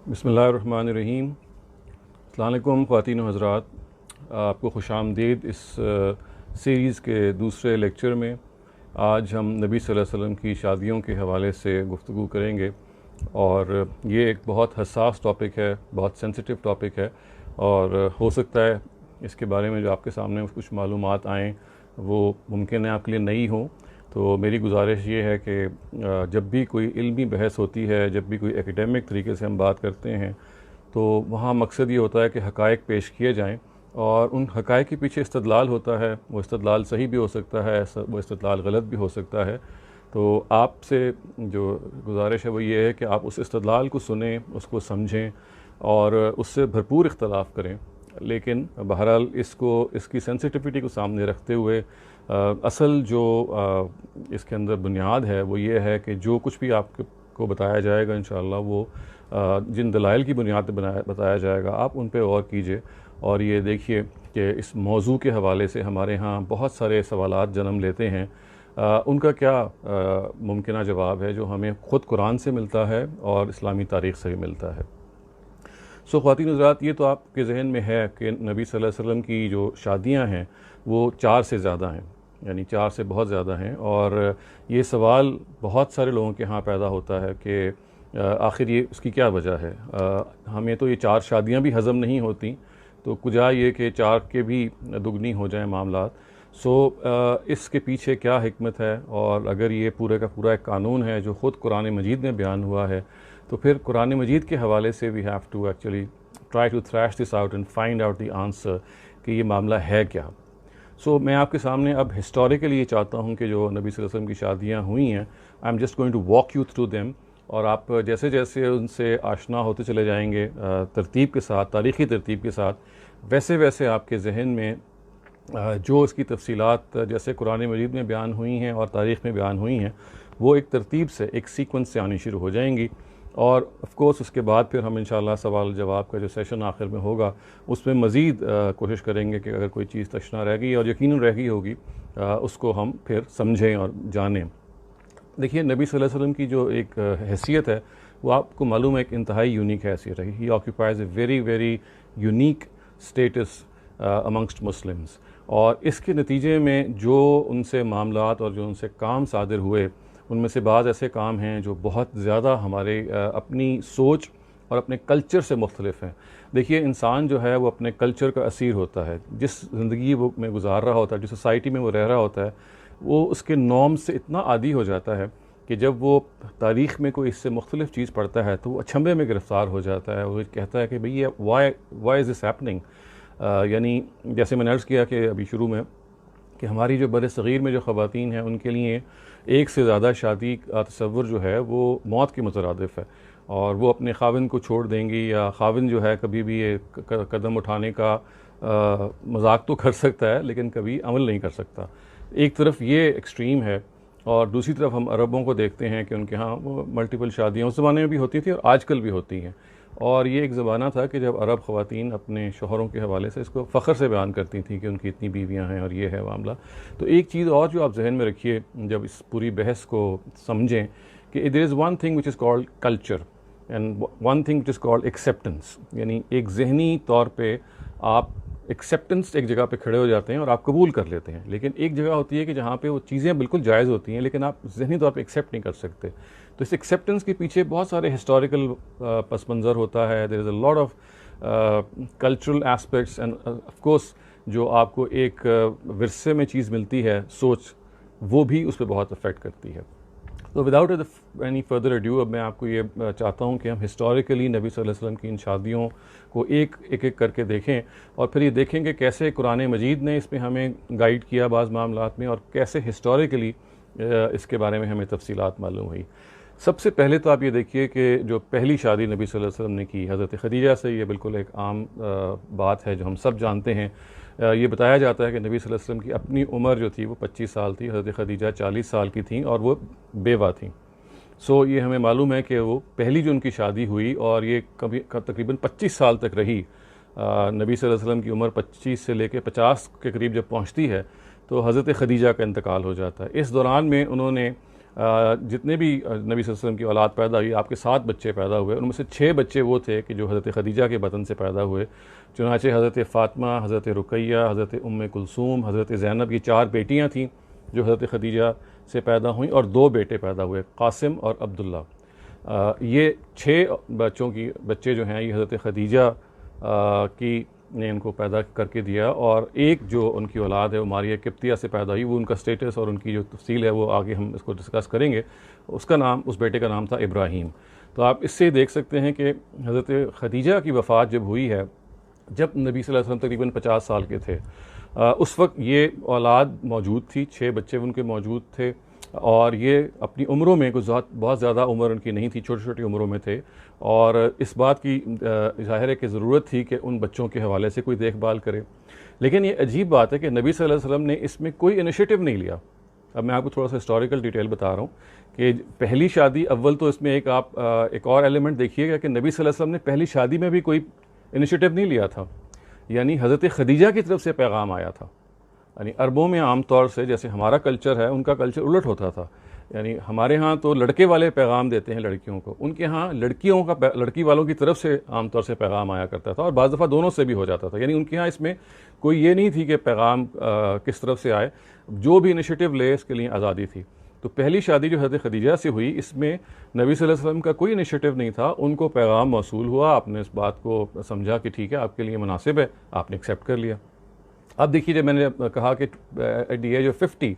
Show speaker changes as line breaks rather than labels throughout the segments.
बिस्मिल्लाहिर्रहमानिर्रहीम। अस्सलाम वालेकुम ख़वातीन व हज़रात, आपको खुशामदीद इस सीरीज़ के दूसरे लेक्चर में। आज हम नबी सल्लल्लाहु अलैहि वसल्लम की शादियों के हवाले से गुफ्तगू करेंगे और ये एक बहुत हसास टॉपिक है, बहुत सेंसिटिव टॉपिक है और हो सकता है इसके बारे में जो आपके सामने कुछ मालूमात आएँ वो मुमकिन है आपके लिए नई हों। तो मेरी गुजारिश ये है कि जब भी कोई इल्मी बहस होती है, जब भी कोई एकेडमिक तरीके से हम बात करते हैं, तो वहाँ मकसद ये होता है कि हक़ाइक़ पेश किए जाएं और उन हक़ाइक़ के पीछे इस्तदलाल होता है। वो इस्तदलाल सही भी हो सकता है, वो इस्तदलाल गलत भी हो सकता है। तो आपसे जो गुजारिश है वो ये है कि आप उस इस्तदलाल को सुनें, उसको समझें और उससे भरपूर इख्तलाफ करें। लेकिन बहरहाल इसकी सेंसिटिविटी को सामने रखते हुए असल जो इसके अंदर बुनियाद है वो ये है कि जो कुछ भी आपको बताया जाएगा इंशाअल्लाह वो जिन दलाइल की बुनियाद पर बताया जाएगा, आप उन पे गौर कीजिए और ये देखिए कि इस मौजू के हवाले से हमारे यहाँ बहुत सारे सवालात जन्म लेते हैं। उनका क्या मुमकिना जवाब है जो हमें ख़ुद कुरान से मिलता है और इस्लामी तारीख़ से भी मिलता है। ख़वातीन हज़रात, ये तो आपके जहन में है कि नबी सल्लल्लाहु अलैहि वसल्लम की जो शादियाँ हैं वो 4 से ज़्यादा हैं, यानी 4 से बहुत ज़्यादा हैं। और ये सवाल बहुत सारे लोगों के यहाँ पैदा होता है कि आखिर ये उसकी क्या वजह है। हमें तो ये 4 शादियाँ भी हज़म नहीं होती, तो कुजा ये कि 4 के भी दुगनी हो जाएँ मामलात। इसके पीछे क्या हिकमत है, और अगर ये पूरे का पूरा एक कानून है जो ख़ुद कुरान मजीद में बयान हुआ है, तो फिर कुरान मजीद के हवाले से we have to actually try to thrash this out and find out the answer कि ये मामला है क्या। मैं आपके सामने अब हिस्टोरिकली ये चाहता हूँ कि जो नबी सल्लल्लाहु अलैहि वसल्लम की शादियाँ हुई हैं, I am just going to walk you through them, और आप जैसे जैसे उनसे आशना होते चले जाएंगे तरतीब के साथ, तारीख़ी तरतीब के साथ, वैसे वैसे आपके जहन में जो इसकी तफसीलात जैसे कुरान मजीद में बयान हुई हैं और तारीख़ में बयान हुई हैं, वो एक तरतीब से, एक सीक्वेंस से आनी शुरू हो जाएंगी। और ऑफ़ कोर्स उसके बाद फिर हम इंशाअल्लाह सवाल जवाब का जो सेशन आखिर में होगा उसमें मज़ीद कोशिश करेंगे कि अगर कोई चीज़ तशना रह गई और यकीनन रह गई होगी उसको हम फिर समझें और जानें। देखिए, नबी सल्लल्लाहु अलैहि वसल्लम की जो एक हैसियत है वो आपको मालूम है, एक इंतहाई यूनिक हैसियत है। He occupies a very very unique status amongst Muslims, और इसके नतीजे में जो उनसे मामलात और जो उनसे काम सादिर हुए, उनमें से बाज़ ऐसे काम हैं जो बहुत ज़्यादा हमारे अपनी सोच और अपने कल्चर से मुख्तलिफ हैं। देखिए, इंसान जो है वो अपने कल्चर का असीर होता है। जिस ज़िंदगी वो में गुजार रहा होता है, जिस सोसाइटी में वो रह रहा होता है, वो उसके नॉर्म से इतना आदी हो जाता है कि जब वो तारीख़ में कोई इससे मुख्तलिफ चीज़ पढ़ता है तो वो अचंभे में गिरफ़्तार हो जाता है। वो कहता है कि भाई ये वाई इज़ दिस हैपनिंग। यानी जैसे मैंने अर्ज़ किया कि अभी शुरू में कि हमारी जो बर सग़ीर में जो ख़वातीन हैं उनके लिए एक से ज़्यादा शादी का तसव्वुर जो है वो मौत के मुतरादिफ़ है, और वो अपने ख़ाविन को छोड़ देंगी, या ख़ाविन जो है कभी भी ये कदम उठाने का मजाक तो कर सकता है लेकिन कभी अमल नहीं कर सकता। एक तरफ ये एक्सट्रीम है, और दूसरी तरफ हम अरबों को देखते हैं कि उनके यहाँ वो मल्टीपल शादियाँ उस ज़माने में भी होती थी और आजकल भी होती हैं। और ये एक ज़माना था कि जब अरब ख़वातीन अपने शोहरों के हवाले से इसको फ़ख्र से बयान करती थी कि उनकी इतनी बीवियाँ हैं और ये है मामला। तो एक चीज़ और जो आप जहन में रखिए जब इस पूरी बहस को समझें, कि there is one thing which is called culture and one thing which is called acceptance. यानी एक ज़हनी तौर पर आप एक्सेप्टेंस एक जगह पे खड़े हो जाते हैं और आप कबूल कर लेते हैं, लेकिन एक जगह होती है कि जहाँ पे वो चीज़ें बिल्कुल जायज़ होती हैं लेकिन आप ज़हनी तौर पे एक्सेप्ट नहीं कर सकते। तो इस एक्सेप्टेंस के पीछे बहुत सारे हिस्टोरिकल पस मंज़र होता है। There is a lot of cultural aspects and of course जो आपको एक विरसे में चीज़ मिलती है, सोच, वो भी उस पर बहुत अफेक्ट करती है। तो विदाउट एनी फर्दर अड्यू, अब मैं आपको ये चाहता हूँ कि हम हिस्टोरिकली नबी सल्लल्लाहु अलैहि वसल्लम की इन शादियों को एक एक करके देखें, और फिर ये देखें कि कैसे कुरान मजीद ने इसमें हमें गाइड किया बाज़ मामलात में, और कैसे हिस्टोरिकली इसके बारे में हमें तफसीलात मालूम हुई। सबसे पहले तो आप ये देखिए कि जो पहली शादी नबी सल्लल्लाहु अलैहि वसल्लम ने की हज़रत खदीजा से, ये बिल्कुल एक आम बात है जो हम सब जानते हैं। ये बताया जाता है कि नबी सल्लल्लाहु अलैहि वसल्लम की अपनी उम्र जो थी वो 25 साल थी, हज़रत खदीजा 40 साल की थी और वो बेवा थी। ये हमें मालूम है कि वो पहली जो उनकी शादी हुई, और ये तकरीबन 25 साल तक रही। नबी सल्लल्लाहु अलैहि वसल्लम की उम्र 25 से लेकर 50 के करीब जब पहुँचती है तो हज़रत खदीजा का इंतकाल हो जाता है। इस दौरान में उन्होंने जितने भी नबी सल्लल्लाहु अलैहि वसल्लम की औलाद पैदा हुई, आपके 7 बच्चे पैदा हुए, उनमें से 6 बच्चे वो थे कि जो हज़रत ख़दीजा के बतन से पैदा हुए। चुनांचे हज़रत फ़ातिमा, हज़रत रुक़ैया, हज़रत उम्मे कुलसूम, हज़रत ज़ैनब, ये 4 बेटियाँ थीं जो हज़रत ख़दीजा से पैदा हुईं, और 2 बेटे पैदा हुए, क़ासिम और अब्दुल्ला। ये 6 बच्चे जो हैं ये हज़रत ख़दीजा की ने इनको पैदा करके दिया, और एक जो उनकी औलाद है वो मारिया किप्तिया से पैदा हुई। वो उनका स्टेटस और उनकी जो तफसील है वो आगे हम इसको डिस्कस करेंगे। उसका नाम, उस बेटे का नाम था इब्राहीम। तो आप इससे देख सकते हैं कि हज़रत ख़दीजा की वफ़ात जब हुई है, जब नबी सल्लल्लाहु अलैहि वसल्लम तकरीबन 50 साल के थे, उस वक्त ये औलाद मौजूद थी, 6 बच्चे उनके मौजूद थे, और ये अपनी उम्रों में कुछ बहुत ज़्यादा उम्र उनकी नहीं थी, छोटी छोटी उम्रों में थे। और इस बात की ज़ाहिर है कि ज़रूरत थी कि उन बच्चों के हवाले से कोई देखभाल करे। लेकिन ये अजीब बात है कि नबी सल्लल्लाहु अलैहि वसल्लम ने इसमें कोई इनिशिएटिव नहीं लिया। अब मैं आपको थोड़ा सा हिस्टोरिकल डिटेल बता रहा हूँ कि पहली शादी, अव्वल तो इसमें एक और एलिमेंट देखिएगा कि नबी सल्लल्लाहु अलैहि वसल्लम ने पहली शादी में भी कोई इनिशिएटिव नहीं लिया था। यानी हज़रत ख़दीजा की तरफ से पैगाम आया था। यानी अरबों में आम तौर से जैसे हमारा कल्चर है, उनका कल्चर उलट होता था। यानी हमारे यहाँ तो लड़के वाले पैगाम देते हैं लड़कियों को, उनके यहाँ लड़की वालों की तरफ से आमतौर से पैगाम आया करता था, और बाज़ दफ़ा दोनों से भी हो जाता था। यानी उनके यहाँ इसमें कोई ये नहीं थी कि पैगाम किस तरफ से आए, जो भी इनिशिएटिव ले इसके लिए आज़ादी थी। तो पहली शादी जो हज़रत ख़दीजा से हुई, इसमें नबी सल्लल्लाहु अलैहि वसल्लम का कोई इनिशिएटिव नहीं था। उनको पैगाम मौसूल हुआ, आपने इस बात को समझा कि ठीक है आपके लिए मुनासिब है, आपने एक्सेप्ट कर लिया। अब देखिए, जब मैंने कहा कि एट द एज ऑफ 50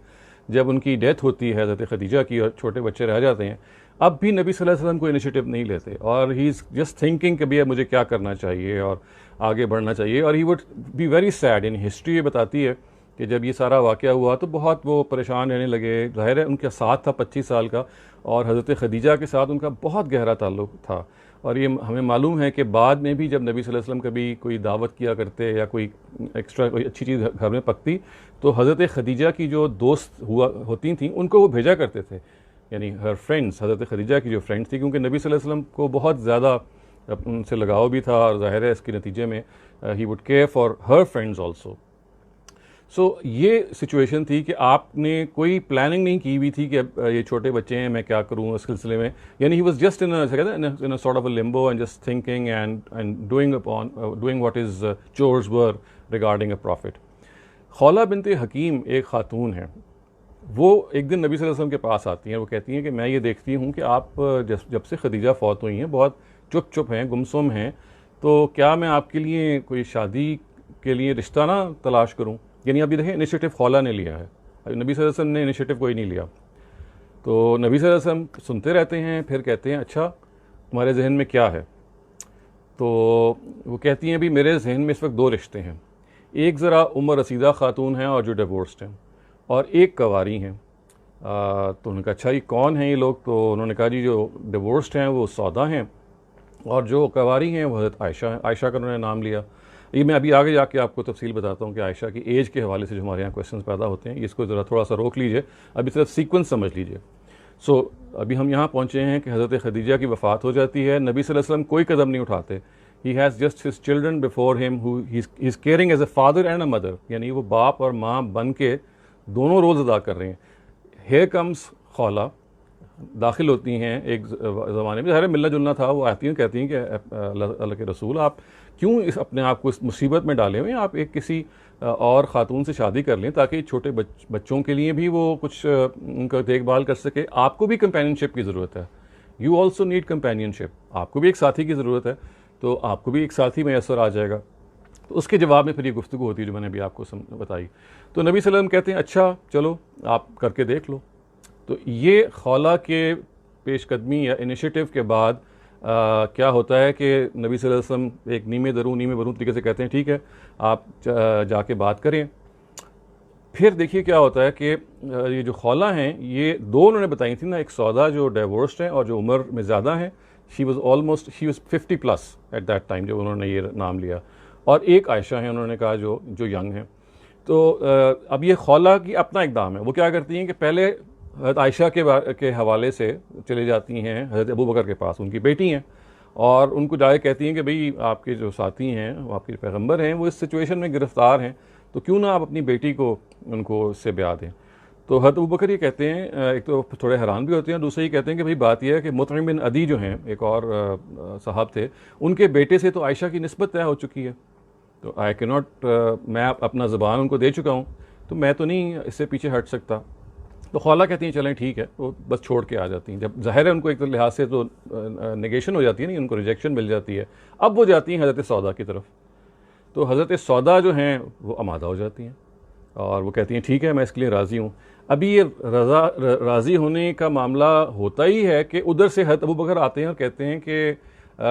जब उनकी डेथ होती है हज़रत ख़दीजा की, और छोटे बच्चे रह जाते हैं, अब भी नबी सल्लल्लाहु अलैहि वसल्लम को इनिशिएटिव नहीं लेते, और ही इज़ जस्ट थिंकिंग कि भैया मुझे क्या करना चाहिए और आगे बढ़ना चाहिए। और he would be very sad. In history ये बताती है कि जब ये सारा वाक़या हुआ तो बहुत वो परेशान रहने लगे। ज़ाहिर है उनका साथ था 25 साल का, और हज़रत ख़दीजा के साथ उनका बहुत गहरा ताल्लुक़ था। और ये हमें मालूम है कि बाद में भी जब नबी सल्लल्लाहु अलैहि वसल्लम कभी कोई दावत किया करते या कोई एक्स्ट्रा कोई अच्छी चीज़ घर में पकती, तो हज़रत ख़दीजा की जो दोस्त होती थी उनको वो भेजा करते थे। यानी हर फ्रेंड्स, हज़रत ख़दीजा की जो फ्रेंड्स थी, क्योंकि नबी सल्लल्लाहु अलैहि वसल्लम को बहुत ज़्यादा उनसे लगाव भी था, और ज़ाहिर है इसके नतीजे में he would care for her friends also. So ये सिचुएशन थी कि आपने कोई प्लानिंग नहीं की हुई थी कि ये छोटे बच्चे हैं, मैं क्या करूँ इस सिलसिले में। यानी he was just in a sort of a limbo and just thinking and doing what is chores were regarding a profit. Khawla bint Hakim एक खातून है, वो एक दिन नबी सल्लल्लाहु अलैहि वसल्लम के पास आती हैं। वो कहती हैं कि मैं ये देखती हूँ कि आप जब से ख़दीजा फ़ौत हुई हैं बहुत चुप हैं, गुमसुम हैं, तो क्या मैं आपके लिए कोई शादी के लिए रिश्ता ना तलाश करूँ। यानी आप ये देखें, इनिशिएटिव खौला ने लिया है, नबी सल्लल्लाहु अलैहि वसल्लम ने इनिशिएटिव कोई नहीं लिया। तो नबी सल्लल्लाहु अलैहि वसल्लम सुनते रहते हैं, फिर कहते हैं अच्छा तुम्हारे जहन में क्या है। तो वो कहती हैं भी मेरे जहन में इस वक्त 2 रिश्ते हैं, एक ज़रा उम्र रसीदा खातून हैं और जो डिवोर्स्ड हैं, और एक कवारी हैं। तो उन्होंने कहा अच्छा ये कौन हैं ये लोग। तो उन्होंने कहा जी जो डिवोर्स्ड हैं वो सौदा हैं, और जो कवारी हैं वो हज़रत आयशा हैं। आयशा का उन्होंने नाम लिया। ये मैं अभी आगे जाके आपको तफसील बताता हूँ कि आयशा की एज के हवाले से जो हमारे यहाँ क्वेश्चंस पैदा होते हैं, इसको ज़रा थोड़ा सा रोक लीजिए, अभी सिर्फ सीक्वेंस समझ लीजिए। सो अभी हम यहाँ पहुँचे हैं कि हज़रत ख़दीजा की वफ़ात हो जाती है, नबी सल्लल्लाहु अलैहि वसल्लम कोई कदम नहीं उठाते। He has just his children before him who he is caring as a father and a mother. यानी वो बाप और माँ बन के दोनों रोज़ अदा कर रहे हैं। हेयर कम्स खौला, दाखिल होती हैं एक ज़माने में, ज़ाहिर मिलना जुलना था, वो आती हैं कहती हैं कि अल्लाह के रसूल आप क्यों अपने आप को इस मुसीबत में डाले हुए, आप एक किसी और ख़ातून से शादी कर लें ताकि छोटे बच्चों के लिए भी वो कुछ उनका देखभाल कर सके। आपको भी कंपेनियनशिप की ज़रूरत है, यू ऑल्सो नीड कंपेनियनशिप, आपको भी एक साथी की ज़रूरत है, तो आपको भी एक साथी मैसर आ जाएगा। तो उसके जवाब में फिर ये गुफ्तगू होती है जो मैंने अभी आपको बताई। तो नबी सल्लल्लाहु अलैहि वसल्लम कहते हैं अच्छा चलो आप करके देख लो। तो ये खौला के पेशकदमी या इनिशिएटिव के बाद क्या होता है कि नबी सल्लल्लाहु अलैहि वसल्लम एक नीमे बरूँ तरीके से कहते हैं ठीक है आप जाके बात करें। फिर देखिए क्या होता है कि ये जो खौला हैं ये 2 उन्होंने बताई थी ना, एक सौदा जो डिवोर्स्ड हैं और जो उम्र में ज़्यादा हैं, she was 50+ at that time जब उन्होंने ये नाम लिया, और एक आयशा हैं उन्होंने कहा जो यंग हैं। तो अब ये खौला की अपना इक़दाम है, वो क्या करती हैं कि पहले हज़रत आयशा के हवाले से चले जाती हैं हज़रत अबू बकर के पास, उनकी बेटी हैं, और उनको जाके कहती हैं कि भाई आपके जो साथी हैं वो आपके पैगंबर हैं, वो इस सिचुएशन में गिरफ़्तार हैं, तो क्यों ना आप अपनी बेटी को उनको उससे ब्याह दें। तो हज़रत अबू बकर ये कहते हैं, एक तो थोड़े हैरान भी होते हैं, दूसरे ये कहते हैं कि भाई बात यह है कि मुतइम बिन अदी जो हैं एक और साहब थे, उनके बेटे से तो आयशा की निस्बत तय हो चुकी है, तो आई के नॉट, मैं अपना ज़बान उनको दे चुका हूँ, तो मैं तो नहीं इससे पीछे हट सकता। तो खौला कहती हैं चलें ठीक है, वो बस छोड़ के आ जाती हैं। जब ज़ाहिर है उनको एक तो लिहाज से तो नेगेशन हो जाती है, नहीं, उनको रिजेक्शन मिल जाती है। अब वो जाती हैं हज़रत सौदा की तरफ, तो हज़रत सौदा जो हैं वो आमादा हो जाती हैं और वो कहती हैं ठीक है मैं इसके लिए राज़ी हूँ। अभी ये राज़ी होने का मामला होता ही है कि उधर से हज़रत अबू बकर आते हैं और कहते हैं कि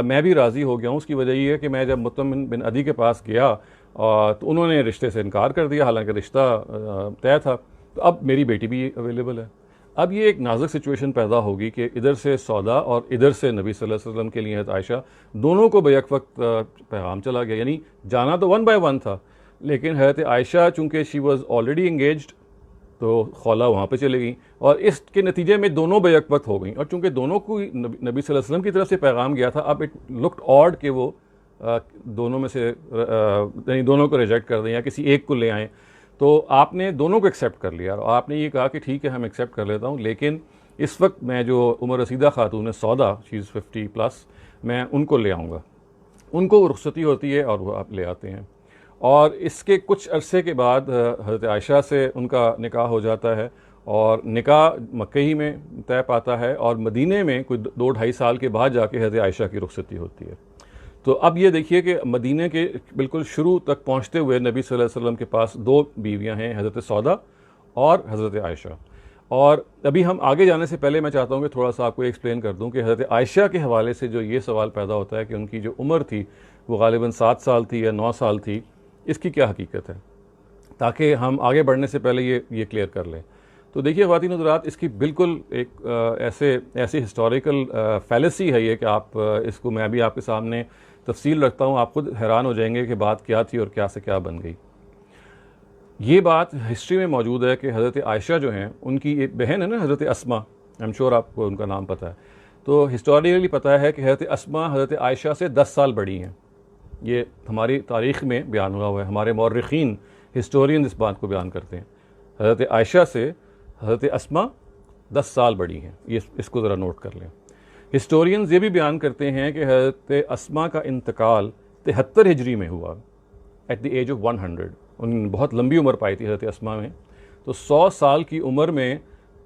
मैं भी राज़ी हो गया हूँ। उसकी वजह ये है कि मैं जब मुतइम बिन अदी के पास गया तो उन्होंने रिश्ते से इनकार कर दिया, हालांकि रिश्ता तय था, तो अब मेरी बेटी भी अवेलेबल है। अब ये एक नाजुक सिचुएशन पैदा होगी कि इधर से सौदा और इधर से नबी सल्लल्लाहु अलैहि वसल्लम के लिए हज़रत आयशा, दोनों को बैक वक्त पैगाम चला गया। यानी जाना तो 1 बाय 1 था, लेकिन हज़रत आयशा चूँकि शी वॉज़ ऑलरेडी इंगेज्ड, तो खौला वहाँ पे चले गई और इसके नतीजे में दोनों बैक वक्त हो गई। और चूँकि दोनों को नबी सल्लल्लाहु अलैहि वसल्लम की तरफ से पैगाम गया था, अब इट लुक्ड ऑड कि वो दोनों में से यानी दोनों को रिजेक्ट कर दें या किसी एक को ले आएँ। तो आपने दोनों को एक्सेप्ट कर लिया और आपने ये कहा कि ठीक है हम एक्सेप्ट कर लेता हूँ, लेकिन इस वक्त मैं जो उमर रसीदा खातून है सौदा, शी इज़ 50+, मैं उनको ले आऊँगा। उनको रुखसती होती है और वो आप ले आते हैं। और इसके कुछ अरसे के बाद हज़रत आयशा से उनका निकाह हो जाता है और निकाह मक्के ही में तय पाता है और मदीने में कोई 2-2.5 साल के बाद जाके हज़रत आयशा की रुखसती होती है। तो अब ये देखिए कि मदीने के बिल्कुल शुरू तक पहुँचते हुए नबी सल्लल्लाहु अलैहि वसल्लम के पास 2 बीवियाँ हैं, हज़रत सौदा और हज़रत आयशा। और अभी हम आगे जाने से पहले मैं चाहता हूँ कि थोड़ा सा आपको एक्सप्लेन कर दूँ कि हज़रत आयशा के हवाले से जो ये सवाल पैदा होता है कि उनकी जो उम्र थी वो गालिबन 7 साल थी या 9 साल थी, इसकी क्या हकीकत है, ताकि हम आगे बढ़ने से पहले ये क्लियर कर लें। तो देखिए ख़वातीन हज़रात, इसकी बिल्कुल एक ऐसी हिस्टोरिकल फैलेसी है ये कि आप इसको मैं भी आपके सामने तफसील रखता हूँ, आप खुद हैरान हो जाएंगे कि बात क्या थी और क्या से क्या बन गई। ये बात हिस्ट्री में मौजूद है कि हज़रत आयशा जो हैं, उनकी एक बहन है ना हज़रत अस्मा, आई एम श्योर आपको उनका नाम पता है। तो हिस्टोरिकली पता है कि हज़रत अस्मा हज़रत आयशा से 10 साल बड़ी हैं। ये हमारी तारीख़ में बयान हुआ है, हमारे मौर्रिखीन हिस्टोरियन इस बात को बयान करते हैं। हज़रत आयशा से हज़रत अस्मा 10 साल बड़ी हैं, ये इसको ज़रा नोट कर लें। हिस्टोरियंस ये भी बयान करते हैं कि हज़रत अस्मा का इंतकाल 73 हिजरी में हुआ, एट द एज ऑफ 100। उन्होंने बहुत लंबी उम्र पाई थी हज़रत अस्मा में, तो 100 साल की उम्र में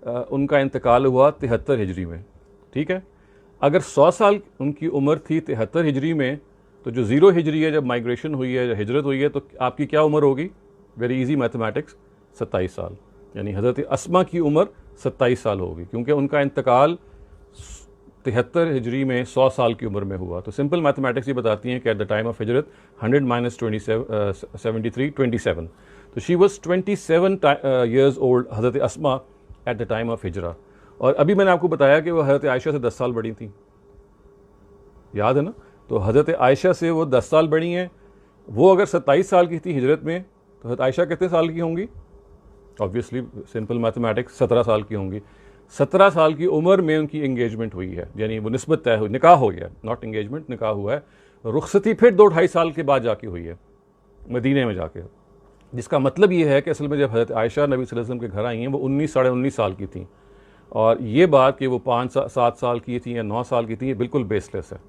उनका इंतकाल हुआ 73 हिजरी में। ठीक है, अगर 100 साल उनकी उम्र थी 73 हिजरी में, तो जो 0 हिजरी है, जब माइग्रेशन हुई है, जब हिजरत हुई है, तो आपकी क्या उम्र होगी? वेरी इजी मैथमेटिक्स, 27 साल। यानी हज़रत अस्मा की उम्र 27 साल होगी, क्योंकि उनका इंतकाल 73 हिजरी में 100 साल की उम्र में हुआ। तो सिंपल मैथमेटिक्स ये बताती हैं कि एट द टाइम ऑफ हिजरत 100 - 73 27। तो शी वॉज 27 ईयर्स ओल्ड हज़रत अस्मा एट द टाइम ऑफ हिजरा। और अभी मैंने आपको बताया कि वह हज़रत आयशा से 10 साल बड़ी थी, याद है ना? तो हज़रत आयशा से वो 10 साल बड़ी हैं। वो अगर 27 साल की थी हिजरत में, तो हज़रत आयशा कितने साल की होंगी? ऑब्वियसली सिंपल मैथमेटिक्स, 17 साल की होंगी। 17 साल की उम्र में उनकी एंगेजमेंट हुई है, यानी वो निस्बत तय हुई, निकाह हो गया, नॉट एंगेजमेंट, निकाह हुआ है। रुखसती फिर 2-2.5 साल के बाद जाके हुई है मदीने में जाके, जिसका मतलब ये है कि असल में जब हज़रत आयशा नबी सल्लल्लाहु अलैहि वसल्लम के घर आई हैं, वो 19 साढ़े 19 साल की थी। और ये बात कि वो 5-7 साल की थी या 9 साल की थी, ये बिल्कुल बेसलेस है।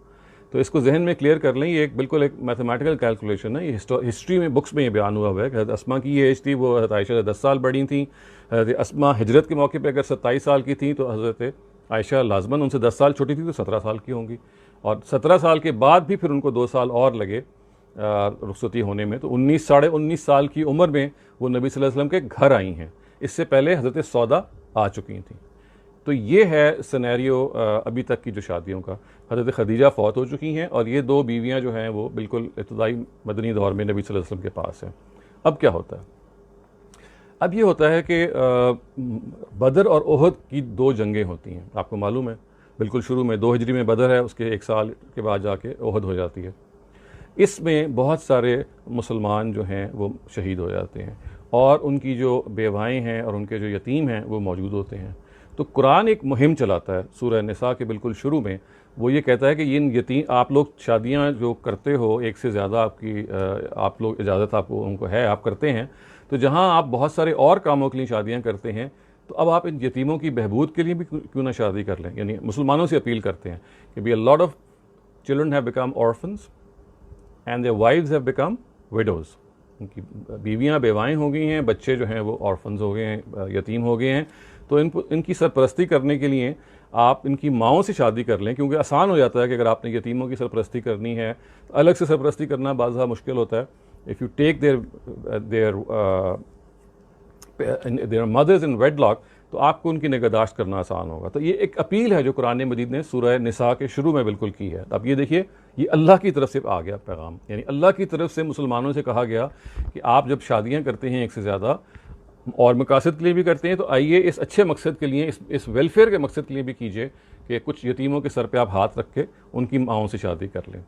तो इसको जहन में क्लियर कर लें, ये एक बिल्कुल एक मैथमेटिकल कैलकुलेशन है। ये हिस्ट्री में, बुक्स में ये बयान हुआ है कि हज़रत अस्मा की ये एज थी, वो हज़रत आयशा से 10 साल बड़ी थी। हज़रत अस्मा हिजरत के मौके पे अगर 27 साल की थी, तो हज़रत आयशा लाजमन उनसे 10 साल छोटी थी, तो 17 साल की होंगी। और 17 साल के बाद भी फिर उनको 2 साल और लगे रुखसती होने में, तो 19 साढ़े 19 साल की उम्र में वो नबी सल्लल्लाहु अलैहि वसल्लम के घर आई हैं। इससे पहले हज़रत सौदा आ चुकी थी। तो ये है सिनेरियो अभी तक की जो शादियों का। हज़रत खदीजा फ़ौत हो चुकी हैं और ये 2 बीवियाँ जो हैं वो बिल्कुल इब्तिदाई मदनी दौर में नबी सल्लल्लाहु अलैहि वसल्लम के पास हैं। अब क्या होता है? अब ये होता है कि बदर और ओहद की 2 जंगें होती हैं, आपको मालूम है। बिल्कुल शुरू में 2 हिजरी में बदर है, उसके 1 साल के बाद जाके ओहद हो जाती है। इसमें बहुत सारे मुसलमान जो हैं वो शहीद हो जाते हैं और उनकी जो बेवाएँ हैं और उनके जो यतीम हैं वो मौजूद होते हैं। तो कुरान एक मुहिम चलाता है सूरह निसा के बिल्कुल शुरू में। वो ये कहता है कि इन यतीम, आप लोग शादियां जो करते हो, एक से ज़्यादा आप लोग इजाज़त आपको उनको है, आप करते हैं, तो जहां आप बहुत सारे और कामों के लिए शादियां करते हैं, तो अब आप इन यतीमों की बहबूद के लिए भी क्यों ना शादी कर लें। यानी मुसलमानों से अपील करते हैं कि be a lot of children have become orphans and their wives have become widows. उनकी बीवियाँ बेवाएँ हो गई हैं, बच्चे जो हैं वो ऑर्फन्स हो गए हैं, यतीम हो गए हैं। तो इनकी सरपरस्ती करने के लिए आप इनकी माओं से शादी कर लें, क्योंकि आसान हो जाता है कि अगर आपने यतीमों की सरपरस्ती करनी है तो अलग से सरपरस्ती करना बाज़ मुश्किल होता है। If you take their mothers in wedlock तो आपको उनकी निगहदाश्त करना आसान होगा। तो ये एक अपील है जो कुरान मजीद ने सूरह निसा के शुरू में बिल्कुल की है। अब ये देखिए, ये अल्लाह की तरफ से आ गया पैगाम, यानी अल्लाह की तरफ से मुसलमानों से कहा गया कि आप जब शादियाँ करते हैं एक से ज़्यादा और मकासद के लिए भी करते हैं, तो आइए इस अच्छे मकसद के लिए, इस वेलफेयर के मकसद के लिए भी कीजिए कि कुछ यतीमों के सर पे आप हाथ रख के उनकी माओं से शादी कर लें।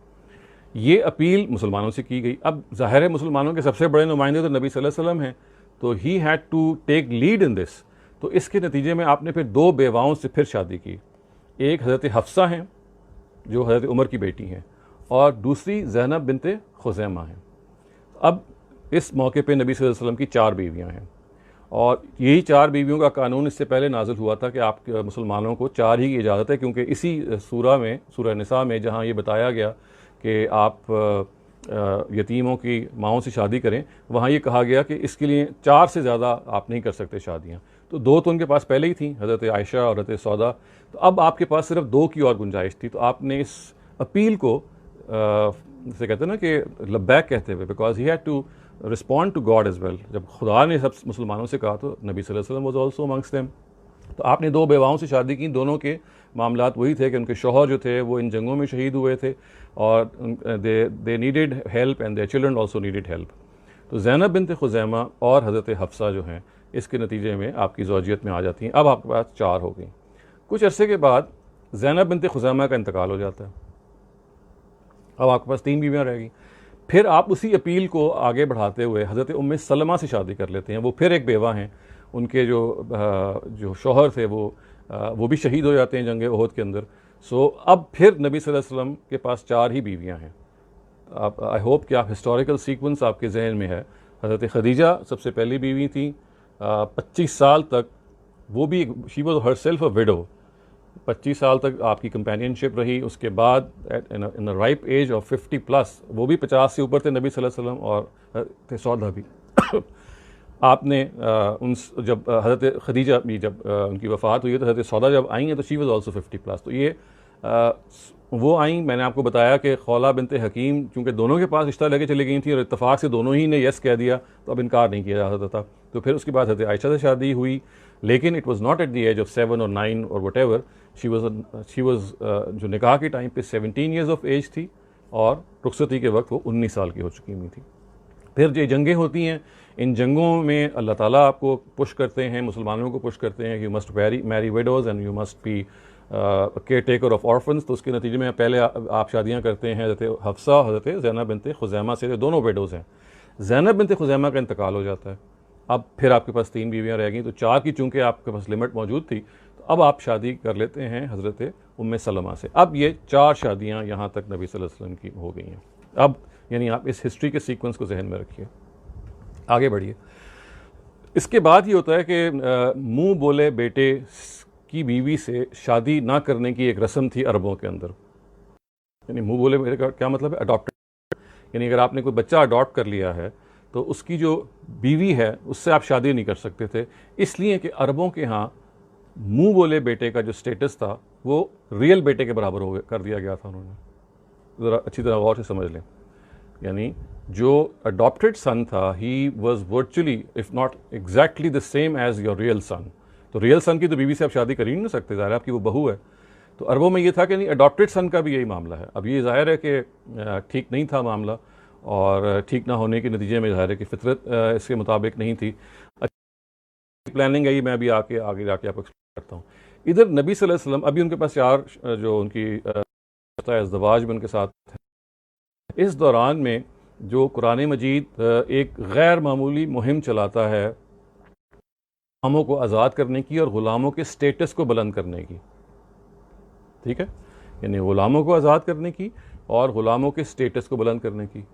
ये अपील मुसलमानों से की गई। अब ज़ाहिर है मुसलमानों के सबसे बड़े नुमाइंदे तो नबी सल्लल्लाहु अलैहि वसल्लम हैं, तो he had to take lead in this. तो इसके नतीजे में आपने फिर 2 बेवाओं से फिर शादी की। एक हज़रत हफ्सा हैं जो हज़रत उमर की बेटी हैं, और दूसरी ज़ैनब बिनते खुज़ैमा हैं। अब इस मौके पे नबी सल्लल्लाहु अलैहि वसल्लम की 4 बीवियाँ हैं, और यही 4 बीवियों का कानून इससे पहले नाजिल हुआ था कि आप मुसलमानों को 4 ही की इजाज़त है, क्योंकि इसी सूरह निसा में जहाँ ये बताया गया कि आप यतीमों की माओं से शादी करें, वहाँ ये कहा गया कि इसके लिए 4 से ज़्यादा आप नहीं कर सकते शादियाँ। तो 2 तो उनके पास पहले ही थी, हज़रत आयशा और हज़रत सौदा। तो अब आपके पास सिर्फ 2 की और गुंजाइश थी। तो आपने इस अपील को जैसे कहते हैं ना कि लब्बैक कहते हुए, because he had to respond to God as well. जब खुदा ने सब मुसलमानों से कहा तो नबी सल्लल्लाहु अलैहि वसल्लम वाज आल्सो अमंगस्ट देम। तो आपने 2 बेवाओं से शादी की। दोनों के मामलात वही थे कि उनके शौहर जो थे वो इन जंगों में शहीद हुए थे, और they needed help and their children also needed help. तो ज़ैनब बिनत खुज़ैमा और हज़रत हफ्सा जो हैं, इसके नतीजे में आपकी ज़ौजियत में आ जाती हैं। अब आपके पास 4 हो गई। कुछ अरसे के बाद ज़ैनब बिनत खुज़ैमा का इंतकाल हो जाता है। अब आपके पास 3 बीवियाँ रह गई। फिर आप उसी अपील को आगे बढ़ाते हुए हज़रत उम्मे सलमा से शादी कर लेते हैं। वो फिर एक बेवा हैं, उनके जो शौहर थे वो भी शहीद हो जाते हैं जंग ओहद के अंदर। सो अब फिर नबी सल्लल्लाहु अलैहि वसल्लम के पास 4 ही बीवियाँ हैं। आप आई होप कि आप हिस्टोरिकल सीक्वेंस आपके जहन में है। हज़रत खदीजा सबसे पहली बीवी थी, 25 साल तक वो भी, she was herself a window. 25 साल तक आपकी कंपेनियनशिप रही। उसके बाद इन राइप एज ऑफ 50+, वो भी 50 से ऊपर थे नबी सल्लल्लाहु अलैहि वसल्लम, और थे सौदा भी। आपने जब हज़रत खदीजा भी जब उनकी वफ़ात हुई है, तो हज़रत सौदा जब आई हैं तो शी वॉज ऑल्सो 50+। तो ये वो आई। मैंने आपको बताया कि खौला बिनते हकीम, चूँकि दोनों के पास रिश्ता लेके चली गई थी और इत्तफाक से दोनों ही ने यस कह दिया, तो अब इनकार नहीं किया जा सकता था। तो फिर उसके बाद हज़रत आयशा से शादी हुई, लेकिन it was not at the age of 7 और 9 और वट एवर। शी वॉज जो निकाह के टाइम पे 17 ईयर्स ऑफ एज थी, और रुखसती के वक्त वो 19 साल की हो चुकी हुई थी। फिर जो जंगें होती हैं, इन जंगों में अल्लाह ताला आपको पुश करते हैं, मुसलमानों को पुश करते हैं कि you must marry widows and you must be caretaker of orphans. तो उसके नतीजे में पहले आप शादियाँ करते हैं हज़रत हफ्सा, हज़रत ज़ैनब बिनत खुज़ैमा से, जो दोनों विडोज़ हैं। ज़ैनब बिनत खुज़ैमा का इंतकाल हो जाता है। अब फिर आपके पास 3 बीवियाँ रह गई। तो 4 की चूँकि आपके पास लिमिट मौजूद थी, तो अब आप शादी कर लेते हैं हज़रत उम्मे सलमा से। अब ये 4 शादियाँ यहाँ तक नबी सल्लल्लाहु अलैहि वसल्लम की हो गई हैं। अब यानी आप इस हिस्ट्री के सीक्वेंस को जहन में रखिए, आगे बढ़िए। इसके बाद ये होता है कि मुंह बोले बेटे की बीवी से शादी ना करने की एक रस्म थी अरबों के अंदर। यानी मुंह बोले बेटे का क्या मतलब है? अडॉप्टेड। यानी अगर आपने कोई बच्चा अडॉप्ट कर लिया है तो उसकी जो बीवी है उससे आप शादी नहीं कर सकते थे, इसलिए कि अरबों के यहाँ मुंह बोले बेटे का जो स्टेटस था वो रियल बेटे के बराबर हो कर दिया गया था। उन्होंने ज़रा अच्छी तरह गौर से समझ लें। यानी जो अडॉप्टेड सन था, he was virtually if not exactly the same as your real son. तो रियल सन की तो बीवी से आप शादी कर ही नहीं सकते, ज़ाहिर है आपकी वो बहू है। तो अरबों में ये था कि नहीं, अडॉप्टेड सन का भी यही मामला है। अब ये ज़ाहिर है कि ठीक नहीं था मामला, और ठीक ना होने के नतीजे में ज़ाहिर है कि फितरत इसके मुताबिक नहीं थी। अच्छी प्लानिंग है, मैं अभी आगे जाके आपको एक्सप्लेन करता हूँ। इधर नबी सल्लल्लाहु अलैहि वसल्लम, अभी उनके पास 4 जो उनकी इज़्दिवाज भी उनके साथ है। इस दौरान में जो कुरान मजीद एक गैर मामूली मुहिम चलाता है गुलामों को आज़ाद करने की और ग़ुलामों के स्टेटस को बुलंद करने की। ठीक है, यानी ग़ुलामों को आज़ाद करने की और ग़ुलामों के स्टेटस को बुलंद करने की।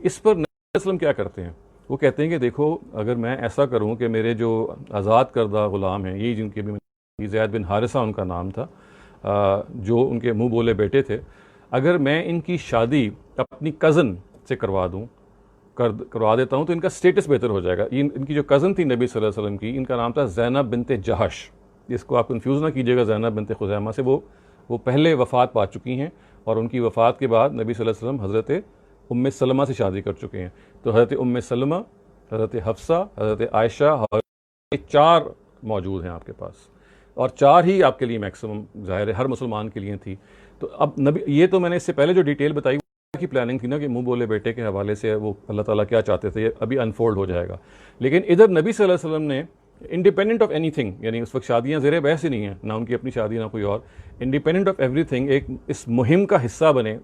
इस पर नबी सल्लल्लाहु अलैहि वसल्लम क्या करते हैं? वो कहते हैं कि देखो, अगर मैं ऐसा करूं कि मेरे जो आज़ाद करदा ग़ुलाम हैं, यही जिनके भी ज़ैद बिन हारिसा उनका नाम था, जो उनके मुंह बोले बेटे थे, अगर मैं इनकी शादी अपनी कज़न से करवा देता हूँ तो इनका स्टेटस बेहतर हो जाएगा। इनकी जो कज़न थी नबी सल्लल्लाहु अलैहि वसल्लम की, इनका नाम था ज़ैनब बिनते जहश। इसको आप कंफ्यूज ना कीजिएगा ज़ैनब बिनते खुज़ैमा से। वो पहले वफ़ात पा चुकी हैं और उनकी वफ़ात के बाद नबी सल्लल्लाहु अलैहि वसल्लम हज़रत उम्मे सलमा से शादी कर चुके हैं। तो हज़रत उम्मे सलमा, हज़रत हफ्सा, हज़रत आयशा, और ये 4 मौजूद हैं आपके पास, और 4 ही आपके लिए मैक्सिमम ज़ाहिर है हर मुसलमान के लिए थी। तो अब नबी, ये तो मैंने इससे पहले जो डिटेल बताई की प्लानिंग थी ना कि मुंह बोले बेटे के हवाले से वो अल्लाह ताला क्या चाहते थे, ये अभी अनफोल्ड हो जाएगा। लेकिन इधर नबी सल्लल्लाहु अलैहि वसल्लम ने इंडिपेंडेंट ऑफ एनीथिंग, यानी उस वक्त शादियां ज़ेरे बहस ही नहीं है, ना उनकी अपनी शादी ना कोई और, इंडिपेंडेंट ऑफ एवरीथिंग एक इस मुहिम का हिस्सा बने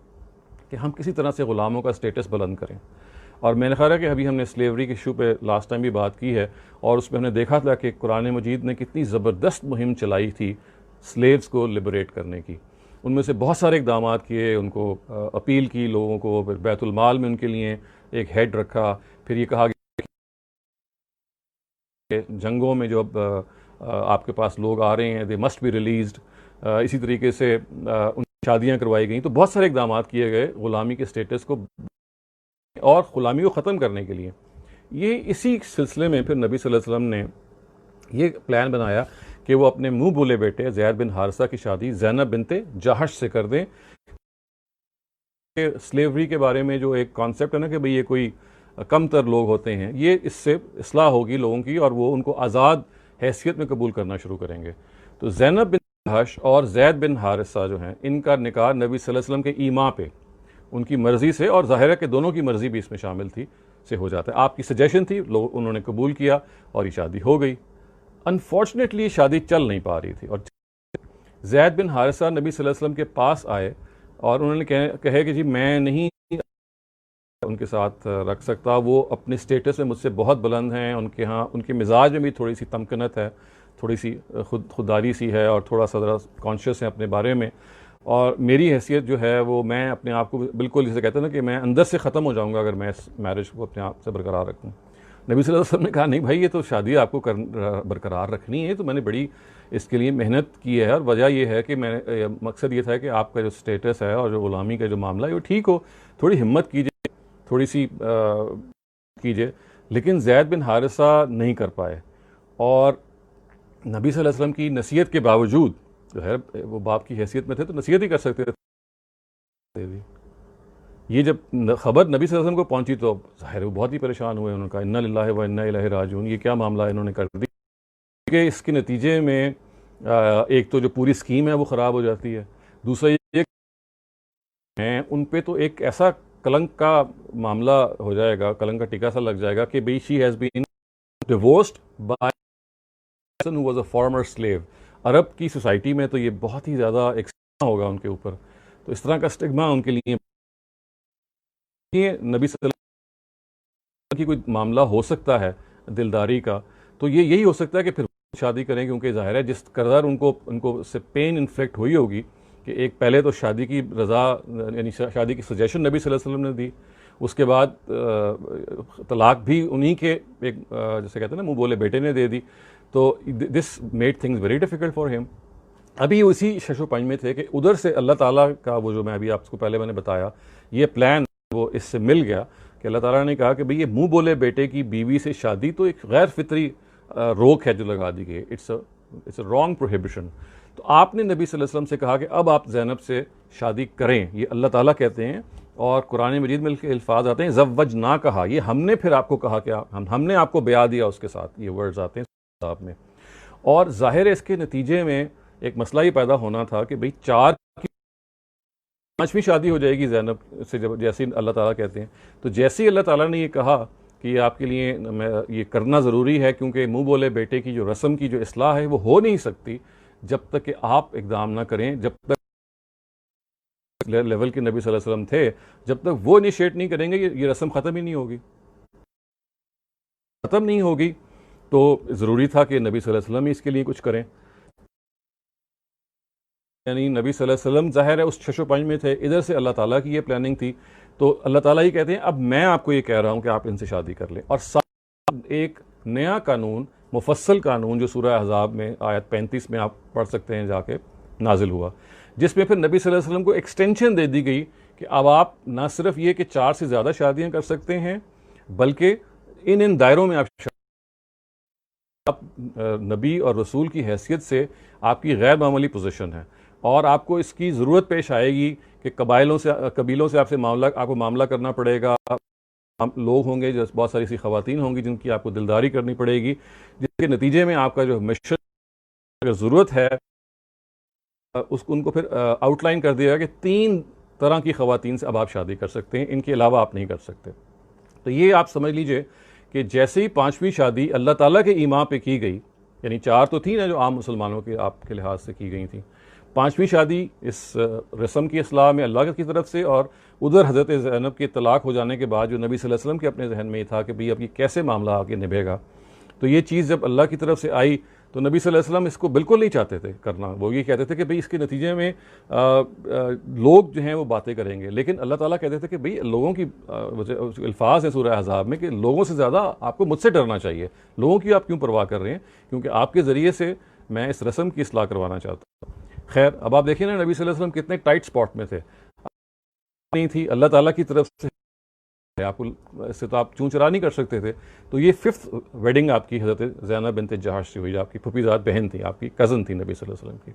कि हम किसी तरह से ग़ुलामों का स्टेटस बुलंद करें। और मैंने ख्याल है कि अभी हमने स्लेवरी के इशू पे लास्ट टाइम भी बात की है, और उसमें हमने देखा था कि कुरान मजीद ने कितनी ज़बरदस्त मुहिम चलाई थी स्लेव्स को लिबरेट करने की। उनमें से बहुत सारे इक़दाम किए, उनको अपील की लोगों को, फिर बैतुल माल में उनके लिए एक हेड रखा, फिर ये कहा कि जंगों में जो अब आपके पास लोग आ रहे हैं दे मस्ट बी रिलीज्ड। इसी तरीके से उन शादियाँ करवाई गई। तो बहुत सारे इक़दाम किए गए ग़ुलामी के स्टेटस को और ग़ुलामी को ख़त्म करने के लिए। ये इसी सिलसिले में फिर नबी सल्लल्लाहु अलैहि वसल्लम ने ये प्लान बनाया कि वो अपने मुंह बोले बेटे ज़ैद बिन हारिसा की शादी ज़ैनब बिनते जहश से कर दें। स्लेवरी के बारे में जो एक कॉन्सेप्ट है ना कि भाई ये कोई कमतर लोग होते हैं, ये इससे इस्लाह होगी लोगों की और वो उनको आज़ाद हैसियत में कबूल करना शुरू करेंगे। तो ज़ैनब बिन जहश और ज़ैद बिन हारिसा जो हैं, इनका निकाह नबी सल्लल्लाहु अलैहि वसल्लम के ईमा पे उनकी मर्ज़ी से, और ज़ाहिर है कि दोनों की मर्ज़ी भी इसमें शामिल थी, से हो जाता है। आपकी सजेशन थी, लोग उन्होंने कबूल किया और ये शादी हो गई। अनफॉर्चुनेटली शादी चल नहीं पा रही थी और ज़ैद बिन हारिसा नबी सल्लल्लाहु अलैहि वसल्लम के पास आए और उन्होंने कहे कि जी मैं नहीं उनके साथ रख सकता, वो अपने स्टेटस में मुझसे बहुत बुलंद हैं, उनके यहाँ उनके मिजाज में भी थोड़ी सी तमकनत है, थोड़ी सी खुददारी सी है और थोड़ा सा ज़रा कॉन्शियस है अपने बारे में, और मेरी हैसियत जो है वो मैं अपने आप को बिल्कुल, जिसे कहते हैं ना कि मैं अंदर से ख़त्म हो जाऊँगा अगर मैं इस मैरिज को अपने आप से बरकरार रखूँ। नबी सल्लल्लाहु अलैहि वसल्लम ने कहा नहीं भाई, ये तो शादी आपको बरकरार रखनी है, तो मैंने बड़ी इसके लिए मेहनत की है, और वजह यह है कि मैंने मकसद ये था कि आपका जो स्टेटस है और जो ग़ुलामी का जो मामला है वो ठीक हो, थोड़ी हिम्मत कीजिए, थोड़ी सी कीजिए। लेकिन ज़ैद बिन हारिसा नहीं कर पाए, और नबी सल्लल्लाहु अलैहि वसल्लम की नसीहत के बावजूद, जो है वो बाप की हैसियत में थे तो नसीहत ही कर सकते थे। ये जब खबर नबी सल्लल्लाहु अलैहि वसल्लम को पहुंची तो ज़ाहिर वो बहुत ही परेशान हुए। उन्होंने कहा इन्ना लिल्लाहि व इन्ना इलैहि राजिऊन, ये क्या मामला है इन्होंने कर दी। कि इसके नतीजे में एक तो जो पूरी स्कीम है वो ख़राब हो जाती है, दूसरा ये हैं उन पे तो एक ऐसा कलंक का मामला हो जाएगा, कलंक का टीका सा लग जाएगा कि भाई she has been divorced by person who was a former slave. अरब की सोसाइटी में तो ये बहुत ही ज़्यादा एक स्टिग्मा होगा उनके ऊपर, तो इस तरह का स्टिग्मा उनके लिए नबी सल्लल्लाहु अलैहि वसल्लम की कोई मामला हो सकता है दिलदारी का, तो ये यही हो सकता है कि फिर शादी करें, क्योंकि ज़ाहिर है जिस कदर उनको से पेन इन्फ्लिक्ट हुई होगी कि एक पहले तो शादी की रज़ा, यानी शादी की सजेशन नबी सल्लल्लाहु अलैहि वसल्लम ने दी, उसके बाद तलाक भी उन्हीं के एक जैसे कहते हैं ना मुंह बोले बेटे ने दे दी। तो this made things very difficult for him. अभी उसी शशो पंज में थे कि उधर से अल्लाह ताला का वो जो मैं अभी आपको पहले मैंने बताया ये प्लान वो इससे मिल गया कि अल्लाह ताला ने कहा कि भाई ये मुंह बोले बेटे की बीवी से शादी तो एक गैर फितरी रोक है जो लगा दी गई, इट्स अ रॉन्ग प्रोहिबिशन। तो आपने नबी सल्लल्लाहु अलैहि वसल्लम से कहा कि अब आप ज़ैनब से शादी करें, ये अल्लाह ताला कहते हैं, और कुरान मजीद में अल्फाज आते हैं ज़व्वज ना कहा, ये हमने फिर आपको कहा कि हमने आपको बया दिया उसके साथ, ये वर्ड्स आते हैं किताब में। और ज़ाहिर है इसके नतीजे में एक मसला ही पैदा होना था कि भाई 4 की 5वीं शादी हो जाएगी ज़ैनब से, जब जैसे अल्लाह ताला कहते हैं। तो जैसे ही अल्लाह ताला ने ये कहा कि ये आपके लिए ये करना ज़रूरी है, क्योंकि मुंह बोले बेटे की जो रस्म की जो इस्लाह है वो हो नहीं सकती जब तक कि आप इक़दाम ना करें, जब तक लेवल के नबी सल्लल्लाहु अलैहि वसल्लम थे, जब तक वो इनिशिएट नहीं करेंगे ये रस्म ख़त्म ही नहीं होगी, ख़त्म नहीं होगी। तो ज़रूरी था कि नबी सल्लल्लाहु अलैहि वसल्लम ही इसके लिए कुछ करें। यानी नबी सल्लल्लाहु अलैहि वसल्लम ज़ाहिर है उस छशोपंज में थे, इधर से अल्लाह ताला की ये प्लानिंग थी। तो अल्लाह ताला ही कहते हैं अब मैं आपको ये कह रहा हूँ कि आप इनसे शादी कर लें। और साथ एक नया कानून, मुफस्सल कानून, जो सूरह अहज़ाब में आयत 35 में आप पढ़ सकते हैं जाके, नाजिल हुआ, जिसमें फिर नबी सल्लल्लाहु अलैहि वसल्लम को एक्सटेंशन दे दी गई कि अब आप ना सिर्फ ये कि 4 से ज़्यादा शादियाँ कर सकते हैं, बल्कि इन दायरों में आप नबी और रसूल की हैसियत से आपकी गैर मामूली पोजीशन है और आपको इसकी ज़रूरत पेश आएगी कि कबीलों से आपको मामला करना पड़ेगा। लोग होंगे, जैसे बहुत सारी ऐसी ख़वातीन होंगी जिनकी आपको दिलदारी करनी पड़ेगी, जिसके नतीजे में आपका जो मिशन अगर ज़रूरत है उनको फिर आउटलाइन कर दिया कि 3 तरह की ख़वातीन से अब आप शादी कर सकते हैं, इनके अलावा आप नहीं कर सकते। तो ये आप समझ लीजिए कि जैसे ही 5वीं शादी अल्लाह ताला के ईमा पे की गई, यानी 4 तो थी ना जो आम मुसलमानों के आपके लिहाज से की गई थी, 5वीं शादी इस रस्म की इस्लाह में अल्लाह की तरफ से, और उधर हज़रत ज़ैनब के तलाक हो जाने के बाद जो नबी सल्लल्लाहु अलैहि वसल्लम के अपने जहन में ही था कि भाई अब ये कैसे मामला आगे निभेगा। तो ये चीज़ जब अल्लाह की तरफ से आई तो नबी सल्लल्लाहु अलैहि वसल्लम इसको बिल्कुल नहीं चाहते थे करना। वो ये कहते थे कि भाई इसके नतीजे में लोग जो हैं वो बातें करेंगे, लेकिन अल्लाह ताला कहते थे कि भाई लोगों की अल्फाज है सूरह अहज़ाब में कि लोगों से ज़्यादा आपको मुझसे डरना चाहिए, लोगों की आप क्यों परवाह कर रहे हैं, क्योंकि आपके ज़रिए से मैं इस रस्म की इस्लाह करवाना चाहता हूँ। खैर, अब आप देखिए ना नबी सल्लल्लाहु अलैहि वसल्लम कितने टाइट स्पॉट में थे, नहीं थी अल्लाह ताला की तरफ से, आपको इससे तो आप चूं चरा नहीं कर सकते थे। तो ये 5th वेडिंग आपकी हज़रत ज़ैनब बिन्त जहाश से हुई, आपकी फुफीज़ाद बहन थी, आपकी कज़न थी नबी सल्लल्लाहु अलैहि वसल्लम की।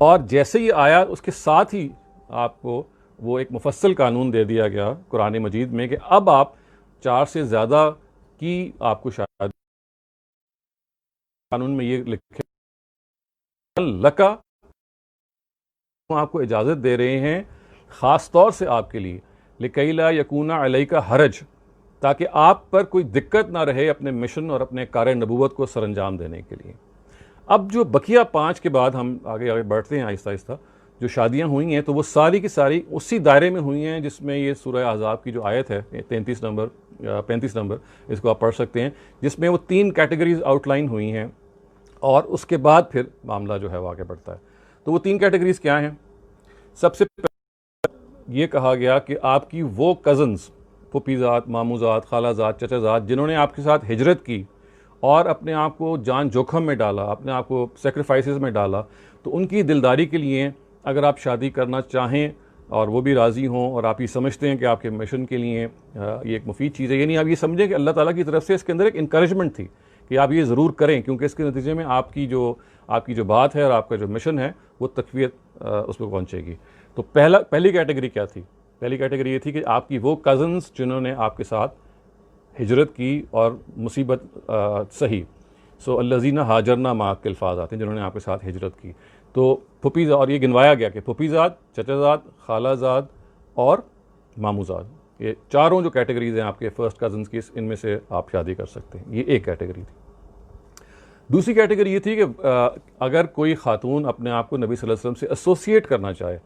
और जैसे ये आया उसके साथ ही आपको वो एक मुफस्सल कानून दे दिया गया कुरान मजीद में कि अब आप 4 से ज़्यादा की आपको शादी, कानून में ये लिखे लका, आपको इजाज़त दे रहे हैं ख़ास तौर से आपके लिए, लिकैला यकूना अलैका हरज, ताकि आप पर कोई दिक्कत ना रहे अपने मिशन और अपने कार्य नबूवत को सरंजाम देने के लिए। अब जो बकिया 5 के बाद हम आगे बढ़ते हैं आहिस्ता आहिस्ता, जो शादियां हुई हैं तो वो सारी की सारी उसी दायरे में हुई हैं जिसमें ये सूरह अहज़ाब की जो आयत है 35 नंबर, इसको आप पढ़ सकते हैं, जिसमें वो 3 कैटेगरीज आउटलाइन हुई हैं और उसके बाद फिर मामला जो है वो आगे बढ़ता है। तो वो 3 कैटेगरीज क्या हैं? सबसे ये कहा गया कि आपकी वो कज़न्स, फुफीज़ात, मामूज़ात, खालाज़ात, चचाज़ात, जिन्होंने आपके साथ हिजरत की और अपने आप को जान जोखम में डाला, अपने आप को सेक्रीफाइसेस में डाला, तो उनकी दिलदारी के लिए अगर आप शादी करना चाहें और वो भी राज़ी हों और आप ये समझते हैं कि आपके मिशन के लिए ये एक मुफीद चीज़ है, यानी आप ये समझें कि अल्लाह ताला की तरफ से इसके अंदर एक इंकरेजमेंट थी कि आप ये ज़रूर करें, क्योंकि इसके नतीजे में आपकी जो बात है और आपका जो मिशन है वो तक़वियत उस पर पहुँचेगी। तो पहली कैटेगरी क्या थी? पहली कैटेगरी ये थी कि आपकी वो कज़न्स जिन्होंने आपके साथ हिजरत की और मुसीबत सही, सो अल्लज़ीना हाजरना माक के अल्फाज आते हैं, जिन्होंने आपके साथ हिजरत की। तो फुफीज़ाद, और ये गिनवाया गया कि फुफीज़ाद, चचाज़ाद, खालाज़ाद और मामूज़ाद, ये चारों जो कैटेगरीज़ हैं आपके फर्स्ट कज़न्स की, इनमें से आप शादी कर सकते हैं। ये एक कैटेगरी थी। दूसरी कैटेगरी ये थी कि अगर कोई खातून अपने आप को नबी सल्लल्लाहु अलैहि वसल्लम से एसोसिएट करना चाहे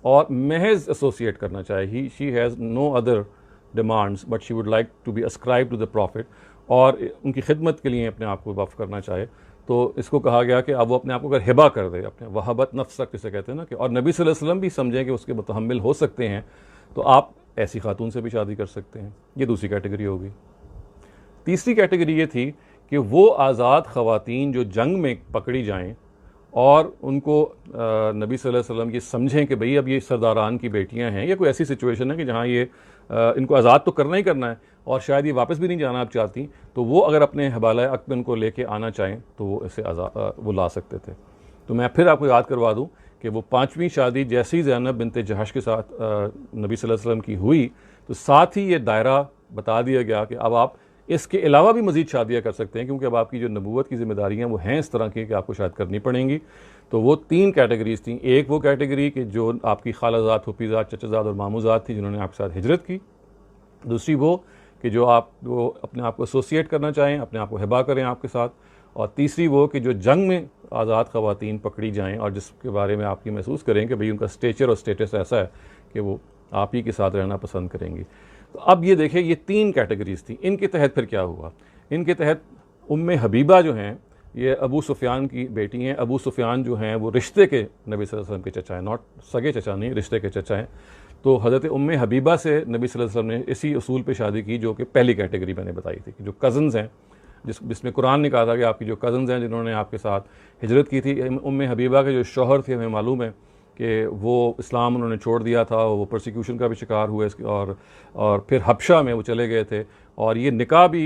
और महज एसोसिएट करना चाहे, she has no other demands but she would like to be ascribe to the prophet, और उनकी खिदमत के लिए अपने आप को वफ़ करना चाहे, तो इसको कहा गया कि अब वो अपने आप को अगर हिबा कर दे, अपने वहाबत नफ्स तक जिसे कहते हैं ना, कि और नबी सल्लल्लाहु अलैहि वसल्लम भी समझें कि उसके मुतहम्मिल हो सकते हैं, तो आप ऐसी खातून से भी शादी कर सकते हैं। ये दूसरी कैटेगरी होगी। तीसरी कैटेगरी ये थी कि वो आज़ाद ख़वातीन जो जंग में पकड़ी जाएं और उनको नबी सल्लल्लाहु अलैहि वसल्लम ये समझें कि भई अब ये सरदारान की बेटियां हैं, या कोई ऐसी सिचुएशन है कि जहाँ ये इनको आज़ाद तो करना ही करना है और शायद ये वापस भी नहीं जाना आप चाहती, तो वो अगर अपने हवाला अक़द में उनको लेके आना चाहें तो वो इसे वो ला सकते थे। तो मैं फिर आपको याद करवा दूँ कि वो 5वीं शादी जैसे ही ज़ैनब बिन्त जहश के साथ नबी सल्लल्लाहु अलैहि वसल्लम की हुई, तो साथ ही ये दायरा बता दिया गया कि अब आप इसके अलावा भी मज़ीद शादियाँ कर सकते हैं, क्योंकि अब आपकी जो नबूवत की ज़िम्मेदारियाँ वो हैं इस तरह की कि आपको शायद करनी पड़ेंगी। तो वो 3 कैटेगरीज़ थी। एक वो कैटेगरी कि जो आपकी खालाज़ात, फुफीज़ात, चचाज़ात और मामूज़ात थी जिन्होंने आपके साथ हिजरत की। दूसरी वो कि जो अपने आप को एसोसिएट करना चाहें, अपने आप को हिबा करें आपके साथ। और तीसरी वो कि जो जंग में आज़ाद ख़वातीन पकड़ी जाएँ और जिसके बारे में आप ये महसूस करें कि भाई उनका स्टेचर और स्टेटस ऐसा है कि वो आप ही के साथ रहना पसंद करेंगी। तो अब ये देखें, ये 3 कैटेगरीज़ थी। इनके तहत फिर क्या हुआ? इनके तहत उम्मे हबीबा जो हैं ये अबू सुफियान की बेटी हैं। अबू सुफियान जो हैं वो रिश्ते के नबी सल्लल्लाहु अलैहि वसल्लम के चचा हैं, नॉट सगे चचा नहीं, रिश्ते के चचा हैं। तो हज़रत उम्मे हबीबा से नबी सल्लल्लाहु अलैहि वसल्लम ने इसी उसूल पे शादी की जो कि पहली कैटेगरी मैंने बताई थी कि जो कज़न्स हैं, जिसमें कुरान ने कहा था कि आपकी जो कज़न्स हैं जिन्होंने आपके साथ हिजरत की थी। उम्मे हबीबा के जो शौहर थे हमें मालूम है कि वो इस्लाम उन्होंने छोड़ दिया था, वो प्रोसिक्यूशन का भी शिकार हुए और फिर हबशा में वो चले गए थे। और ये निकाह भी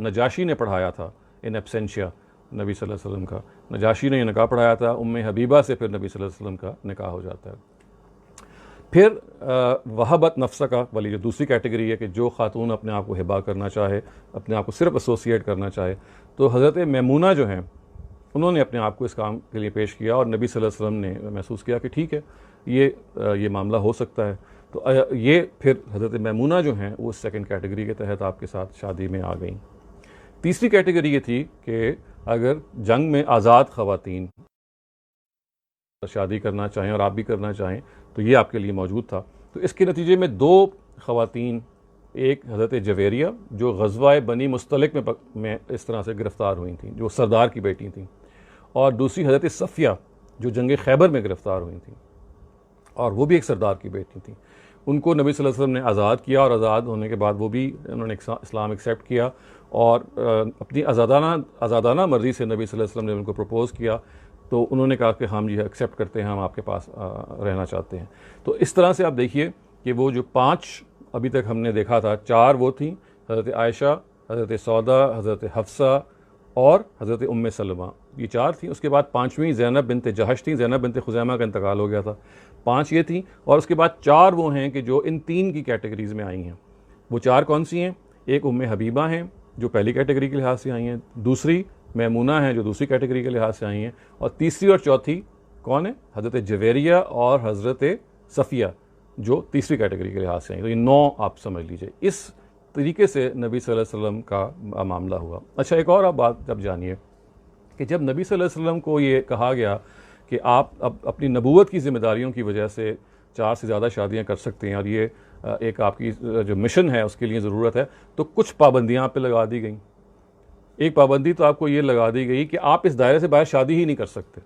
नजाशी ने पढ़ाया था इन एब्सेंशिया नबी सल्लल्लाहु अलैहि वसल्लम का। नजाशी ने ये निकाह पढ़ाया था, उम्मे हबीबा से फिर नबी सल्लल्लाहु अलैहि वसल्लम का निकाह हो जाता है। फिर वहाबत नफ्सा का वाली जो दूसरी कैटेगरी है कि जो खातून अपने आप को हिबा करना चाहे, अपने आप को सिर्फ एसोसिएट करना चाहे, तो हज़रत मैमूना जो हैं उन्होंने अपने आप को इस काम के लिए पेश किया और नबी सल्लल्लाहु अलैहि वसल्लम ने महसूस किया कि ठीक है ये मामला हो सकता है। तो ये फिर हज़रत मैमूना जो हैं वो सेकंड कैटेगरी के तहत आपके साथ शादी में आ गई। तीसरी कैटेगरी ये थी कि अगर जंग में आज़ाद ख़वातीन शादी करना चाहें और आप भी करना चाहें तो ये आपके लिए मौजूद था। तो इसके नतीजे में दो ख़वातीन, एक हज़रत जवेरिया जो ग़ज़वा बनी मुस्तलिक में इस तरह से गिरफ़्तार हुई थी, जो सरदार की बेटी थी, और दूसरी हज़रत सफ़िया जो जंग खैबर में गिरफ़्तार हुई थी और वो भी एक सरदार की बेटी थी। उनको नबी सल्लल्लाहु अलैहि वसल्लम ने आज़ाद किया और आज़ाद होने के बाद वो भी उन्होंने इस्लाम एक्सेप्ट किया और अपनी आज़ादाना मर्ज़ी से नबी सल्लल्लाहु अलैहि वसल्लम ने उनको प्रपोज़ किया। तो उन्होंने कहा कि हम ये एक्सेप्ट करते हैं, हम आपके पास रहना चाहते हैं। तो इस तरह से आप देखिए कि वो जो 5 अभी तक हमने देखा था, 4 वो थी हज़रत आयशा, हज़रत सौदा, हज़रत हफ्सा और हज़रत उम्मे सलमा, ये 4 थी। उसके बाद 5वीं ज़ैनब बिन्त जहश थी, ज़ैनब बिन्त खुज़ैमा का इंतकाल हो गया था। 5 ये थी और उसके बाद 4 वो हैं कि जो इन 3 की कैटेगरीज़ में आई हैं। वो 4 कौन सी हैं? एक उम्मे हबीबा हैं जो पहली कैटेगरी के लिहाज से आई हैं, दूसरी मैमूना हैं जो दूसरी कैटेगरी के लिहाज से आई हैं, और तीसरी और चौथी कौन है? हज़रत जवेरिया और हज़रत सफ़िया जो तीसरी कैटेगरी के लिहाज से आई। तो ये 9 आप समझ लीजिए। इस तरीके से नबी सल्लल्लाहु अलैहि वसल्लम का मामला हुआ। अच्छा, एक और आप बात जब जानिए कि जब नबी सल्लल्लाहु अलैहि वसल्लम को ये कहा गया कि आप अब अपनी नबूवत की ज़िम्मेदारियों की वजह से 4 से ज़्यादा शादियाँ कर सकते हैं और ये एक आपकी जो मिशन है उसके लिए ज़रूरत है, तो कुछ पाबंदियाँ आप पे लगा दी गई। एक पाबंदी तो आपको ये लगा दी गई कि आप इस दायरे से बाहर शादी ही नहीं कर सकते।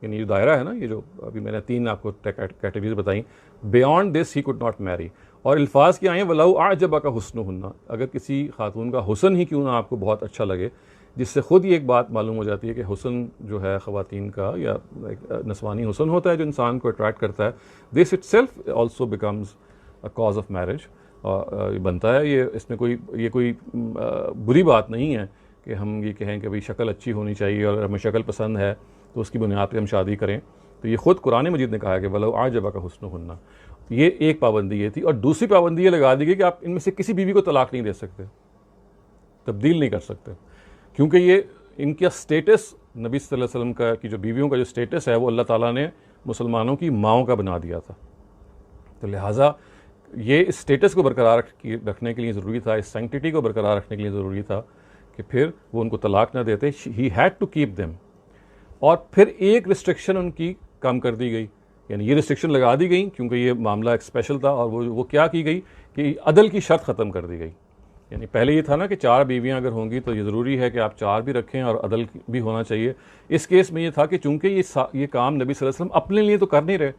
यानी जो दायरा है ना, ये जो अभी मैंने 3 आपको कैटेगरीज बताई, beyond this he could not marry. और अल्फाज क्या आए हैं? वलाउ आजबा का हुस्न हुन्ना, अगर किसी खातून का हुस्न ही क्यों ना आपको बहुत अच्छा लगे, जिससे ख़ुद ये एक बात मालूम हो जाती है कि हुस्न जो है ख़वातीन का या एक नस्वानी हुस्न होता है जो इंसान को अट्रैक्ट करता है, this itself also becomes a cause of marriage. बनता है ये, इसमें कोई बुरी बात नहीं है कि हम ये कहें कि भाई शक्ल अच्छी होनी चाहिए और हमें शक्ल पसंद है तो उसकी बुनियाद पर हम शादी करें। तो ये ख़ुद कुरान मजीद ने कहा है कि वलाउ आजबा का हुस्न हुन्ना। ये एक पाबंदी ये थी। और दूसरी पाबंदी ये लगा दी गई कि आप इनमें से किसी बीवी को तलाक नहीं दे सकते, तब्दील नहीं कर सकते, क्योंकि ये इनका स्टेटस नबी सल्लल्लाहु अलैहि वसल्लम का की जो बीवियों का जो स्टेटस है वो अल्लाह ताला ने मुसलमानों की माओं का बना दिया था। तो लिहाजा ये इस स्टेटस को बरकरार रखने के लिए ज़रूरी था, इस सैंक्टिटी को बरकरार रखने के लिए ज़रूरी था कि फिर वो उनको तलाक ना देते। He had to keep them. और फिर एक रिस्ट्रिक्शन उनकी कम कर दी गई, यानी ये रिस्ट्रिक्शन लगा दी गई क्योंकि ये मामला एक स्पेशल था। और वो क्या की गई कि अदल की शर्त ख़त्म कर दी गई। यानी पहले ये था ना कि 4 बीवियां अगर होंगी तो ये ज़रूरी है कि आप 4 भी रखें और अदल भी होना चाहिए। इस केस में ये था कि चूंकि ये काम नबी सल्लल्लाहु अलैहि वसल्लम अपने लिए तो कर नहीं रहे,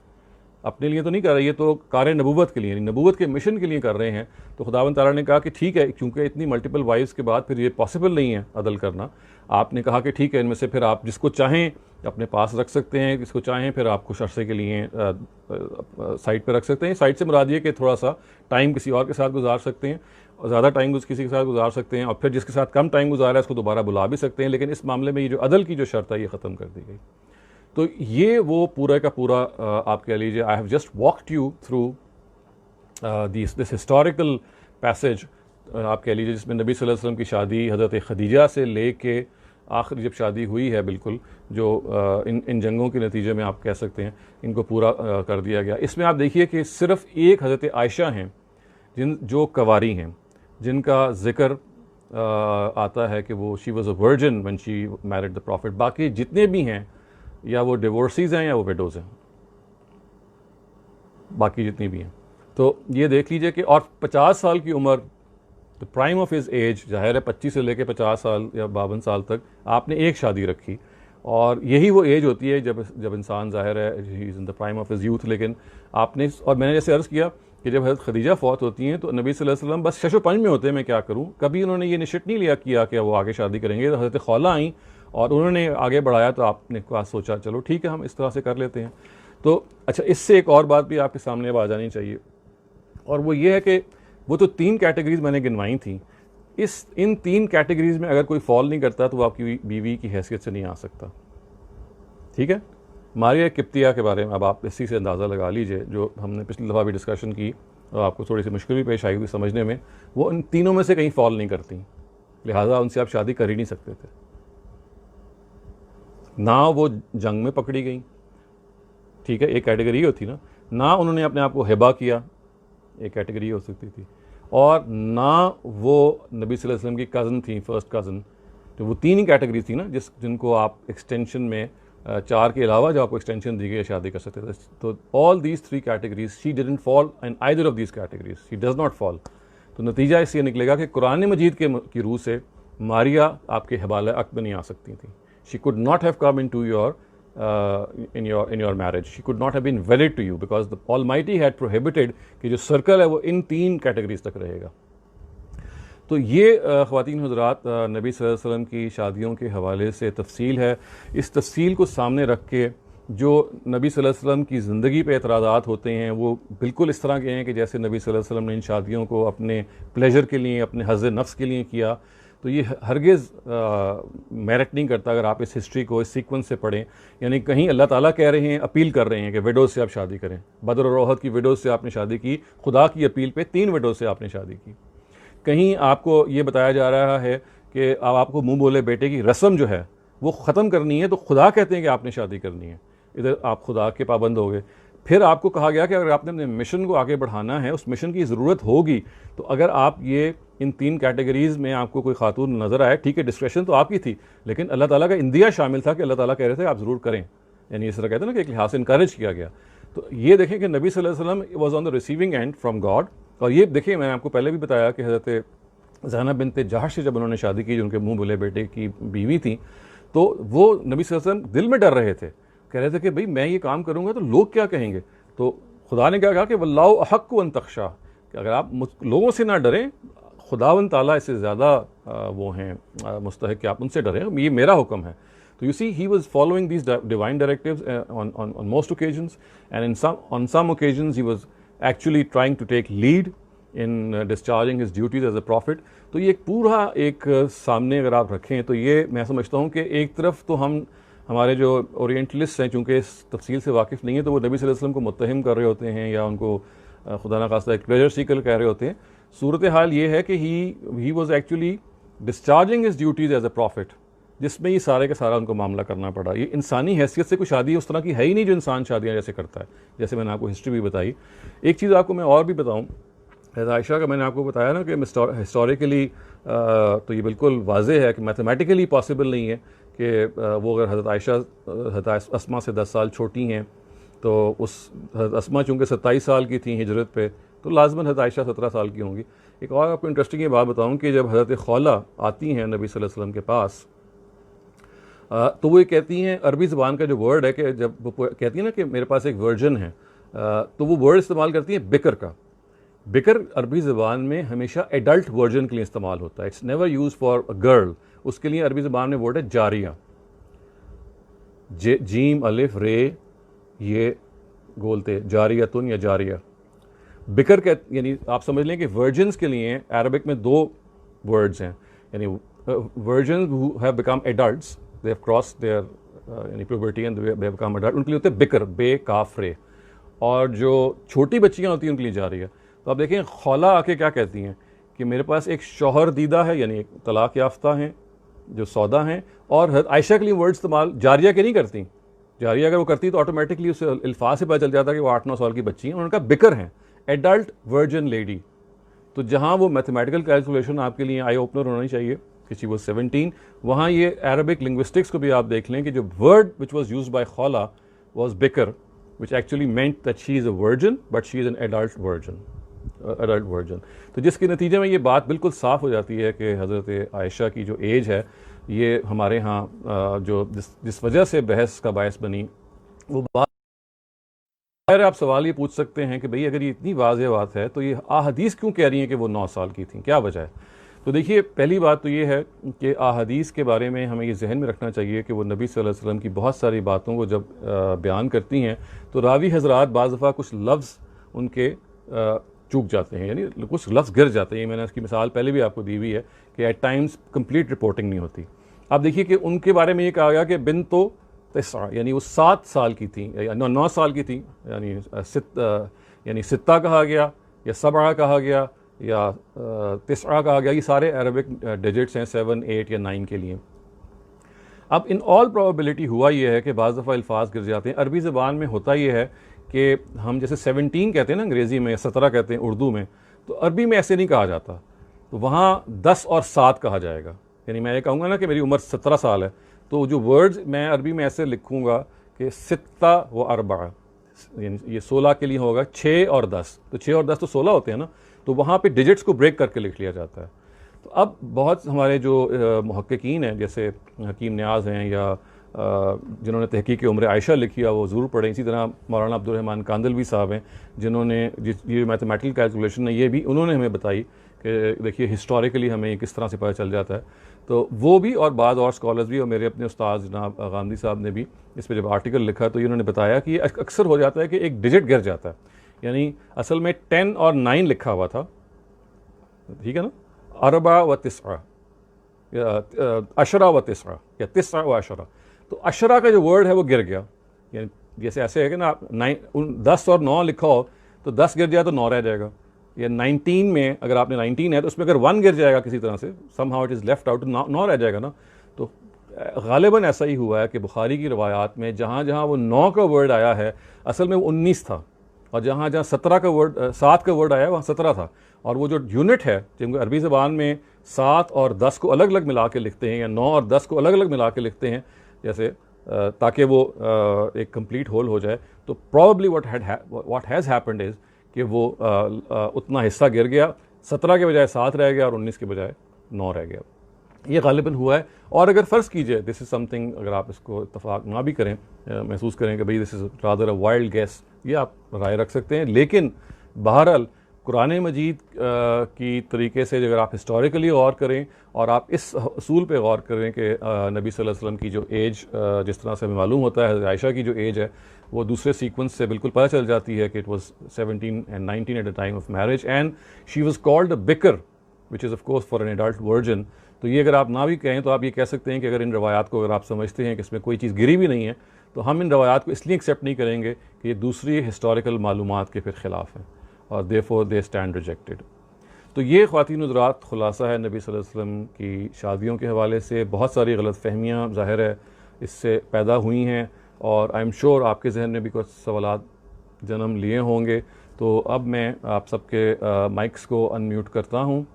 अपने लिए तो नहीं कर रहे, ये तो कार नबूवत के लिए, नबूवत के मिशन के लिए कर रहे हैं। तो खुदावंद ताला ने कहा कि ठीक है, क्योंकि इतनी मल्टीपल वाइफ्स के बाद फिर ये पॉसिबल नहीं है अदल करना। आपने कहा कि ठीक है, इनमें से फिर आप जिसको चाहें अपने पास रख सकते हैं, जिसको चाहें फिर आप कुछ अरसे के लिए साइड पर रख सकते हैं। साइड से मुराद ये कि थोड़ा सा टाइम किसी और के साथ गुजार सकते हैं, और ज़्यादा टाइम किसी के साथ गुजार सकते हैं, और फिर जिसके साथ कम टाइम गुजारा है उसको दोबारा बुला भी सकते हैं। लेकिन इस मामले में ये जो अदल की जो शर्त है ये ख़त्म कर दी गई। तो ये वो पूरा का पूरा आप कह लीजिए, I have just walked you through this historical passage, आप कह लीजिए, जिसमें नबी सल्लल्लाहु अलैहि वसल्लम की शादी हज़रत खदीजा से लेके आखिर जब शादी हुई है, बिल्कुल जो इन जंगों के नतीजे में आप कह सकते हैं इनको पूरा कर दिया गया। इसमें आप देखिए कि सिर्फ़ एक हज़रत आयशा हैं जो कवारी हैं, जिनका ज़िक्र आता है कि वो she was a virgin when she married the profit. बाकी जितने भी हैं या वो डिवोर्सीज़ हैं या वो विडोज़ हैं, बाकी जितनी भी हैं। तो ये देख लीजिए कि और 50 साल की उम्र the prime of his age, ज़ाहिर है 25 से लेकर 50 साल या 52 साल तक आपने एक शादी रखी, और यही वो एज होती है जब इंसान ज़ाहिर है he is in the prime of his youth. लेकिन आपने, और मैंने जैसे अर्ज़ किया कि जब हज़रत खदीजा फौत होती हैं तो नबी सल्लल्लाहु अलैहि वसल्लम बस शशो पंज में होते हैं, मैं क्या करूँ। कभी उन्होंने ये निश्चित नहीं लिया किया कि वो आगे शादी करेंगे। तो हज़रत खौला आई और उन्होंने आगे बढ़ाया, तो आपने सोचा चलो ठीक है हम इस तरह से कर लेते हैं। तो अच्छा, इससे एक और बात भी आपके सामने अब आ जानी चाहिए, और वो ये है कि वो तो 3 कैटेगरीज मैंने गिनवाई थी, इन 3 कैटेगरीज में अगर कोई फॉल नहीं करता तो वो आपकी बीवी की हैसियत से नहीं आ सकता। ठीक है, मारिया किप्तिया के बारे में अब आप इसी से अंदाज़ा लगा लीजिए, जो हमने पिछली दफ़ा भी डिस्कशन की और आपको थोड़ी सी मुश्किल भी पेश आई हुई समझने में। वो इन तीनों में से कहीं फॉल नहीं करती, लिहाजा उनसे आप शादी कर ही नहीं सकते थे। ना वो जंग में पकड़ी गई, ठीक है, एक कैटेगरी होती ना उन्होंने अपने आप को हिबा किया, एक कैटेगरी हो सकती थी, और ना वो नबी सल्लल्लाहु अलैहि वसल्लम की कज़न थी, फर्स्ट कज़न। तो वो 3 ही कैटेगरी थी ना जिनको आप एक्सटेंशन में 4 के अलावा जो आपको एक्सटेंशन दी गई शादी कर सकते थे। तो all these 3 categories she didn't fall in either of these categories, she does not fall. तो नतीजा इससे निकलेगा कि कुरान मजीद की रूह से मारिया आपके हवाले अक़द में नहीं आ सकती थी। She could not have come into your in your marriage. She could not have been valid to you because the Almighty had prohibited कि जो सर्कल है वो इन 3 कैटेगरीज तक रहेगा। तो ये ख़वातीन हज़रात नबी सल्लल्लाहु अलैहि वसल्लम की शादियों के हवाले से तफसील है। इस तफसील को सामने रख के जो नबी सल्लल्लाहु अलैहि वसल्लम की ज़िंदगी पे एतराज़ात होते हैं वो बिल्कुल इस तरह के हैं कि जैसे नबी सल्लल्लाहु अलैहि वसल्लम ने इन शादियों को अपने प्लेजर के लिए, अपने हज़्ज़ नफ्स के लिए किया। तो ये हरगिज़ मेरिट नहीं करता अगर आप इस हिस्ट्री को इस सीक्वेंस से पढ़ें। यानी कहीं अल्लाह ताला कह रहे हैं, अपील कर रहे हैं कि विडोज़ से आप शादी करें। बदर और ओहद की विडोज़ से आपने शादी की, खुदा की अपील पे 3 विडोज़ से आपने शादी की। कहीं आपको ये बताया जा रहा है कि अब आपको मुँह बोले बेटे की रस्म जो है वो ख़त्म करनी है, तो खुदा कहते हैं कि आपने शादी करनी है, इधर आप खुदा के पाबंद हो गए। फिर आपको कहा गया कि अगर आपने अपने मिशन को आगे बढ़ाना है, उस मिशन की ज़रूरत होगी, तो अगर आप ये इन 3 कैटेगरीज़ में आपको कोई खातून नज़र आए, ठीक है, डिस्क्रेशन तो आपकी थी, लेकिन अल्लाह ताला का इंदिया शामिल था कि अल्लाह ताला कह रहे थे आप ज़रूर करें। यानी इस तरह कहते हैं ना कि एक लिहाज से इनकरेज किया गया। तो ये देखें कि नबी सल्लल्लाहु अलैहि वसल्लम was on the receiving end from God. और ये देखिए, मैंने आपको पहले भी बताया कि हज़रत ज़ैनब बिन्त जहश से जब उन्होंने शादी की, जो उनके मुँह बोले बेटे की बीवी थी, तो वो नबी सल्लल्लाहु अलैहि वसल्लम दिल में डर रहे थे, कह रहे थे कि भाई मैं ये काम करूँगा तो लोग क्या कहेंगे। तो खुदा ने क्या कहा कि वल्लाहु अहक्कु अन तख्शा, कि अगर आप लोगों से ना डरें, खुदावन ताला इससे ज़्यादा वो हैं मुस्तहिक कि आप उनसे डरें, ये मेरा हुक्म है। तो you see he was following these divine directives on most occasions, and on some occasions he was actually trying to take lead in discharging his duties as a prophet. तो ये पूरा एक सामने अगर आप रखें तो ये मैं समझता हूँ कि एक तरफ तो हमारे जो ओरिएंटलिस्ट हैं, चूँकि इस तफसील से वाकिफ़ नहीं है, तो वो नबी सल्लल्लाहु अलैहि वसल्लम को मुत्तहिम कर रहे होते हैं या उनको खुदा न खास्ता एक प्लेजर सीकर कह रहे होते हैं। सूरत हाल ये है कि he was actually discharging his duties as a prophet, जिसमें ये सारे का सारा उनको मामला करना पड़ा। ये इंसानी हैसियत से कोई शादी उस तरह की है ही नहीं जो इंसान शादियाँ जैसे करता है, जैसे मैंने आपको हिस्ट्री भी बताई। एक चीज़ आपको मैं और भी बताऊँ, आयशा का मैंने आपको बताया ना कि हिस्टोरिकली तो ये बिल्कुल वाज़ेह है कि मैथमेटिकली पॉसिबल नहीं है कि वो अगर हज़रत अस्मा से 10 साल छोटी हैं, तो उस हज़रत अस्मा चूँकि 27 साल की थी हिजरत पे, तो लाजमन हज़रत आयशा 17 साल की होंगी। एक और आपको इंटरेस्टिंग ये बात बताऊँ कि जब हज़रत खौला आती हैं नबी सल्लल्लाहु अलैहि वसल्लम के पास, तो वो ये कहती हैं, अरबी ज़बान का जो वर्ड है कि जब वो कहती हैं ना कि मेरे पास एक वर्जन है, तो वो वर्ड इस्तेमाल करती हैं बिकर का। बिकर अरबी ज़बान में हमेशा एडल्ट वर्जन के लिए इस्तेमाल होता है, it's never use for a girl. उसके लिए अरबी ज़बान में वर्ड है जारिया, जीम अलिफ रे ये बोलते जारियतुन या जारिया। बिकर के यानी आप समझ लें कि वर्जन्स के लिए अरबिक में 2 वर्ड्स हैं, यानी virgin who have become adults, they have cross their यानी puberty and they have become adult, उनके लिए होते हैं बिकर, बे काफ रे, और जो छोटी बच्चियां होती हैं उनके लिए जारिया। तो आप देखें खौला आके क्या कहती हैं कि मेरे पास एक शौहर दीदा है, यानी एक तलाक याफ्ता हैं जो सौदा हैं, और आयशा के लिए वर्ड इस्तेमाल जारिया के नहीं करती। जारिया अगर वो करती तो ऑटोमेटिकली उसे अल्फाज से पता चल जाता कि वो 8-9 साल की बच्ची हैं, उनका बिकर हैं, एडल्ट वर्जन लेडी। तो जहाँ वो मैथमेटिकल कैलकुलेशन आपके लिए आई ओपनर होनी चाहिए कि शी वाज 17, वहाँ ये अरबिक लिंग्विस्टिक्स को भी आप देख लें कि जो word which was use by Khawla was बिकर, which actually meant that she is a virgin but she is an adult virgin. Adult version. तो जिसके नतीजे में ये बात बिल्कुल साफ़ हो जाती है कि हज़रत आयशा की जो एज है ये हमारे यहाँ जो जिस वजह से बहस का बायस बनी वो बात। अगर आप सवाल ये पूछ सकते हैं कि भाई अगर ये इतनी वाज़ेह बात है तो ये अहादीस क्यों कह रही हैं कि वो 9 साल की थी, क्या वजह है? तो देखिए, पहली बात तो ये है कि अहादीस के बारे में हमें ये जहन में रखना चाहिए कि वो नबी सल्लल्लाहु अलैहि वसल्लम की बहुत सारी बातों को जब बयान करती हैं तो रावी हज़रात बाज़ दफ़ा कुछ लफ्ज़ उनके चूक जाते हैं, यानी कुछ लफ्ज़ गिर जाते हैं। मैंने इसकी मिसाल पहले भी आपको दी हुई है कि एट टाइम्स कंप्लीट रिपोर्टिंग नहीं होती। आप देखिए कि उनके बारे में ये कहा गया कि बिन तो तिस्सा, यानी वो 7 साल की थी या 9 साल की थी, यानी सित्ता कहा गया या सबआ कहा गया या तिस्सा कहा गया। ये सारे अरबिक डिजिट्स हैं 7, 8 या 9 के लिए। अब इन ऑल प्रोबेबिलिटी हुआ ये है कि बाज़ दफ़ा अल्फाज गिर जाते हैं। अरबी ज़बान में होता ये है कि हम जैसे 17 कहते हैं ना अंग्रेज़ी में, 17 कहते हैं उर्दू में, तो अरबी में ऐसे नहीं कहा जाता। तो वहाँ 10 और 7 कहा जाएगा। यानी मैं ये कहूँगा ना कि मेरी उम्र 17 साल है, तो जो वर्ड्स मैं अरबी में ऐसे लिखूँगा कि सित्ता व अरबा, यानी ये 16 के लिए होगा 6 और 10, तो 6 और 10 तो 16 होते हैं ना, तो वहाँ पे डिजिट्स को ब्रेक करके लिख लिया जाता है। तो अब बहुत हमारे जो मुहक्किकीन हैं जैसे हकीम न्याज हैं या जिन्होंने तहकीक उम्र आयशा लिखी है वो ज़रूर पढ़ें। इसी तरह मौलाना अब्दुर्रहमान कांदलवी साहब हैं जिन्होंने ये मैथमेटिकल कैलकुलेशन है ये भी उन्होंने हमें बताई कि देखिए हिस्टोरिकली हमें किस तरह से पता चल जाता है। तो वो भी और बाद और स्कॉलर्स भी और मेरे अपने उस्ताद जनाब गांधी साहब ने भी इस पर जब आर्टिकल लिखा तो इन्होंने बताया कि ये अक्सर हो जाता है कि एक डिजिट गिर जाता है, यानी असल में 10 और 9 लिखा हुआ था, ठीक है ना, अरबा व तिस्सा या अशरा व तिस्सा या तिस्सा व अशरा। तो अशरा का जो वर्ड है वो गिर गया, यानी जैसे ऐसे है कि ना आप 10 और 9 लिखा हो तो 10 गिर जाए तो 9 रह जाएगा, या 19 में अगर आपने 19 है तो उसमें अगर 1 गिर जाएगा किसी तरह से, somehow it is left out, 9 रह जाएगा ना। तो गालिबन ऐसा ही हुआ है कि बुखारी की रवायात में जहाँ जहाँ वो 9 का वर्ड आया है असल में वो 19 था, और जहाँ जहाँ 17 का वर्ड 7 का वर्ड आया वहाँ 17 था। और वो जो यूनिट है जिनको अरबी ज़बान में 7 और 10 को अलग अलग मिला के लिखते हैं या 9 और 10 को अलग अलग मिला के लिखते हैं जैसे ताकि वो एक कंप्लीट होल हो जाए, तो probably what has happened is कि वो उतना हिस्सा गिर गया, 17 के बजाय 7 रह गया और 19 के बजाय 9 रह गया। ये गालिबन हुआ है। और अगर फ़र्ज़ कीजिए दिस इज़ समथिंग, अगर आप इसको इत्तफाक ना भी करें, महसूस करें कि भाई this is rather a wild guess, ये आप राय रख सकते हैं, लेकिन बहरहाल कुरान मजीद की तरीके से अगर आप हिस्टोरिकली गौर करें और आप इस असूल पे गौर करें कि नबी सल्लल्लाहु अलैहि वसल्लम की जो एज जिस तरह से हमें मालूम होता है आयशा की जो एज है वो दूसरे सीक्वेंस से बिल्कुल पता चल जाती है कि it was 17 and 19 at the time of marriage and she was called a beaker which is of course for an adult version. तो ये अगर आप ना भी कहें तो आप ये कह सकते हैं कि अगर इन रवायात को अगर आप समझते हैं कि इसमें कोई चीज़ गिरी भी नहीं है तो हम इन रवायात को इसलिए एक्सेप्ट नहीं करेंगे कि ये दूसरी हिस्टोरिकल मालूमात के फिर ख़िलाफ़ हैं और देयरफॉर दे स्टैंड रिजेक्टेड। तो ये ख़वातीन हज़रात खुलासा है नबी सल्लल्लाहु अलैहि वसल्लम की शादियों के हवाले से। बहुत सारी गलत फहमियाँ ज़ाहिर है इससे पैदा हुई हैं और आई एम श्योर आपके जहन में भी कुछ सवालात जन्म लिए होंगे। तो अब मैं आप सबके माइक्स को अनम्यूट करता हूँ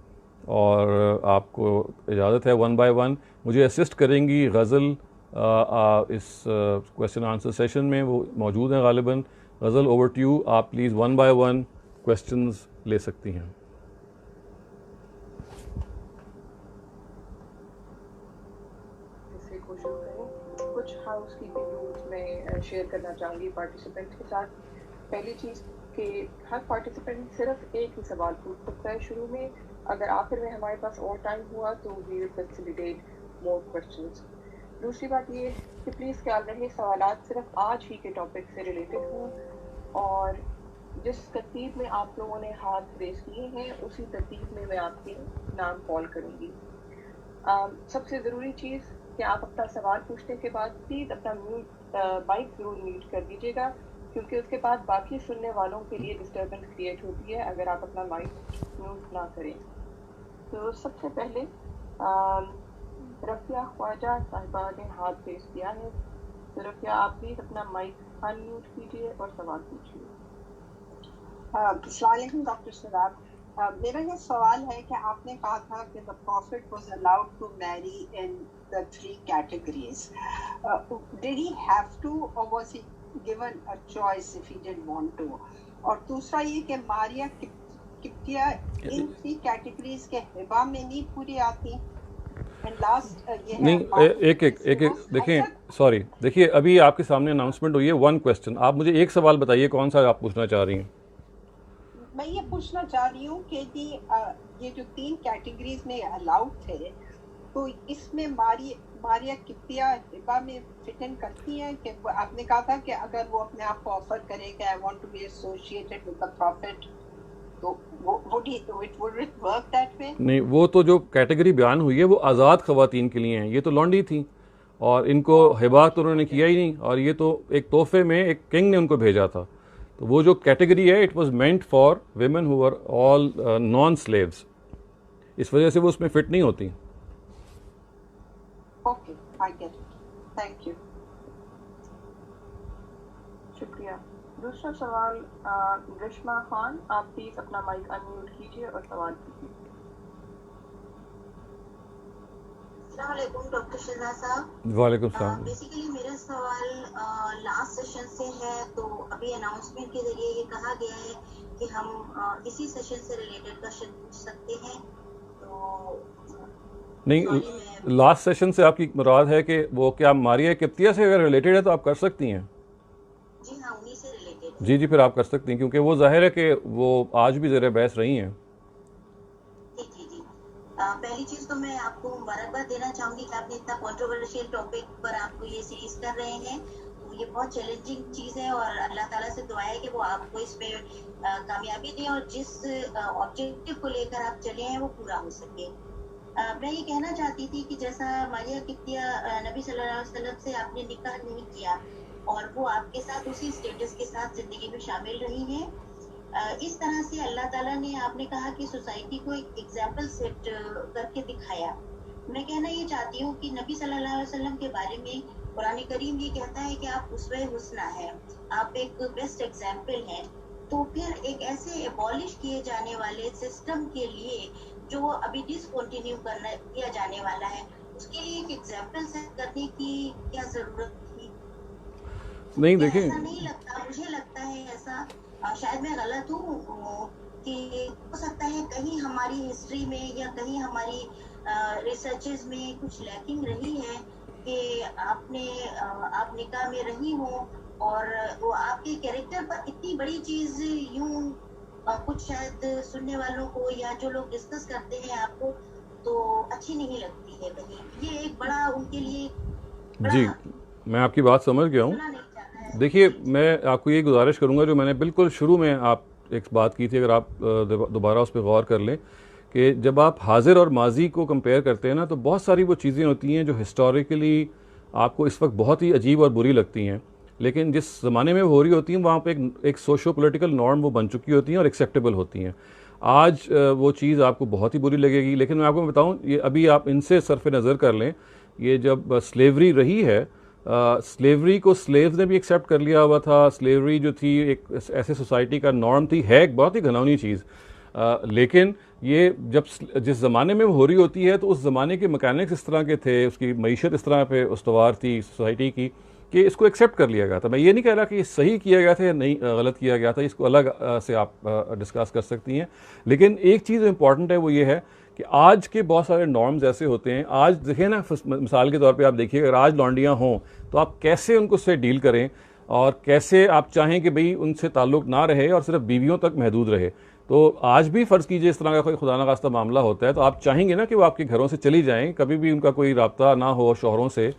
और आपको इजाज़त है। 1 बाय 1 मुझे असिस्ट करेंगी गज़ल इस क्वेश्चन आंसर सेशन में, वो मौजूद हैं गालिबन। गज़ल ओवर टू यू, आप प्लीज़ 1 बाय 1 क्वेश्चंस ले सकती हैं।
कुछ हाउसकीपिंग रूल्स मैं शेयर करना चाहूँगी पार्टिसिपेंट के साथ। पहली चीज़ कि हर पार्टिसिपेंट सिर्फ एक ही सवाल पूछ सकता है शुरू में। अगर आखिर में हमारे पास और टाइम हुआ तो we will facilitate more questions. दूसरी बात ये कि प्लीज़ ख्याल रहे सवालात सिर्फ आज ही के टॉपिक से रिलेटेड हों और जिस तरतीब में आप लोगों ने हाथ रेस किए हैं उसी तरतीब में मैं आपके नाम कॉल करूँगी। सबसे ज़रूरी चीज़ कि आप अपना सवाल पूछने के बाद प्लीज़ अपना माइक ज़रूर म्यूट कर दीजिएगा, क्योंकि उसके बाद बाकी सुनने वालों के लिए डिस्टर्बेंस क्रिएट होती है अगर आप अपना माइक म्यूट ना करें। तो सबसे पहले रफ़िया ख्वाजा साहिबा ने हाथ रेस किया है, तो रफ़िया आप प्लीज़ अपना माइक अनम्यूट कीजिए और सवाल पूछिए।
अस्सलाम वालेकुम डॉक्टर सराब, मेरा ये सवाल है कि आपने कहा था कि the prophet was allowed to marry in the 3 categories. Did he have to और was he given a choice if he didn't want to? और दूसरा ये कि मारिया किप्तिया इन 3 कैटेगरीज के हिबा में नहीं पूरी आती? एंड लास्ट ये
नहीं, एक देखें, सॉरी, देखिए अभी आपके सामने अनाउंसमेंट हुई है, 1 क्वेश्चन। आप मुझे एक सवाल बताइए, कौन सा आप पूछना चाह रही हैं?
मैं ये पूछना चाह रही हूँ कि जी ये जो 3 कैटेगरीज में अलाउड थे, तो इसमें मारिया किप्तिया हिबा में फिट इन करती हैं? कि आपने कहा था कि अगर वो अपने आप को ऑफर करे कि I want to be associated with the prophet, तो would it work that way?
नहीं, वो तो जो कैटेगरी बयान हुई है वो आज़ाद ख़वातीन के लिए हैं, ये तो लॉन्डी थी और इनको हिबा तो उन्होंने किया ही नहीं, और ये तो एक तोहफे में एक किंग ने उनको भेजा था। तो वो जो कैटेगरी है it was meant for women who were all non slaves, इस वजह से वो उसमें फिट नहीं होती।
Okay, I get it, thank you.
शुक्रिया। दूसरा सवाल ग्रिश्मा खान, आप प्लीज अपना माइक अनम्यूट कीजिए और सवाल कीजिए।
अस्सलाम वालेकुम डॉक्टर शहजाद साहब।
वालेकुम सलाम।
बेसिकली मेरा सवाल लास्ट सेशन से है। तो अभी अनाउंसमेंट के जरिए ये कहा गया है कि हम इसी सेशन से रिलेटेड क्वेश्चन पूछ सकते हैं। तो
नहीं, लास्ट सेशन से आपकी मुराद है कि वो क्या मारिया किप्तिया से अगर रिलेटेड है तो आप कर सकती हैं?
जी हाँ, उन्हीं से रिलेटेड।
जी, फिर आप कर सकती हैं, क्योंकि वो जाहिर है कि वो आज भी ज़ेर बहस रही हैं।
जी। पहली चीज तो मैं आपको मुबारकबाद देना चाहूंगी कि आपने इतना कंट्रोवर्शियल टॉपिक पर आपको ये सीरीज कर रहे हैं। तो ये बहुत चैलेंजिंग चीज है और अल्लाह ताला से दुआ है कि वो आपको इस पे कामयाबी दें और जिस ऑब्जेक्टिव को लेकर आप चले हैं वो पूरा हो सके। मैं ये कहना चाहती थी कि जैसा मारिया किप्तिया नबी सल्लल्लाहु अलैहि वसल्लम से आपने निकाह नहीं किया और वो आपके साथ उसी स्टेटस के साथ जिंदगी में शामिल रही हैं, इस तरह से अल्लाह ताला ने आपने कहा कि सोसाइटी को एक एग्जाम्पल सेट करके दिखाया। मैं कहना ये चाहती हूँ कि नबी सल्लल्लाहु अलैहि वसल्लम के बारे में कुरान करीम ये कहता है कि आप उसवे हुस्ना है, आप एक बेस्ट एग्जाम्पल हैं। तो फिर एक ऐसे एबॉलिश किए जाने वाले सिस्टम के लिए जो अभी डिसकंटिन्यू किया जाने वाला है, उसके लिए एक एग्जाम्पल सेट करने की क्या जरूरत थी?
नहीं, देखिए,
ऐसा नहीं लगता, मुझे लगता है ऐसा, शायद मैं गलत हूँ, कि हो सकता है कहीं हमारी हिस्ट्री में या कहीं हमारी रिसर्चेस में कुछ लैकिंग रही है कि आप निकाह में रही हो और वो आपके कैरेक्टर पर इतनी बड़ी चीज यूं कुछ शायद सुनने वालों को या जो लोग डिस्कस करते हैं आपको तो अच्छी नहीं लगती है। कहीं ये एक बड़ा उनके लिए
जी, मैं आपकी बात समझ गया हूँ। देखिए, मैं आपको ये गुजारिश करूँगा जो मैंने बिल्कुल शुरू में आप एक बात की थी, अगर आप दोबारा उस पर गौर कर लें कि जब आप हाजिर और माजी को कंपेयर करते हैं ना, तो बहुत सारी वो चीज़ें होती हैं जो हिस्टोरिकली आपको इस वक्त बहुत ही अजीब और बुरी लगती हैं, लेकिन जिस ज़माने में हो रही होती हैं वहाँ पे एक सोशो पोलिटिकल नॉर्म वो बन चुकी होती हैं और एक्सेप्टेबल होती हैं। आज वो चीज़ आपको बहुत ही बुरी लगेगी, लेकिन मैं आपको बताऊँ, ये अभी आप इनसे सरफ नज़र कर लें, ये जब स्लेवरी रही है, स्लेवरी को स्लेव्स ने भी एक्सेप्ट कर लिया हुआ था। स्लेवरी जो थी एक ऐसे सोसाइटी का नॉर्म थी, है एक बहुत ही घिनौनी चीज़, लेकिन ये जब जिस ज़माने में वो हो रही होती है तो उस ज़माने के मैकेनिक्स इस तरह के थे, उसकी मईशत इस तरह पे उस्तवार थी सोसाइटी की कि इसको एक्सेप्ट कर लिया गया था। मैं ये नहीं कह रहा कि ये सही किया गया था या नहीं गलत किया गया था, इसको अलग से आप डिस्कस कर सकती हैं, लेकिन एक चीज़ इंपॉर्टेंट है वो ये है कि आज के बहुत सारे नॉर्म्स ऐसे होते हैं। आज देखिए ना, मिसाल के तौर पे आप देखिए, अगर आज लौंडियाँ हों तो आप कैसे उनको से डील करें और कैसे आप चाहें कि भाई उनसे ताल्लुक़ ना रहे और सिर्फ बीवियों तक महदूद रहे। तो आज भी फ़र्ज़ कीजिए इस तरह का कोई खुदा न खास्ता मामला होता है तो आप चाहेंगे ना कि वो आपके घरों से चली जाएँ, कभी भी उनका कोई राब्ता ना हो शौहरों से।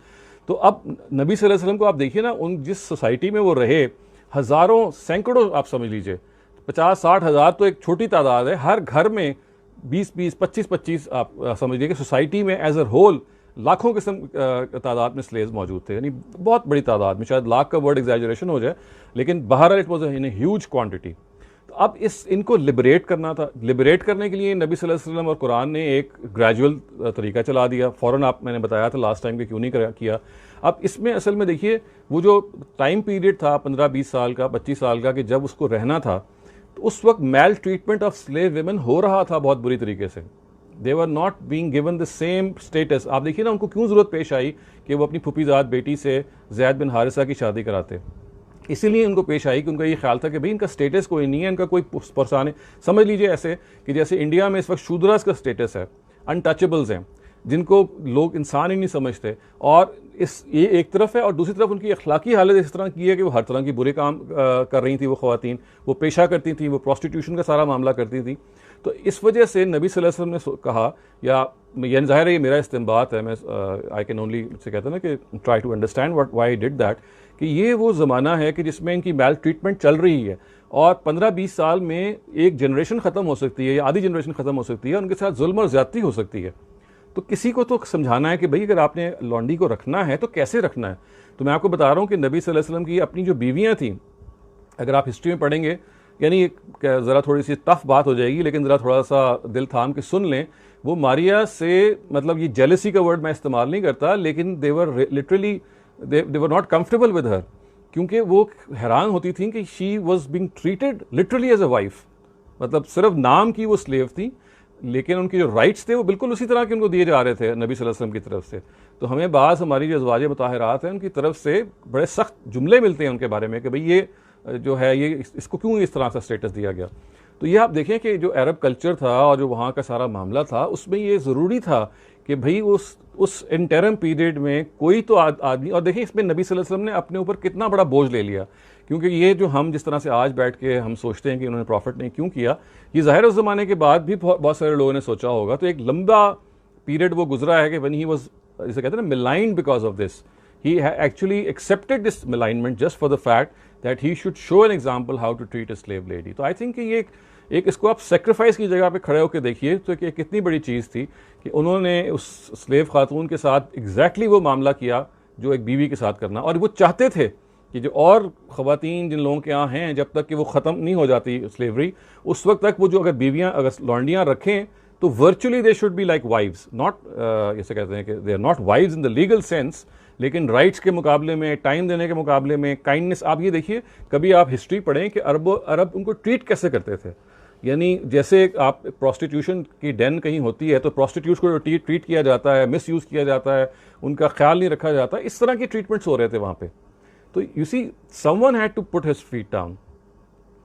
तो अब नबी सल्लल्लाहु अलैहि वसल्लम को आप देखिए ना, उन जिस सोसाइटी में वो रहे, हज़ारों सैकड़ों आप समझ लीजिए, 50-60 हज़ार तो एक छोटी तादाद है, हर घर में 20-20, 25-25 आप समझ लीजिए कि सोसाइटी में एज अ होल लाखों किस्म तादाद में स्लेव्स मौजूद थे, यानी बहुत बड़ी तादाद में, शायद लाख का वर्ड एग्जैजरेशन हो जाए, लेकिन बहरहाल it was in a huge quantity. तो अब इनको लिबरेट करना था। लिबरेट करने के लिए नबी सल्लल्लाहु अलैहि वसल्लम और कुरान ने एक ग्रेजुअल तरीका चला दिया। फ़ौरन मैंने बताया था लास्ट टाइम कि क्यों नहीं किया। अब इसमें असल में देखिए, वो जो टाइम पीरियड था 15-20 साल का, 25 साल का, कि जब उसको रहना था, तो उस वक्त maltreatment of slave women हो रहा था बहुत बुरी तरीके से। They were not being given the same status. आप देखिए ना, उनको क्यों ज़रूरत पेश आई कि वो अपनी फुफीजाद बेटी से ज़ैद बिन हारिसा की शादी कराते। इसीलिए उनको पेश आई कि उनका ये ख्याल था कि भाई इनका स्टेटस कोई नहीं है, इनका कोई परेशानी, समझ लीजिए ऐसे कि जैसे इंडिया में इस वक्त शूद्रास का स्टेटस है, अनटचेबल्स हैं, जिनको लोग इंसान ही नहीं समझते, और ये एक तरफ है, और दूसरी तरफ उनकी अखलाकी हालत इस तरह की है कि वो हर तरह की बुरे काम कर रही थी, वो ख़वातीन, वो पेशा करती थी, वो प्रोस्टिट्यूशन का सारा मामला करती थी। तो इस वजह से नबी सल्लल्लाहु अलैहि वसल्लम ने कहा, या ज़ाहिर है ये मेरा इस्तिंबात है, मैं आई कैन ओनली से कहते हैं ना कि try to understand what why did that, कि ये वो ज़माना है कि जिसमें इनकी मैल ट्रीटमेंट चल रही है, और 15-20 साल में एक जनरेशन ख़त्म हो सकती है या आधी जनरेशन ख़त्म हो सकती है, उनके साथ जुल्म और ज़्यादती हो सकती है। तो किसी को तो समझाना है कि भाई अगर आपने लौंडी को रखना है तो कैसे रखना है। तो मैं आपको बता रहा हूँ कि नबी सल्लल्लाहु अलैहि वसल्लम की अपनी जो बीवियाँ थीं, अगर आप हिस्ट्री में पढ़ेंगे, यानी ज़रा थोड़ी सी टफ बात हो जाएगी, लेकिन ज़रा थोड़ा सा दिल थाम के सुन लें, वो मारिया से, मतलब ये जेलसी का वर्ड मैं इस्तेमाल नहीं करता, लेकिन they were literally they were not comfortable with her, क्योंकि वो हैरान होती थी कि she was being treated literally as a wife, मतलब सिर्फ नाम की वो स्लेव थी, लेकिन उनके जो राइट्स थे वो बिल्कुल उसी तरह के उनको दिए जा रहे थे नबी सल्लल्लाहु अलैहि वसल्लम की तरफ से। तो हमें बाज़ हमारी जो अज़वाज मुताहरात हैं उनकी तरफ से बड़े सख्त जुमले मिलते हैं उनके बारे में कि भाई ये जो है ये इसको क्यों इस तरह से स्टेटस दिया गया। तो ये आप देखें कि जो अरब कल्चर था और जो वहाँ का सारा मामला था, उसमें ये ज़रूरी था कि भाई उस इंटरम पीरियड में कोई तो आदमी, और देखिए इसमें नबी सल्लल्लाहु अलैहि वसल्लम ने अपने ऊपर कितना बड़ा बोझ ले लिया, क्योंकि ये जो हम जिस तरह से आज बैठ के हम सोचते हैं कि उन्होंने प्रॉफिट ने क्यों किया, ये ज़ाहिर उस ज़माने के बाद भी बहुत सारे लोगों ने सोचा होगा। तो एक लंबा पीरियड वो गुजरा है कि व्हेन ही वाज, जिसे कहते हैं ना, maligned because of this, he actually accepted this malignment just for the fact that he should show an example how to treat a slave lady. तो आई थिंक कि ये एक इसको आप सेक्रीफाइस की जगह पे खड़े होकर देखिए तो कि कितनी बड़ी चीज़ थी कि उन्होंने उस स्लेव खातून के साथ एग्जैक्टली वो मामला किया जो एक बीवी के साथ करना, और वो चाहते थे कि जो और ख़वातीन जिन लोगों के यहाँ हैं, जब तक कि वो ख़त्म नहीं हो जाती स्लेवरी, उस वक्त तक वो जो अगर बीवियाँ, अगर लौंडियाँ रखें तो virtually they should be like wives, not जैसे कहते हैं कि they are not wives in the legal sense, लेकिन राइट्स के मुकाबले में, टाइम देने के मुकाबले में, काइंडनेस। आप ये देखिए, कभी आप हिस्ट्री पढ़ें कि अरब उनको ट्रीट कैसे करते थे, यानी जैसे आप प्रोस्टिट्यूशन की डेन कहीं होती है तो प्रोस्टिट्यूट को ट्रीट किया जाता है, मिस यूज़ किया जाता है, उनका ख्याल नहीं रखा जाता, इस तरह की ट्रीटमेंट्स हो रहे थे वहाँ पे। तो you see someone had to put his feet down,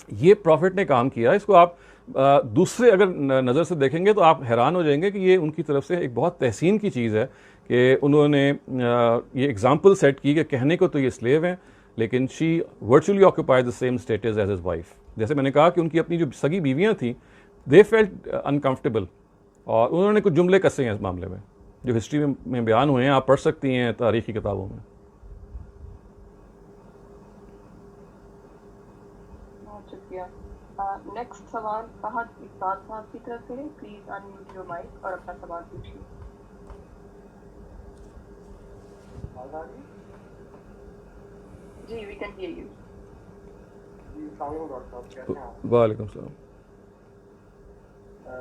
ये प्रॉफिट ने काम किया। इसको आप दूसरे अगर नज़र से देखेंगे तो आप हैरान हो जाएंगे कि ये उनकी तरफ से एक बहुत तहसीन की चीज़ है कि उन्होंने ये एग्जाम्पल सेट की कि कहने को तो ये स्लेव हैं, लेकिन she virtually occupies the same status as his wife. जैसे मैंने कहा कि उनकी अपनी जो सगी बीवियाँ थीं, दे फेल्ट अनकम्फर्टेबल, और उन्होंने कुछ जुमले कसे हैं इस मामले में जो हिस्ट्री में बयान हुए हैं, आप पढ़ सकती हैं तारीख़ी किताबों में।
नेक्स्ट सवाल फहद इकबाल साहब की तरफ से है, प्लीज अनम्यूट योर माइक और अपना सवाल पूछिए। जी वी कैन हियर यू।
वालेकुम सलाम।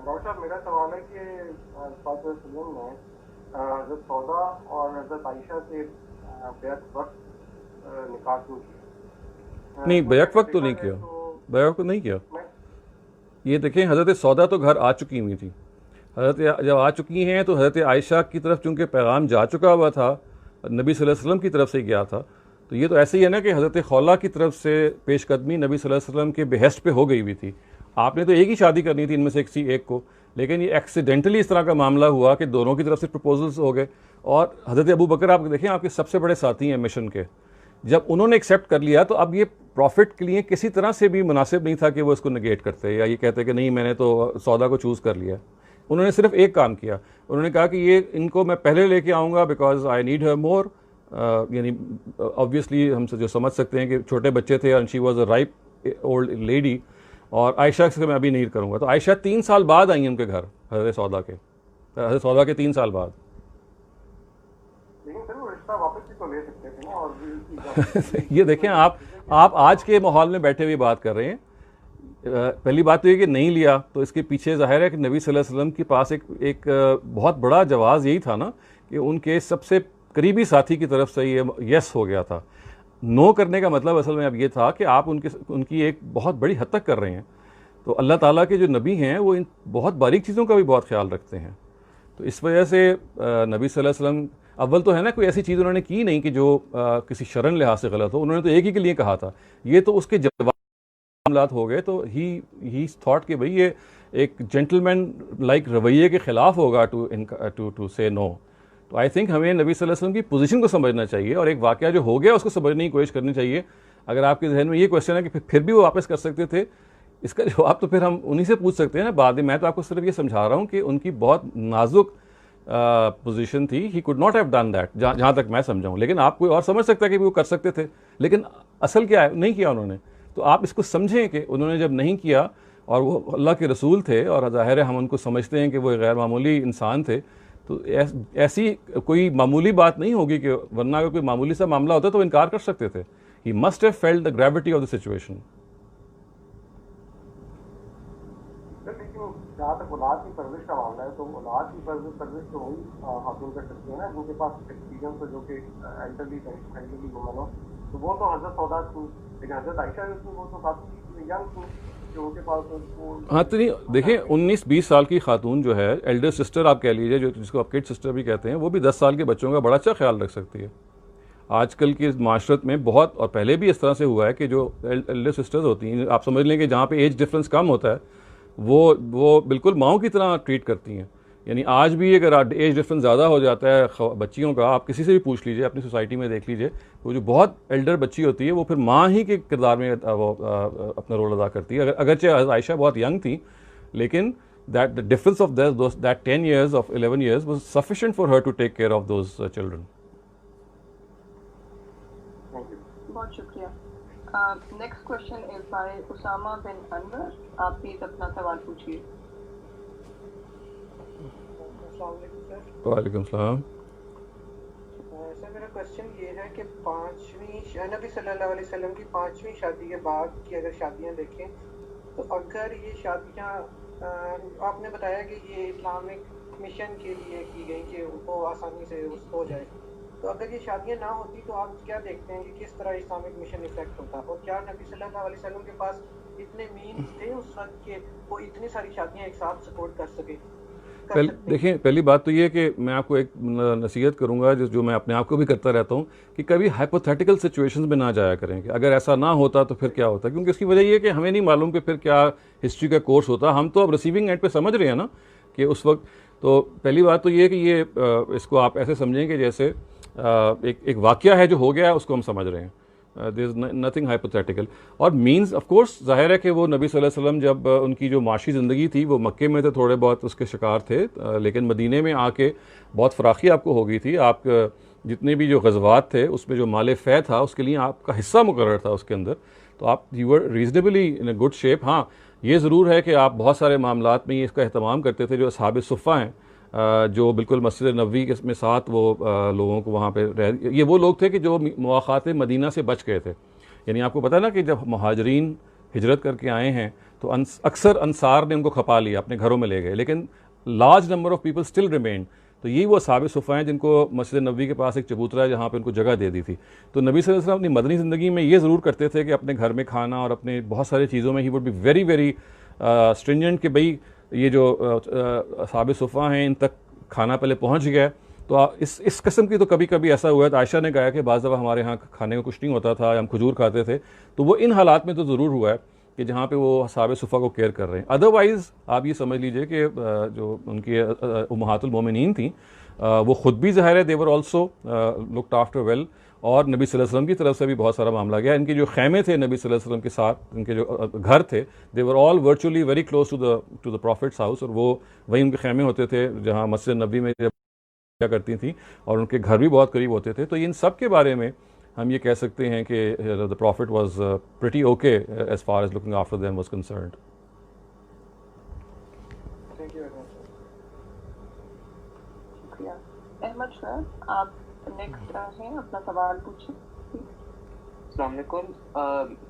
डॉक्टर साहब, मेरा सवाल है कि सल्लम ने हज़रत सौदा और हज़रत आयशा से बैक वक्त निकाह क्यों किया?
नहीं, बैक वक्त तो नहीं किया, बैक वक्त तो नहीं किया। ये देखें, हज़रत सौदा तो घर आ चुकी हुई थी, हज़रत जब आ चुकी हैं तो हज़रत आयशा की तरफ चूँकि पैगाम जा चुका हुआ था, नबी सल्लल्लाहु अलैहि वसल्लम की तरफ से गया था, तो ये तो ऐसे ही है ना कि हज़रत खौला की तरफ से पेशकदमी नबी सल्लल्लाहु अलैहि वसल्लम के बेहस्ट पे हो गई हुई थी। आपने तो एक ही शादी करनी थी इनमें से किसी एक को, लेकिन ये एक्सीडेंटली इस तरह का मामला हुआ कि दोनों की तरफ से प्रपोजल्स हो गए। और हज़रत अबू बकर, आप देखें, आपके सबसे बड़े साथी हैं मिशन के, जब उन्होंने एक्सेप्ट कर लिया तो अब ये प्रॉफिट के लिए किसी तरह से भी मुनासिब नहीं था कि वो इसको नेगेट करते या ये कहते कि नहीं मैंने तो सौदा को चूज़ कर लिया। उन्होंने सिर्फ एक काम किया, उन्होंने कहा कि ये इनको मैं पहले लेके आऊँगा बिकॉज आई नीड हर मोर, यानी ऑब्वियसली हम जो समझ सकते हैं कि छोटे बच्चे थे and she was a ripe old lady, और आयशा से मैं अभी नहीं करूँगा। तो आयशा 3 साल बाद आई उनके घर, हज़रत सौदा के 3 साल बाद।
लेकिन सर वो रिश्ता वापस भी तो ले सकते थे ना, और
ये देखें, आप आज के माहौल में बैठे हुए बात कर रहे हैं। पहली बात तो ये कि नहीं लिया, तो इसके पीछे ज़ाहिर है कि नबी सल्लल्लाहु अलैहि वसल्लम के पास एक बहुत बड़ा जवाज़ यही था ना कि उनके सबसे करीबी साथी की तरफ से ये यस हो गया था। नो करने का मतलब असल में अब ये था कि आप उनकी एक बहुत बड़ी हद तक कर रहे हैं। तो अल्लाह ताला के जो नबी हैं वो इन बहुत बारीक चीज़ों का भी बहुत ख्याल रखते हैं। तो इस वजह से नबी सल्लल्लाहु अलैहि वसल्लम अव्वल तो है ना, कोई ऐसी चीज़ उन्होंने की नहीं कि जो किसी शरन लिहाज से गलत हो, उन्होंने तो एक ही के लिए कहा था। ये तो उसके जवाब मामलात हो गए, तो ही थॉट कि भाई ये एक जेंटलमैन लाइक रवैये के ख़िलाफ़ होगा टू से नो। तो आई थिंक हमें नबी सल्लल्लाहु अलैहि वसल्लम की पोजीशन को समझना चाहिए और एक वाक़या जो हो गया उसको समझने की कोशिश करनी चाहिए। अगर आपके जहन में ये क्वेश्चन है कि फिर भी वो वापस कर सकते थे, इसका जवाब तो फिर हम उन्हीं से पूछ सकते हैं ना बाद में। मैं तो आपको सिर्फ ये समझा रहा हूँ कि उनकी बहुत नाजुक पोजीशन थी, he could not have done that, जहाँ तक मैं समझाऊँ। लेकिन आप कोई और समझ सकता है कि वो कर सकते थे, लेकिन असल क्या है, नहीं किया उन्होंने। तो आप इसको समझें कि उन्होंने जब नहीं किया और वो अल्लाह के रसूल थे और ज़ाहिर है हम उनको समझते हैं कि वो गैर मामूली इंसान थे, तो ऐसी कोई मामूली बात नहीं होगी कि, वरना अगर कोई मामूली सा मामला होता तो इनकार कर सकते थे। He must have felt the gravity of the situation.
लेकिन जहाँ तक औलाद की परवरिश का मामला है, तो औलाद की परवरिश तो वही खातून कर सकती है ना जिनके पास एक्सपीरियंस हो, जो कि एल्डरली वुमन हो। तो वो तो हज़रत सौदा थी, लेकिन हज़रत आयशा वो तो काफ़ी यंग थी जो उनके पास
हाँ, तो नहीं देखें, 19-20 साल की खातून जो है, एल्डर सिस्टर आप कह लीजिए, जो जिसको आप किड सिस्टर भी कहते हैं, वो भी 10 साल के बच्चों का बड़ा अच्छा ख्याल रख सकती है। आजकल की माशरत में बहुत, और पहले भी इस तरह से हुआ है कि जो एल्डर सिस्टर्स होती हैं, आप समझ लें कि जहाँ पे एज डिफरेंस कम होता है, वो बिल्कुल माओं की तरह ट्रीट करती हैं। यानी आज भी अगर एज डिफरेंस ज़्यादा हो जाता है बच्चियों का, आप किसी से भी पूछ लीजिए, अपनी सोसाइटी में देख लीजिए, वो जो बहुत एल्डर बच्ची होती है वो फिर माँ ही के किरदार में वो अपना रोल अदा करती है। अगरचे आयशा बहुत यंग थी, लेकिन that the difference of that 10 years of 11 years was sufficient for her to take care of those children.
बहुत शुक्रिया। Next question is by Usama bin Anwar. आप प्लीज अपना सवाल पूछिए।
वालेकुम सलाम।
सर मेरा क्वेश्चन ये है कि नबी सल्लल्लाहु अलैहि वसल्लम की 5वीं शादी के बाद की अगर शादियां देखें, तो अगर ये शादियां, आपने बताया कि ये इस्लामिक मिशन के लिए की गई कि उनको आसानी से हो जाए, तो अगर ये शादियां ना होती तो आप क्या देखते हैं कि किस तरह इस्लामिक मिशन इफेक्ट होता, और क्या नबी सल्लल्लाहु अलैहि वसल्लम के पास इतने मीन्स थे उस वक्त के वो इतनी सारी शादियां एक साथ सपोर्ट कर सके?
देखिए, पहली बात तो ये है कि मैं आपको एक नसीहत करूंगा, जो मैं अपने आप को भी करता रहता हूँ, कि कभी हाइपोथेटिकल सिचुएशंस में ना जाया करें कि अगर ऐसा ना होता तो फिर क्या होता। क्योंकि उसकी वजह ये है कि हमें नहीं मालूम कि फिर क्या हिस्ट्री का कोर्स होता। हम तो अब रिसीविंग एंड पे समझ रहे हैं ना कि उस वक्त। तो पहली बात तो ये है कि ये इसको आप ऐसे समझें कि जैसे एक वाक़या है जो हो गया है, उसको हम समझ रहे हैं। There is nothing hypothetical. और मीन्स ऑफ कोर्स ज़ाहिर है कि वो नबी सल्लल्लाहु अलैहि वसल्लम जब उनकी जो माशी ज़िंदगी थी, वो मक्के में तो थोड़े बहुत उसके शिकार थे, लेकिन मदीने में आके बहुत फ़राखी आपको हो गई थी। आप जितने भी जो गज़वात थे उसमें जो माल फ़ै था उसके लिए आपका हिस्सा मुकर्रर था उसके अंदर, तो आप you were reasonably in a good shape. हाँ, ये ज़रूर है कि आप बहुत सारे मामलात में इसका अहतमाम करते थे। जो असहाब सुफ़ा हैं, जो बिल्कुल मस्जिद नबवी के में साथ वो लोगों को वहाँ पे ये वो लोग थे कि जो मुआख़ात मदीना से बच गए थे। यानी आपको पता है ना कि जब मुहाजिरीन हिजरत करके आए हैं तो अक्सर अंसार ने उनको खपा लिया, अपने घरों में ले गए, लेकिन large number of people still remain. तो यही वो असहाब सुफ़ा हैं जिनको मस्जिद नबवी के पास एक चबूतरा है जहाँ पे उनको जगह दे दी थी। तो नबी सल्लल्लाहु अलैहि वसल्लम अपनी मदनी ज़िंदगी में ये ज़रूर करते थे कि अपने घर में खाना और अपने बहुत सारी चीज़ों में he would be very very stringent कि भाई ये जो असहाब सुफ़ा हैं इन तक खाना पहले पहुँच गया। तो इस किस्म की तो कभी कभी ऐसा हुआ है। तो आयशा ने कहा कि बाज़ दफ़ा हमारे यहाँ खाने को कुछ नहीं होता था, हम खजूर खाते थे। तो वो इन हालात में तो ज़रूर हुआ है कि जहाँ पे वो असहाब सुफ़ा को केयर कर रहे हैं। अदरवाइज़ आप ये समझ लीजिए कि जो उनकी उम्महातुल मोमिनीन थी, वो ख़ुद भी ज़ाहिर है they were also looked after well, और नबी सल्लल्लाहु अलैहि वसल्लम की तरफ से भी बहुत सारा मामला गया। इनके जो खैमे थे नबी सल्लल्लाहु अलैहि वसल्लम के साथ, इनके जो घर थे, they were all virtually very close to the prophet's house, और वो वही उनके खैमे होते थे जहाँ मस्जिद नबी में क्या करती थी, और उनके घर भी बहुत करीब होते थे। तो इन सब के बारे में हम ये कह सकते हैं कि the prophet was pretty okay as far as looking after them was concerned.
Thank you very much.
शुक्रिया। अहमद सर, आप नेक्स्ट हैं, अपना सवाल पूछिए।
Assalamu alaikum.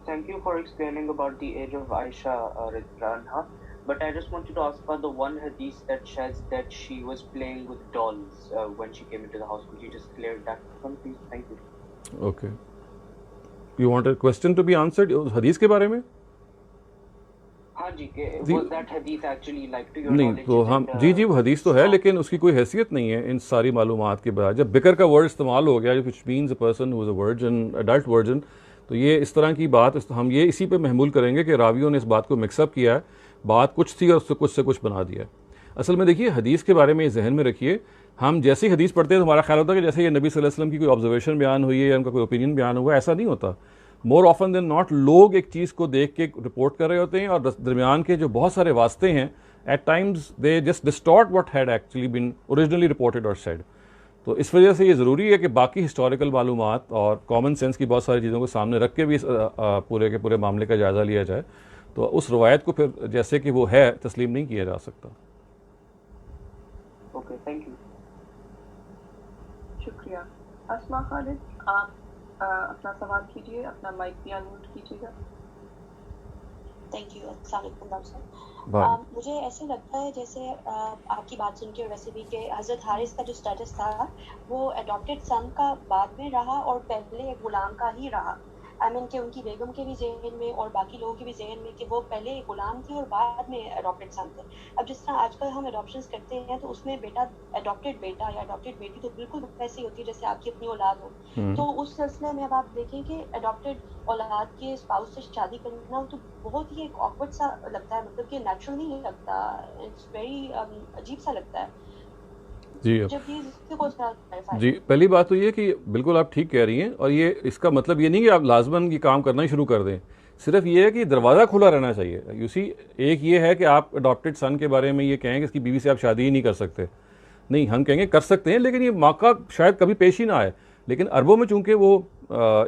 Thank you for explaining about the age of Aisha radhiyallahu anha. But I just wanted to ask about the one hadith that says that she was playing with dolls when she came into the house. Could you just clear that one, please? Thank you.
Okay. You want a question to be answered उस हदीस के बारे में?
हाँ जी,
जी।
was that hadith actually like to your
नहीं
knowledge?
तो
is
हम
it,
जी वो हदीस तो है,
strong?
लेकिन उसकी कोई हैसियत नहीं है इन सारी मालूमात के बाद। जब बिकर का वर्ड इस्तेमाल हो गया, which means a person who is a virgin, adult virgin, तो ये इस तरह की बात हम ये इसी पे महमूल करेंगे कि रावियों ने इस बात को मिक्सअप किया है। बात कुछ थी और उससे कुछ से कुछ बना दिया है। असल में देखिए, हदीस के बारे में जहन में रखिए, हम जैसे ही हदीस पढ़ते हैं तो हमारा ख्याल होता है कि जैसे ये नबी सल्लल्लाहु अलैहि वसल्लम की कोई ऑब्जर्वेशन बयान हुई है या उनका कोई ओपिनियन बयान हुआ, ऐसा नहीं होता। मोर ऑफन देन नॉट लोग एक चीज़ को देख के रिपोर्ट कर रहे होते हैं, और दरमियान के जो बहुत सारे वास्ते हैं, at times they just distort what had actually been originally reported और सेड। तो इस वजह से ये ज़रूरी है कि बाकी हिस्टोरिकल मालूमात और कॉमन सेंस की बहुत सारी चीज़ों को सामने रख के भी इस पूरे के पूरे मामले का जायज़ा लिया जाए। तो उस रवायत को फिर जैसे कि वो है तस्लीम नहीं किया जा सकता।
Okay, thank you.
शुक्रिया। अस्मा खालिद, आप अपना सवाल कीजिए, अपना माइक भी अनम्यूट कीजिएगा।
Thank you. अस्सलाम वालेकुम डॉक्टर साहब। मुझे ऐसे लगता है जैसे आपकी बात सुन के, और वैसे भी, कि हज़रत हारिस का जो स्टेटस था वो अडॉप्टेड सन का बाद में रहा और पहले एक गुलाम का ही रहा। आई मीन कि उनकी बेगम के भी जहन में और बाकी लोगों के भी जहन में कि वो पहले एक गुलाम थी और बाद में अडॉप्टेड सन थे। अब जिस तरह आजकल हम अडॉप्शंस करते हैं तो उसमें अडॉप्टेड बेटा या अडॉप्टेड बेटी तो बिल्कुल वैसी होती है जैसे आपकी अपनी औलाद हो। तो उस सिलसिले में अब आप देखें कि अडॉप्टेड औलाद के स्पाउस से शादी करना तो बहुत ही एक ऑकवर्ड सा लगता है, मतलब कि नेचुरल नहीं लगता, इट्स वेरी अजीब सा लगता है।
जी जी, पहली बात तो ये कि बिल्कुल आप ठीक कह रही हैं, और ये इसका मतलब ये नहीं कि आप लाजमन ये काम करना ही शुरू कर दें, सिर्फ ये है कि दरवाज़ा खुला रहना चाहिए। यू सी, एक ये है कि आप अडॉप्टेड सन के बारे में ये कहें कि इसकी बीवी से आप शादी ही नहीं कर सकते, नहीं, हम कहेंगे कर सकते हैं, लेकिन ये मौका शायद कभी पेश ही ना आए। लेकिन अरबों में चूंकि वो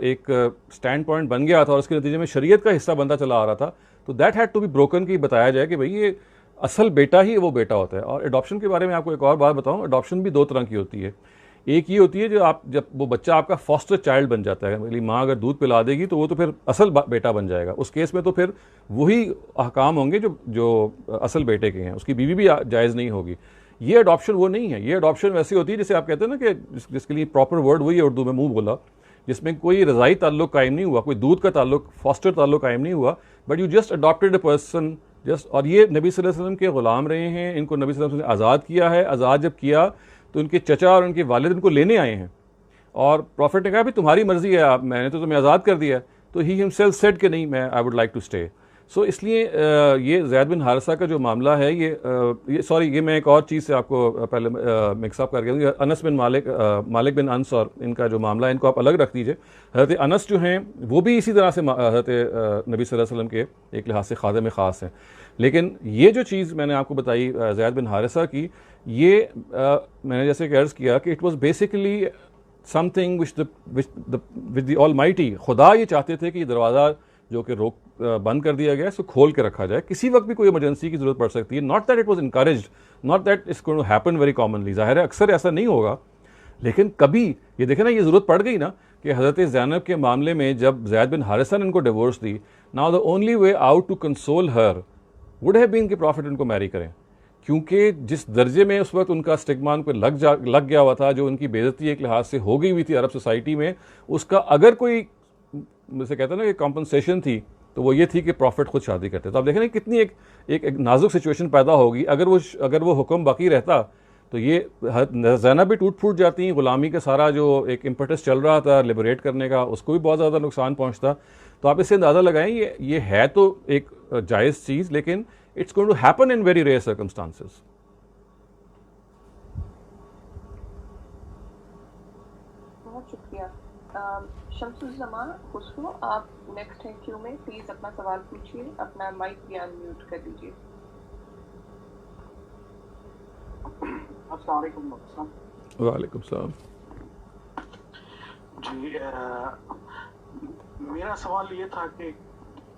एक स्टैंड पॉइंट बन गया था और उसके नतीजे में शरीयत का हिस्सा बनता चला आ रहा था, तो that had to be broken, की बताया जाए कि भाई ये असल बेटा ही वो बेटा होता है। और अडॉप्शन के बारे में आपको एक और बात बताऊं, अडॉप्शन भी दो तरह की होती है। एक ये होती है जब वो बच्चा आपका फॉस्टर चाइल्ड बन जाता है, मतलब माँ अगर दूध पिला देगी तो वो तो फिर असल बेटा बन जाएगा। उस केस में तो फिर वही अहकाम होंगे जो असल बेटे के हैं, उसकी बीवी भी जायज़ नहीं होगी। ये अडॉप्शन वो नहीं है। ये अडॉप्शन वैसी होती है जैसे आप कहते हैं ना कि जिसके लिए प्रॉपर वर्ड वही है उर्दू में, मुंह बोला, जिसमें कोई रज़ाई ताल्लुक कायम नहीं हुआ, कोई दूध का ताल्लुक, फॉस्टर ताल्लुक कायम नहीं हुआ, but you just adopted a person just. और ये नबी सल्लल्लाहु अलैहि वसल्लम के ग़ुलाम रहे हैं, इनको नबी सल्लल्लाहु अलैहि वसल्लम ने आज़ाद किया है। आज़ाद जब किया तो इनके चचा और उनके वालिद इनको लेने आए हैं, और प्रॉफिट ने कहा भी तुम्हारी मर्ज़ी है, आप, मैंने तो तुम्हें आज़ाद कर दिया है। तो ही हिमसेल्फ सेड कि नहीं, मैं I would like to stay. So इसलिए ये ज़ैद बिन हारिसा का जो मामला है, ये मैं एक और चीज़ से आपको पहले मिक्सअप कर गया। अनस बिन मालिक बिन अनस और इनका जो मामला है, इनको आप अलग रख दीजिए। हज़रत अनस जो हैं वो भी इसी तरह से हज़रत नबी सल्लल्लाहु अलैहि वसल्लम के एक लिहाज से खादिम ख़ास हैं। लेकिन ये जो चीज़ मैंने आपको बताई ज़ैद बिन हारिसा की, ये मैंने जैसे अर्ज़ किया कि it was basically something with the almighty. खुदा ये चाहते थे कि ये दरवाज़ा जो कि बंद कर दिया गया है, इसको खोल के रखा जाए। किसी वक्त भी कोई इमरजेंसी की जरूरत पड़ सकती है। Not that it was encouraged, not that it's going to happen very commonly, ज़ाहिर है अक्सर ऐसा नहीं होगा, लेकिन कभी ये देखें ना, ये ज़रूरत पड़ गई ना कि हज़रत ज़ैनब के मामले में जब ज़ैद बिन हारिसा ने इनको डिवोर्स दी, now the only way out to console her would have been कि प्रॉफिट इनको मैरी करें, क्योंकि जिस दर्जे में उस वक्त उनका स्टिग्मा उनको लग गया हुआ था, जो उनकी बेइज्जती एक लिहाज से हो गई हुई थी अरब सोसाइटी में, उसका अगर कोई जैसे कहते हैं ना कि कॉम्पनसेशन थी, तो वो ये थी कि प्रॉफिट खुद शादी करते। तो आप देखें ना कितनी एक नाजुक सिचुएशन पैदा होगी। अगर वो हुक्म बाकी रहता तो ये ज़ैनब भी टूट फूट जाती, गुलामी का सारा जो एक इम्पटस चल रहा था लिबरेट करने का, उसको भी बहुत ज़्यादा नुकसान पहुंचता। तो आप इससे अंदाज़ा लगाएं, ये है तो एक जायज़ चीज़, लेकिन it's going to happen in very rare circumstances.
बहुत शुक्रिया। शम्सुज़्ज़मा खुशबू, आप नेक्स्ट हैं क्यू में, प्लीज अपना सवाल पूछिए, अपना माइक भी अनम्यूट कर दीजिए।
अस्सलाम वालेकुम डॉक्टर साहब।
वालेकुम सलाम
जी, मेरा सवाल ये था कि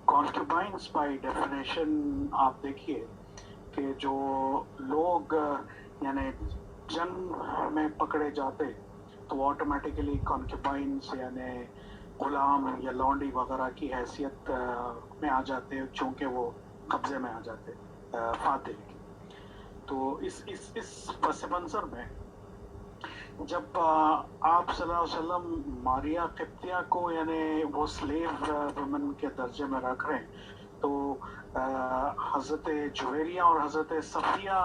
कॉन्क्यूबाइंस बाय डेफिनेशन आप देखिए कि जो लोग यानी जंग में पकड़े जाते तो ऑटोमेटिकली कॉन्क्यूबाइंस यानी गुलाम या लौंडी वगैरह की हैसियत में आ जाते हैं, चूँकि वो कब्जे में आ जाते फातिल की। तो इस पस मंज़र में जब आप सल्लल्लाहु अलैहि वसल्लम मारिया क़िब्तिया को यानी वो स्लेव वुमन के दर्जे में रख रहे हैं, तो हजरत जुवेरिया और हजरत सफिया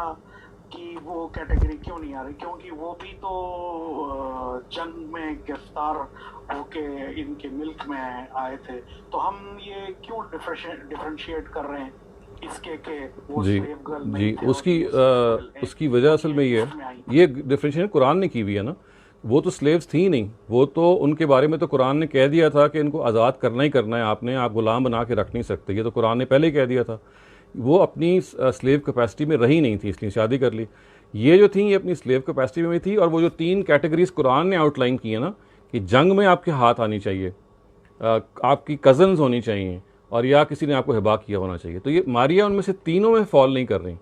की वो कैटेगरी क्यों नहीं आ रही? क्योंकि वो भी तो जंग में गिरफ्तार होके इनके मिल्क में आए थे। तो हम ये क्यों डिफरेंशिएट कर रहे हैं इसके के वो
जी
स्लेव गर्ल
जी,
नहीं थे
उसकी
और
उसकी वजह असल में ये डिफरेंशिएशन कुरान ने की हुई है ना। वो तो स्लेव्स थी नहीं, वो तो उनके बारे में तो कुरान ने कह दिया था कि इनको आज़ाद करना ही करना है आपने, आप गुलाम बना के रख नहीं सकते, ये तो कुरान ने पहले ही कह दिया था। वो अपनी स्लेव कैपेसिटी में रही नहीं थी, इसलिए शादी कर ली। ये जो थी ये अपनी स्लेव कैपेसिटी में थी। और वो जो 3 कैटेगरीज कुरान ने आउटलाइन की है ना, कि जंग में आपके हाथ आनी चाहिए, आपकी कज़न्स होनी चाहिए, और या किसी ने आपको हिबा किया होना चाहिए, तो ये मारिया उनमें से तीनों में फॉल नहीं कर रही।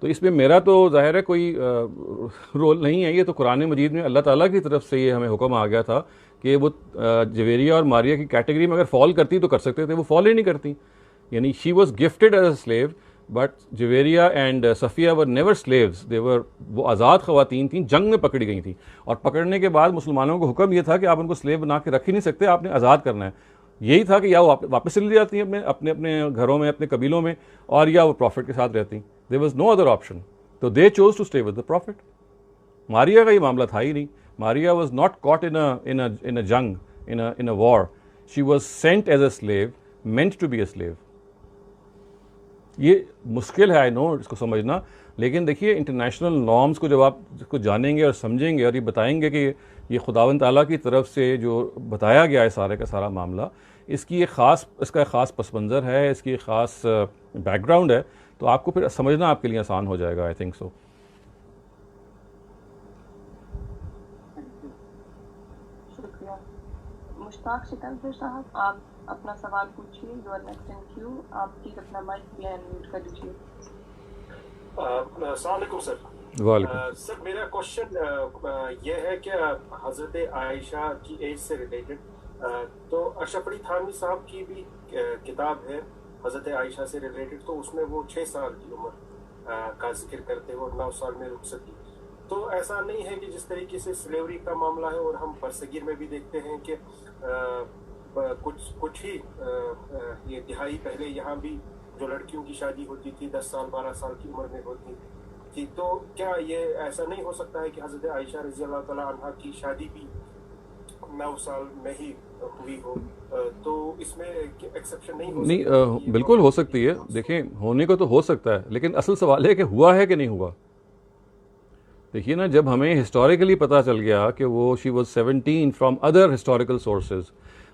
तो इसमें मेरा तो ज़ाहिर है कोई रोल नहीं है, ये तो कुरान मजीद में अल्लाह ताला की तरफ से ये हमें हुक्म आ गया था कि वो जवेरिया और मारिया की कैटेगरी में अगर फॉल करती तो कर सकते थे, वो फॉल ही नहीं करती। यानी she was gifted as a slave, but Juwayriya and Safiya were never slaves, वो आज़ाद ख़वातीन थी, जंग में पकड़ी गई थी। और पकड़ने के बाद मुसलमानों को हुक्म ये था कि आप उनको स्लेव बना के रख ही नहीं सकते, आपने आज़ाद करना है। यही था कि या वो वापस चली जाती हैं अपने अपने घरों में, अपने कबीलों में, और या वो प्रॉफिट के साथ रहती। There was no other option, तो they chose to stay with the prophet. Maria का ये मामला था ही नहीं। Maria was not caught in a जंग, in a war. She was sent as a slave, meant to be a slave. ये मुश्किल है, आई नो, इसको समझना, लेकिन देखिए इंटरनेशनल नॉर्म्स को जब आप इसको जानेंगे और समझेंगे और ये बताएंगे कि ये खुदावंद ताला की तरफ से जो बताया गया है सारे का सारा मामला, इसका एक ख़ास पस मंज़र है, इसकी एक ख़ास बैकग्राउंड है, तो आपको फिर समझना आपके लिए आसान हो जाएगा। I think so.
शुक्रिया। मुश्ताक सिकंदर साहब, आप अपना सवाल पूछिए। You are next in queue. आप प्लीज अपना माइक भी अनम्यूट कर लीजिए।
अस्सलाम वालेकुम सर।
वालेकुम।
सर मेरा क्वेश्चन ये है कि हज़रत आयशा की एज से रिलेटेड, तो अशरफ अली थानवी साहब की भी किताब है हज़रत आयशा से रिलेटेड, तो उसमें वो 6 साल की उम्र का जिक्र करते हैं और 9 साल में रुखसत की। तो ऐसा नहीं है कि जिस तरीके से स्लेवरी का मामला है, और हम बरसगीर में भी देखते हैं कि कुछ ही ये दिहाई पहले यहाँ भी जो लड़कियों की शादी होती थी 10 साल 12 साल की उम्र में होती थी। तो क्या ये ऐसा नहीं हो सकता है कि हज़रत आयशा रज़ी अल्लाह तआला अन्हा की शादी भी 9 साल में ही हुई हो? तो इसमें एक्सेप्शन नहीं हो
नहीं, बिल्कुल हो सकती है। देखें, होने को तो हो सकता है, लेकिन असल सवाल है कि हुआ है कि नहीं हुआ। देखिए ना, जब हमें हिस्टोरिकली पता चल गया कि वो she was 17 from other historical sources,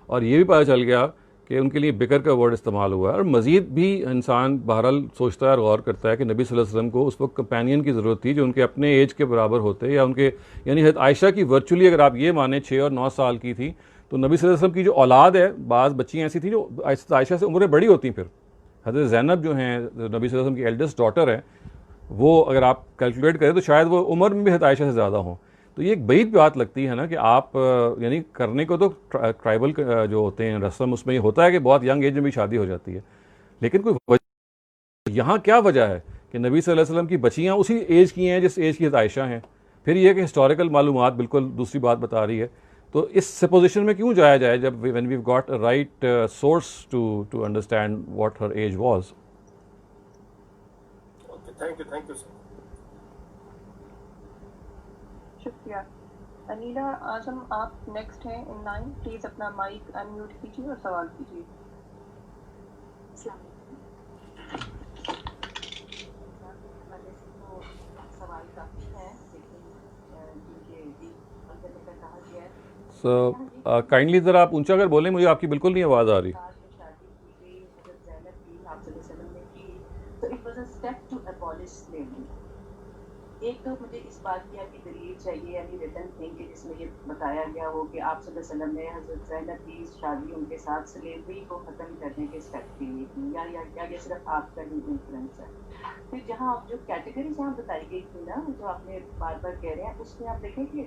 और ये भी पता चल गया कि उनके लिए बिकर का वर्ड इस्तेमाल हुआ है, और मज़ीद भी इंसान बहरहाल सोचता है और गौर करता है कि नबी सल्लल्लाहु अलैहि वसल्लम को उस वक्त कंपेनियन की ज़रूरत थी जो उनके अपने एज के बराबर होते, या उनके, यानी हज़रत आयशा की वर्चुअली अगर आप ये माने 6 और 9 साल की थी, तो नबी सल्लल्लाहु अलैहि वसल्लम की जो औलाद है, बाज़ बच्चियाँ ऐसी थी जो आयशा से उम्रें बड़ी होती। फिर हज़रत ज़ैनब जो हैं नबी सल्लल्लाहु अलैहि वसल्लम की एल्डेस्ट डॉटर है, वो अगर आप कैलकुलेट करें तो शायद वो उम्र में भी हज़रत आयशा से ज़्यादा हों। तो ये एक बईद बात लगती है ना कि आप, यानी करने को तो ट्राइबल जो होते हैं रस्म, उसमें ये होता है कि बहुत यंग एज में भी शादी हो जाती है, लेकिन कोई वजह, यहाँ क्या वजह है कि नबी सल्लल्लाहु अलैहि वसल्लम की बच्चियाँ उसी एज की हैं जिस एज की आयशा हैं। फिर ये कि हिस्टोरिकल मालूमात बिल्कुल दूसरी बात बता रही है, तो इस सपोजिशन में क्यों जाया जाए जब when we got a right source to understand what her age was.
Thank you sir.
शुक्रिया। अनीला आजम, आप नेक्स्ट हैं इन लाइन। प्लीज अपना माइक अनम्यूट कीजिए और सवाल कीजिए।
सवाल काफी है, लेकिन कहा गया है
सो काइंडली ज़रा आप ऊंचा कर बोलें, मुझे आपकी बिल्कुल नहीं आवाज़ आ रही।
एक तो मुझे इस बात की आपकी दलील चाहिए, यानी रिटन थिंग कि जिसमें ये बताया गया हो कि आप सल्लल्लाहु अलैहि वसल्लम ने हज़रत ज़ैनब की शादी उनके साथ स्लेवरी को ख़त्म करने के स्टेप के लिए की, या ये सिर्फ आपका ही इन्फ्लुएंस है। फिर जहाँ आप जो कैटेगरीज यहाँ बताई गई थी ना, जो आपने बार बार कह रहे हैं, उसमें आप देखें कि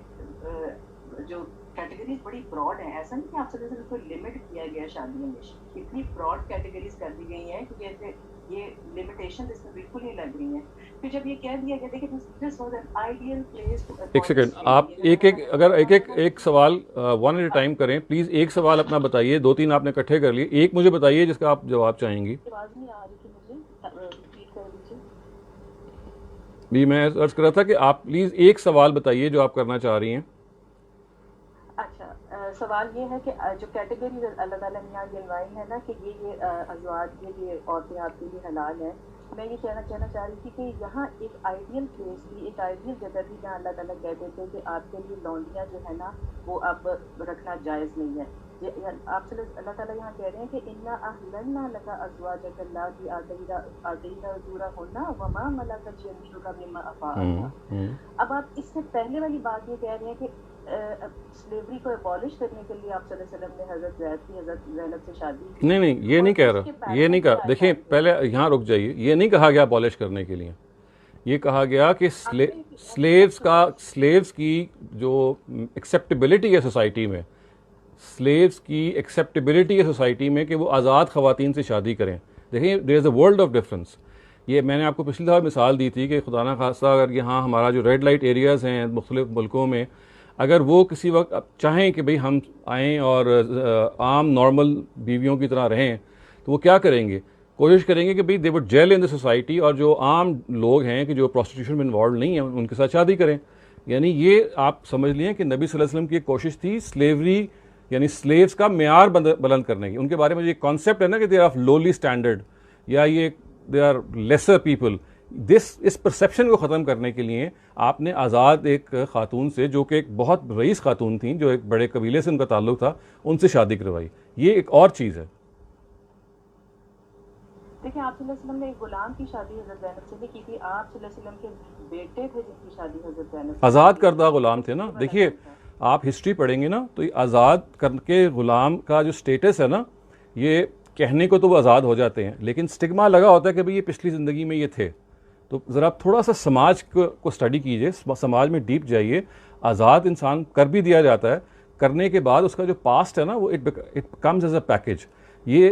जो कैटेगरीज बड़ी ब्रॉड हैं। ऐसा नहीं कि आप सल्लल्लाहु अलैहि वसल्लम को लिमिट किया गया शादियों में, इतनी ब्रॉड कैटेगरीज कर दी गई हैं कि जैसे ये लिमिटेशन इसमें बिल्कुल ही लग रही है। फिर जब ये कह दिया गया, देखिए this was an ideal place to.
एक सेकंड, आप एक सवाल वन एट अ टाइम करें प्लीज़। एक सवाल अपना बताइए, 2-3 आपने इकट्ठे कर लिए, एक मुझे बताइए जिसका आप जवाब चाहेंगी।
आवाज़ नहीं आ रही थी मुझे।
भी मैं अर्ज कर रहा था कि आप प्लीज़ एक सवाल बताइए जो आप करना चाह रही हैं।
अच्छा, सवाल ये है कि जो कैटेगरी अल्लाह ताला ने यहाँ गिनवाई है ना कि ये अज़वाज ये औरतें आपके लिए हलाल हैं, मैं ये कहना चाह रही थी कि यहाँ एक आइडियल प्लेस थी, एक आइडियल जगह थी जहाँ अल्लाह ताला कहते थे कि आपके लिए लौंडियाँ जो है ना वो अब रखना जायज़ नहीं है। आप अल्लाह ताला यहाँ कह रहे हैं कि इन्ना अहलना लका अज़वाजक अल्लाती आतैना उजूरहुन्ना वमा मलकत यमीनुका मिम्मा अफ़ा। अब आप इससे पहले वाली बात ये कह रहे हैं कि स्लेवरी को एबॉलिश करने के लिए आप सल्लल्लाहु अलैहि वसल्लम ने हज़रत ज़ैनब से शादी।
नहीं, ये नहीं कह रहा, ये नहीं कहा। देखिए पहले यहाँ रुक जाइए, ये नहीं कहा गया एबॉलिश करने के लिए, ये कहा गया कि स्लेव्स की जो एक्सेप्टेबिलिटी है सोसाइटी में, स्लेव्स की एक्सेप्टेबिलिटी है सोसाइटी में कि वो आज़ाद ख़वातीन से शादी करें। देखिए there is a world of difference. ये मैंने आपको पिछली दफ़ा मिसाल दी थी कि खुदा ना खास्ता अगर यहाँ हमारा जो रेड लाइट एरियाज़ हैं मुख्तलिफ़ मुल्कों में, अगर वो किसी वक्त चाहें कि भाई हम आएँ और आम नॉर्मल बीवियों की तरह रहें, तो वो क्या करेंगे? कोशिश करेंगे कि भाई they would jail in the society, और जो आम लोग हैं कि जो प्रोस्टिट्यूशन में इन्वॉल्व नहीं हैं उनके साथ शादी करें। यानी ये आप समझ लें कि नबी सल्लल्लाहु अलैहि वसल्लम की एक कोशिश थी स्लेवरी यानी स्लेव्स का मेयार बुलंद करने की। उनके बारे में ये कॉन्सेप्ट है ना कि they are of lowly standard या ये दे आर लेसर पीपल, इस परसेप्शन को ख़त्म करने के लिए आपने आज़ाद एक ख़ातून से, जो कि एक बहुत रईस ख़ातून थी, जो एक बड़े कबीले से उनका ताल्लुक़ था, उनसे शादी करवाई। ये एक और चीज़ है।
देखिए आप सल्लल्लाहु अलैहि वसल्लम ने एक गुलाम की शादी हज़रत ज़ैनब से भी की थी। आप सल्लल्लाहु अलैहि वसल्लम के बेटे थे जिनकी शादी हज़रत ज़ैनब से,
आज़ाद करदा गुलाम थे ना। देखिए आप हिस्ट्री पढ़ेंगे ना तो आज़ाद करके ग़ुलाम का जो स्टेटस है ना, ये कहने को तो वो आज़ाद हो जाते हैं, लेकिन स्टिग्मा लगा होता है कि भाई ये पिछली ज़िंदगी में ये थे। तो ज़रा आप थोड़ा सा समाज को स्टडी कीजिए, समाज में डीप जाइए। आज़ाद इंसान कर भी दिया जाता है, करने के बाद उसका जो पास्ट है ना वो it comes as a package. ये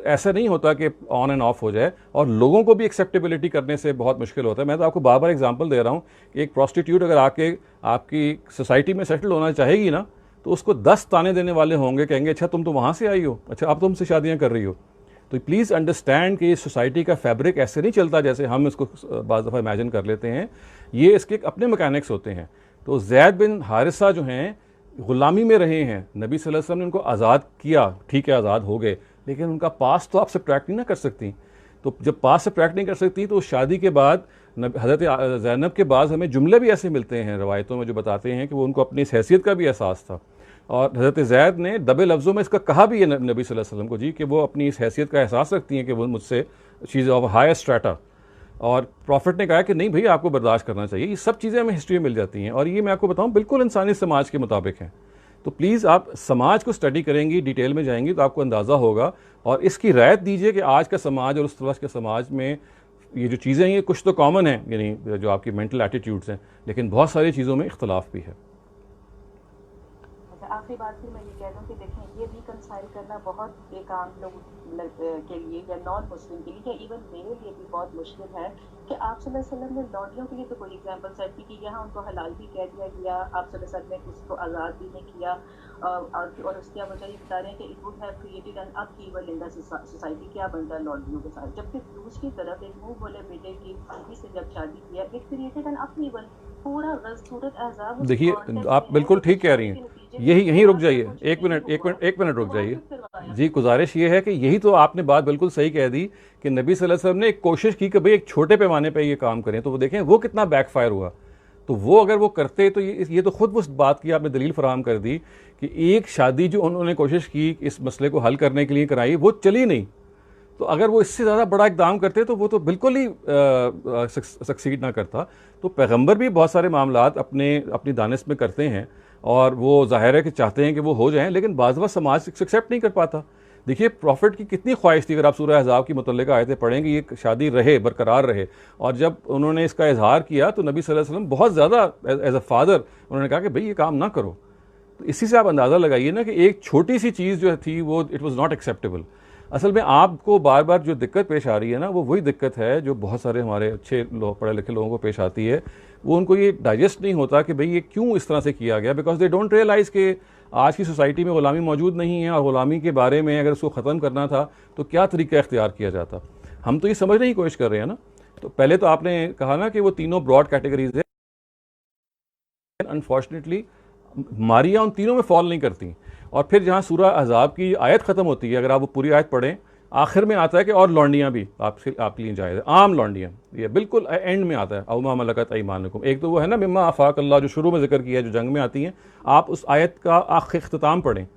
ऐसा नहीं होता कि ऑन एंड ऑफ हो जाए, और लोगों को भी एक्सेप्टेबिलिटी करने से बहुत मुश्किल होता है। मैं तो आपको बार बार एग्जांपल दे रहा हूँ कि एक प्रोस्टिट्यूट अगर आके आपकी सोसाइटी में सेटल होना चाहेगी ना, तो उसको 10 ताने देने वाले होंगे, कहेंगे अच्छा तुम तो वहाँ से आई हो, अच्छा अब तुमसे शादियाँ कर रही हो। तो प्लीज़ अंडरस्टैंड कि सोसाइटी का फैब्रिक ऐसे नहीं चलता जैसे हम इसको बाज़ दफ़ा इमेजिन कर लेते हैं। ये इसके अपने मैकेनिक्स होते हैं। तो ज़ैद बिन हारिसा जो हैं ग़ुलामी में रहे हैं, नबी सल्लल्लाहु अलैहि वसल्लम ने उनको आज़ाद किया, ठीक है आज़ाद हो गए, लेकिन उनका पास तो आप सब्ट्रैक्ट नहीं ना कर सकती। तो जब पास सब्ट्रैक्ट नहीं कर सकती तो शादी के बाद हज़रत ज़ैनब के बाद हमें जुमले भी ऐसे मिलते हैं रवायतों में जो बताते हैं कि वो उनको अपनी इस हैसियत का भी एहसास था, और हज़रत ज़ैद ने दबे लफ्ज़ों में इसका कहा भी है नबी सल्लल्लाहु अलैहि वसल्लम को जी कि वो अपनी इस हैसियत का एहसास रखती हैं कि वो मुझसे चीज़ ऑफ हायर स्ट्रेटा, और प्रॉफिट ने कहा कि नहीं भाई आपको बर्दाश्त करना चाहिए। ये सब चीज़ें हमें हिस्ट्री में मिल जाती हैं, और ये मैं आपको बताऊँ बिल्कुल इंसानी समाज के मुताबिक हैं। तो प्लीज़ आप समाज को स्टडी करेंगी, डिटेल में जाएंगी तो आपको अंदाज़ा होगा, और इसकी रायत दीजिए कि आज का समाज और उस तरह के समाज में ये जो चीज़ें हैं ये कुछ तो कॉमन है, यानी जो आपकी मेंटल एटीट्यूड्स हैं, लेकिन बहुत सारी चीज़ों में इख्तलाफ भी है।
आखिरी बात फिर मैं ये कह दूँ कि देखें ये रिकंसाइल करना बहुत एक आम लोग के लिए या नॉन मुस्लिम के लिए या इवन मेरे लिए भी बहुत मुश्किल है कि आप सल्लल्लाहु अलैहि वसल्लम ने लौंडियों के लिए तो कोई एग्जांपल सेट की कि यहाँ उनको हलाल भी कह दिया गया, आप सल्लल्लाहु अलैहि वसल्लम ने किसी को आज़ाद भी नहीं किया, और उसकी वजह ये बता रहे हैं कि it would have created an upheaval in the society. क्या बनता है लौंडियों के साथ, जबकि दूसरी तरफ एक मुंह बोले बेटे की बीवी से जब शादी किया, इट क्रिएटेड एन अपहीवल। पूरा गज़वत अहज़ाब, देखिए
आप बिल्कुल ठीक कह रही हैं। यहीं रुक जाइए, एक मिनट रुक जाइए जी। गुजारिश ये है कि यही तो आपने बात बिल्कुल सही कह दी कि नबी सल्लल्लाहु अलैहि वसल्लम ने एक कोशिश की कि भाई एक छोटे पैमाने पे ये काम करें, तो वो देखें वो कितना बैकफायर हुआ। तो वो अगर वो करते तो ये तो खुद उस बात की आपने दलील फराहम कर दी कि एक शादी जो उन्होंने कोशिश की इस मसले को हल करने के लिए कराई, वो चली नहीं। तो अगर वो इससे ज़्यादा बड़ा इक़दाम करते तो वो तो बिल्कुल ही सक्सीड ना करता। तो पैगंबर भी बहुत सारे मामलात अपनी दानिश में करते हैं, और वो ज़ाहिर है कि चाहते हैं कि वो हो जाएं, लेकिन बाज़ वक़्त समाज एक्सेप्ट नहीं कर पाता। देखिए प्रॉफिट की कितनी ख्वाहिश थी, अगर आप सूरह अहज़ाब की मुतल्लिक़ा आयतें पढ़ेंगे, ये शादी रहे, बरकरार रहे, और जब उन्होंने इसका इजहार किया तो नबी सल्लल्लाहु अलैहि वसल्लम बहुत ज़्यादा एज अ फादर उन्होंने कहा कि भाई ये काम ना करो। तो इसी से आप अंदाज़ा लगाइए ना कि एक छोटी सी चीज़ जो थी वो इट वॉज़ नॉट एक्सेप्टेबल। असल में आपको बार बार जो दिक्कत पेश आ रही है ना, वो वही दिक्कत है जो बहुत सारे हमारे अच्छे पढ़े लिखे लोगों को पेश आती है। वो उनको ये डाइजेस्ट नहीं होता कि भाई ये क्यों इस तरह से किया गया, बिकॉज दे डोंट रियलाइज़ कि आज की सोसाइटी में ग़ुलामी मौजूद नहीं है, और ग़ुलामी के बारे में अगर उसको ख़त्म करना था तो क्या तरीका इख्तियार किया जाता। हम तो ये समझने की कोशिश कर रहे हैं ना तो पहले तो आपने कहा ना कि वो तीनों ब्रॉड कैटेगरीज है, अनफॉर्चुनेटली मारिया उन तीनों में फॉल नहीं करती। और फिर जहाँ सूरह अहज़ाब की आयत ख़त्म होती है, अगर आप वो पूरी आयत पढ़ें, आखिर में आता है कि और लौंडियाँ भी आपके लिए जायज़ है, आम लौंडियाँ, ये बिल्कुल एंड में आता है, औ मा मलकत ऐमानुकुम। एक तो वो है ना मिम्मा आफाक अल्लाह, जो शुरू में जिक्र किया है, जो जंग में आती हैं, आप उस आयत का आखिर इख्तिताम पढ़ें,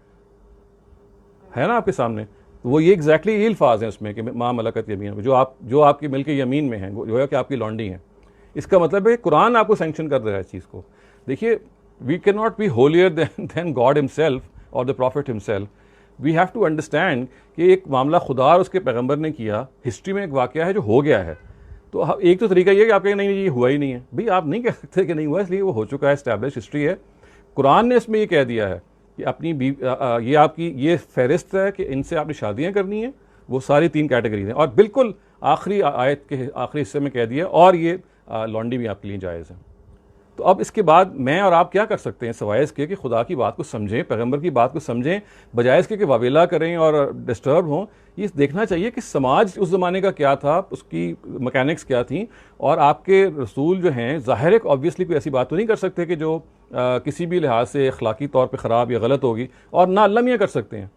है ना आपके सामने, वो ये एग्जैक्टली ये अल्फाज हैं उसमें कि मा मलकत यमीन, जो आपकी मिल्क यमीन में है, जो है कि आपकी लौंडी हैं। इसका मतलब है कुरान आपको सैंक्शन कर रहा है इस चीज़ को। देखिए, we can not be holier than God himself और the prophet himself. We have to understand कि एक मामला खुदा और उसके पैगंबर ने किया, हिस्ट्री में एक वाक़या है जो हो गया है। तो एक तो तरीका ये है कि आप कहें नहीं ये हुआ ही नहीं है, भाई आप नहीं कह सकते कि नहीं हुआ, इसलिए वो हो चुका है, एस्टैब्लिश हिस्ट्री है। कुरान ने इसमें ये कह दिया है कि अपनी ये आपकी ये फहरिस्त है कि इनसे आपने शादियाँ करनी है, वो सारी 3 कैटेगरीज हैं, और बिल्कुल आखिरी आयत के आखिरी हिस्से में कह दिया और ये लॉन्डी भी आपके लिए जायज़ है। तो अब इसके बाद मैं और आप क्या कर सकते हैं सिवाय इसके कि खुदा की बात को समझें, पैगंबर की बात को समझें, बजाय इसके कि वावेला करें और डिस्टर्ब हों। ये देखना चाहिए कि समाज उस ज़माने का क्या था, उसकी मैकेनिक्स क्या थी, और आपके रसूल जो हैं, ज़ाहिर है ऑब्वियसली कोई ऐसी बात तो नहीं कर सकते कि जो किसी भी लिहाज से अखलाकी तौर पर ख़राब या गलत होगी, और ना अल्लाह मियाँ कर सकते हैं।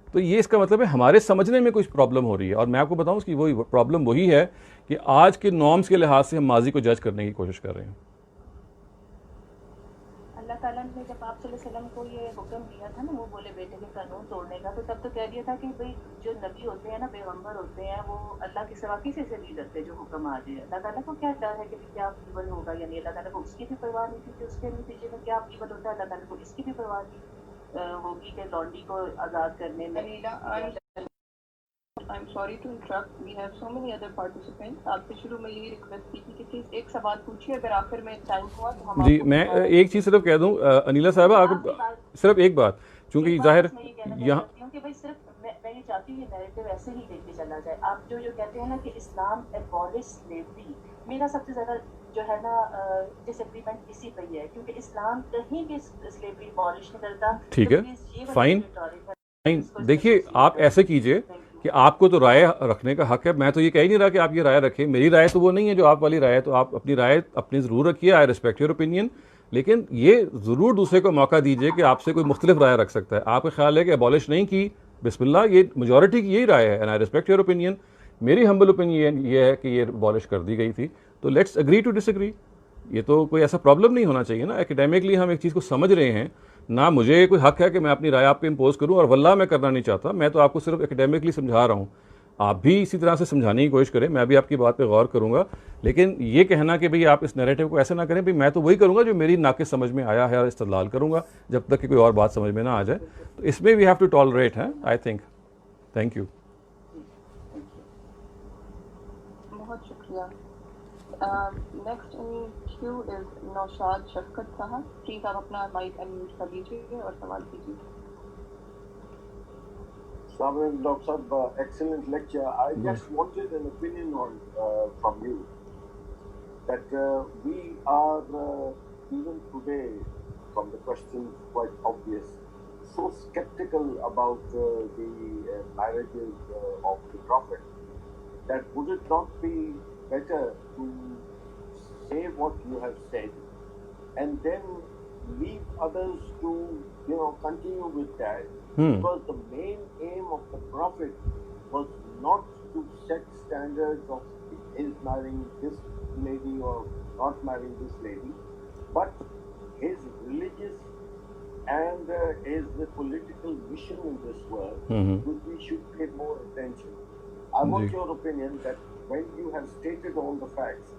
तो ये इसका मतलब है हमारे समझने में कुछ प्रॉब्लम हो रही है। और मैं आपको बताऊँ उसकी वही प्रॉब्लम वही है कि आज के नॉर्म्स के लिहाज से हम माजी को जज करने की कोशिश कर रहे हैं।
अल्लाह ताला ने जब आप सल्लल्लाहु अलैहि वसल्लम को ये हुक्म दिया था ना, वो बोले बेटे के कानून तोड़ने का, तो तब तो कह दिया था कि भाई जो नबी होते हैं ना, पैगंबर होते हैं, वो अल्लाह के सिवा किसी से नहीं डरते जो हुक्म आ जाए। अल्लाह ताला को क्या डर है कि क्या जीवन होगा, यानी अल्लाह ताला को उसकी भी परवाह नहीं थी कि उसके नतीजे में क्या जीवन होता है, अल्लाह ताला को इसकी भी परवाह नहीं होगी कि लॉन्डी को आज़ाद करने में।
I'm sorry to interrupt. We have so many other participants. आपसे शुरू में यही रिक्वेस्ट की थी कि प्लीज एक सवाल पूछिए, अगर आखिर में टाइम हुआ तो हम
जी, मैं एक चीज़ सिर्फ कह दूं अनिला साहब, आपको सिर्फ एक बात, चूंकि जाहिर यहाँ
क्योंकि भाई सिर्फ मैं ये चाहती हूँ नैरेटिव ऐसे ही लेके चला जाए। आप जो कहते हैं ना कि इस्लाम एबॉलिश स्लेवरी, मेरा सबसे ज़्यादा जो है ना डिसएग्रीमेंट इसी पे ही है, क्योंकि इस्लाम कहीं भी स्लेवरी एबॉलिश नहीं करता।
ठीक है, फाइन। देखिए, आप ऐसे कीजिए कि आपको तो राय रखने का हक है, मैं तो ये कह ही नहीं रहा कि आप ये राय रखें, मेरी राय तो वो नहीं है जो आप वाली राय है, तो आप अपनी राय अपनी ज़रूर रखिए, आई रिस्पेक्ट योर ओपिनियन, लेकिन ये ज़रूर दूसरे को मौका दीजिए कि आपसे कोई मुख्तलिफ राय रख सकता है। आपका ख्याल है कि अबॉलिश नहीं की, बिस्मिल्लाह, ये मेजॉरिटी की यही राय है, and I respect your opinion. मेरी हम्बल ओपिनियन ये है कि ये अबॉलिश कर दी गई थी, तो लेट्स एग्री टू डिसएग्री। ये तो कोई ऐसा प्रॉब्लम नहीं होना चाहिए ना। एकेडमिकली हम एक चीज़ को समझ रहे हैं ना, मुझे कोई हक है कि मैं अपनी राय आप पे इम्पोज करूं, और वल्लाह मैं करना नहीं चाहता, मैं तो आपको सिर्फ एकेडमिकली समझा रहा हूं। आप भी इसी तरह से समझाने की कोशिश करें, मैं भी आपकी बात पे गौर करूंगा, लेकिन ये कहना कि भाई आप इस नैरेटिव को ऐसे ना करें, भाई मैं तो वही करूंगा जो मेरी नाक़िस समझ में आया है, इस्तेदलाल करूंगा जब तक कि कोई और बात समझ में ना आ जाए। तो इसमें वी हैव टू टॉलरेट है, आई थिंक। Thank you.
बहुत शुक्रिया। Next in queue is Naushad Shafqat sahab, please आप अपना माइक अनम्यूट कर लीजिए और सवाल कीजिए।
Dr. Saab, excellent lecture. I just wanted an opinion on from you that we are even today, from the questions quite obvious, so skeptical about the marriages of the Prophet, that would it not be better to say what you have said and then leave others to continue with that? Because the main aim of the Prophet was not to set standards of his marrying this lady or not marrying this lady, but his religious and his political mission in this world, which we should pay more attention. I want your opinion that when you have stated all the facts,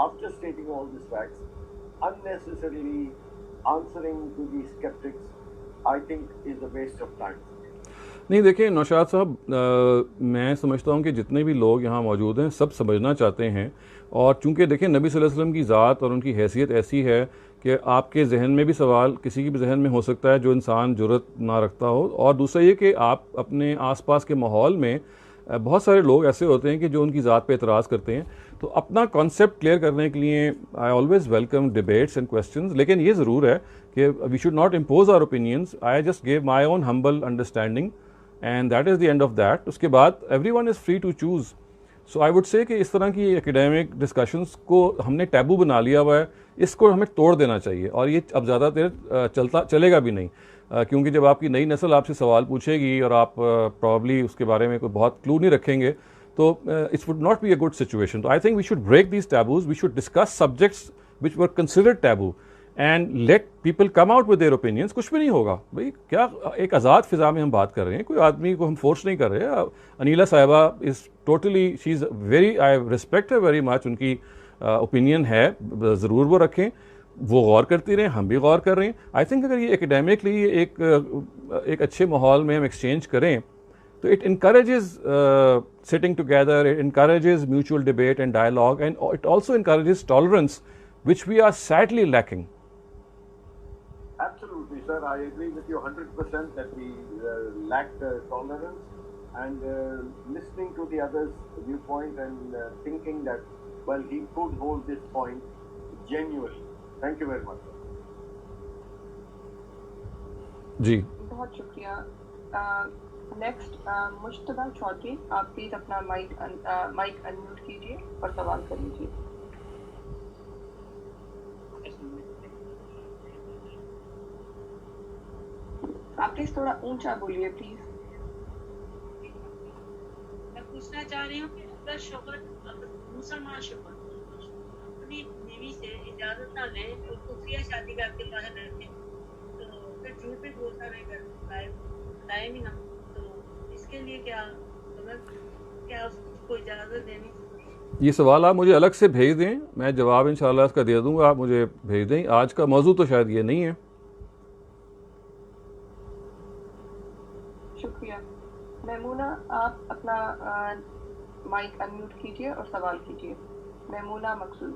after stating all these facts, unnecessarily answering to the skeptics, I think is a waste of time.
नहीं, देखिए नौशाद साहब, मैं समझता हूँ कि जितने भी लोग यहाँ मौजूद हैं सब समझना चाहते हैं, और चूँकि देखिए नबी सल्लल्लाहु अलैहि वसल्लम की ज़ात और उनकी हैसियत ऐसी है कि आपके जहन में भी सवाल किसी के भी जहन में हो सकता है जो इंसान जुर्रत ना रखता हो, और दूसरा ये कि आप अपने आसपास के माहौल में बहुत सारे लोग ऐसे होते हैं कि जो उनकी ज़ात पे एतराज़ करते हैं। तो अपना कॉन्सेप्ट क्लियर करने के लिए I always welcome debates and questions, लेकिन ये ज़रूर है कि we should not impose our opinions. I just give my own humble understanding and that is the end of that. उसके बाद everyone is free to choose. So I would say कि इस तरह की एकेडमिक डिस्कशंस को हमने taboo बना लिया हुआ है, इसको हमें तोड़ देना चाहिए और ये अब ज़्यादा देर चलेगा भी नहीं, क्योंकि जब आपकी नई नस्ल आपसे सवाल पूछेगी और आप प्रॉब्ली उसके बारे में कोई बहुत क्लू नहीं रखेंगे तो it's would not be a good situation. तो I think we should break these taboos, we should discuss subjects which were considered taboo and let people come out with their opinions. कुछ भी नहीं होगा भाई, क्या एक आज़ाद फिज़ा में हम बात कर रहे हैं, कोई आदमी को हम फोर्स नहीं कर रहे. अनीला साहिबा is totally, she is very, I respect है वेरी मच. उनकी ओपिनियन है, ज़रूर वो रखें, वो गौर करती रहें, हम भी गौर कर रहे हैं. आई थिंक अगर ये एकेडमिकली एक अच्छे माहौल में हम एक्सचेंज करें तो it encourages sitting together, it encourages mutual debate and dialogue, and it also encourages tolerance, which we are sadly lacking.
Absolutely, sir. I agree with you 100% that we lack tolerance and listening to the other's viewpoint and thinking that, well, he could hold this point genuinely. Thank you very much, sir.
जी,
बहुत शुक्रिया. Next Mushtaba Chaudhary, आप please अपना mic unmute कीजिए और सवाल कर लीजिए. आप प्लीज थोड़ा ऊंचा बोलिए प्लीज.
मैं पूछना चाह रही हूँ कि अगर शोहर, मुसलमान शोहर अपनी बीवी से इजाजत ना ले तो खुफिया शादी करके बाहर रहते हैं, तो फिर झूठ भी बोलता रहेगा, भी ना, तो इसके लिए क्या उसको इजाजत देनी?
ये सवाल आप मुझे अलग से भेज दें, मैं जवाब इंशाल्लाह इसका दे दूंगा. आप मुझे भेज दें. आज का मौजू तो शायद ये नहीं है.
शुक्रिया. मैमूना, आप अपना माइक अनम्यूट कीजिए और सवाल कीजिए. मैमूना मकसूद.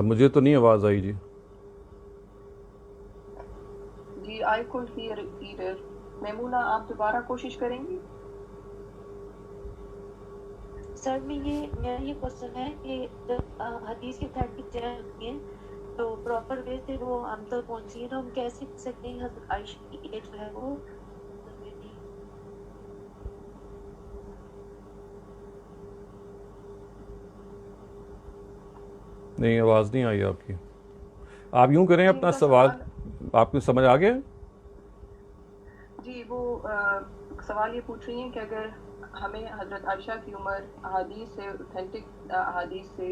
मुझे तो नहीं आवाज़ आई जी.
जी, I could hear either. Maimoona, आप दोबारा कोशिश करेंगी?
सर मेरा ये क्वेश्चन है कि जब हदीस की थर्टी चेयर होती है तो प्रॉपर वे से वो हम तक पहुंची है, तो हम कैसे कह सकते हैं हज़रत आयशा की एज जो है वो
नहीं, आवाज़ नहीं आई आपकी. आप यूं करें, अपना सवाल आपको समझ आ गया?
जी, वो सवाल ये पूछ रही हैं कि अगर हमें हजरत आयशा की उम्र अहादीस से, ऑथेंटिक अहादीस से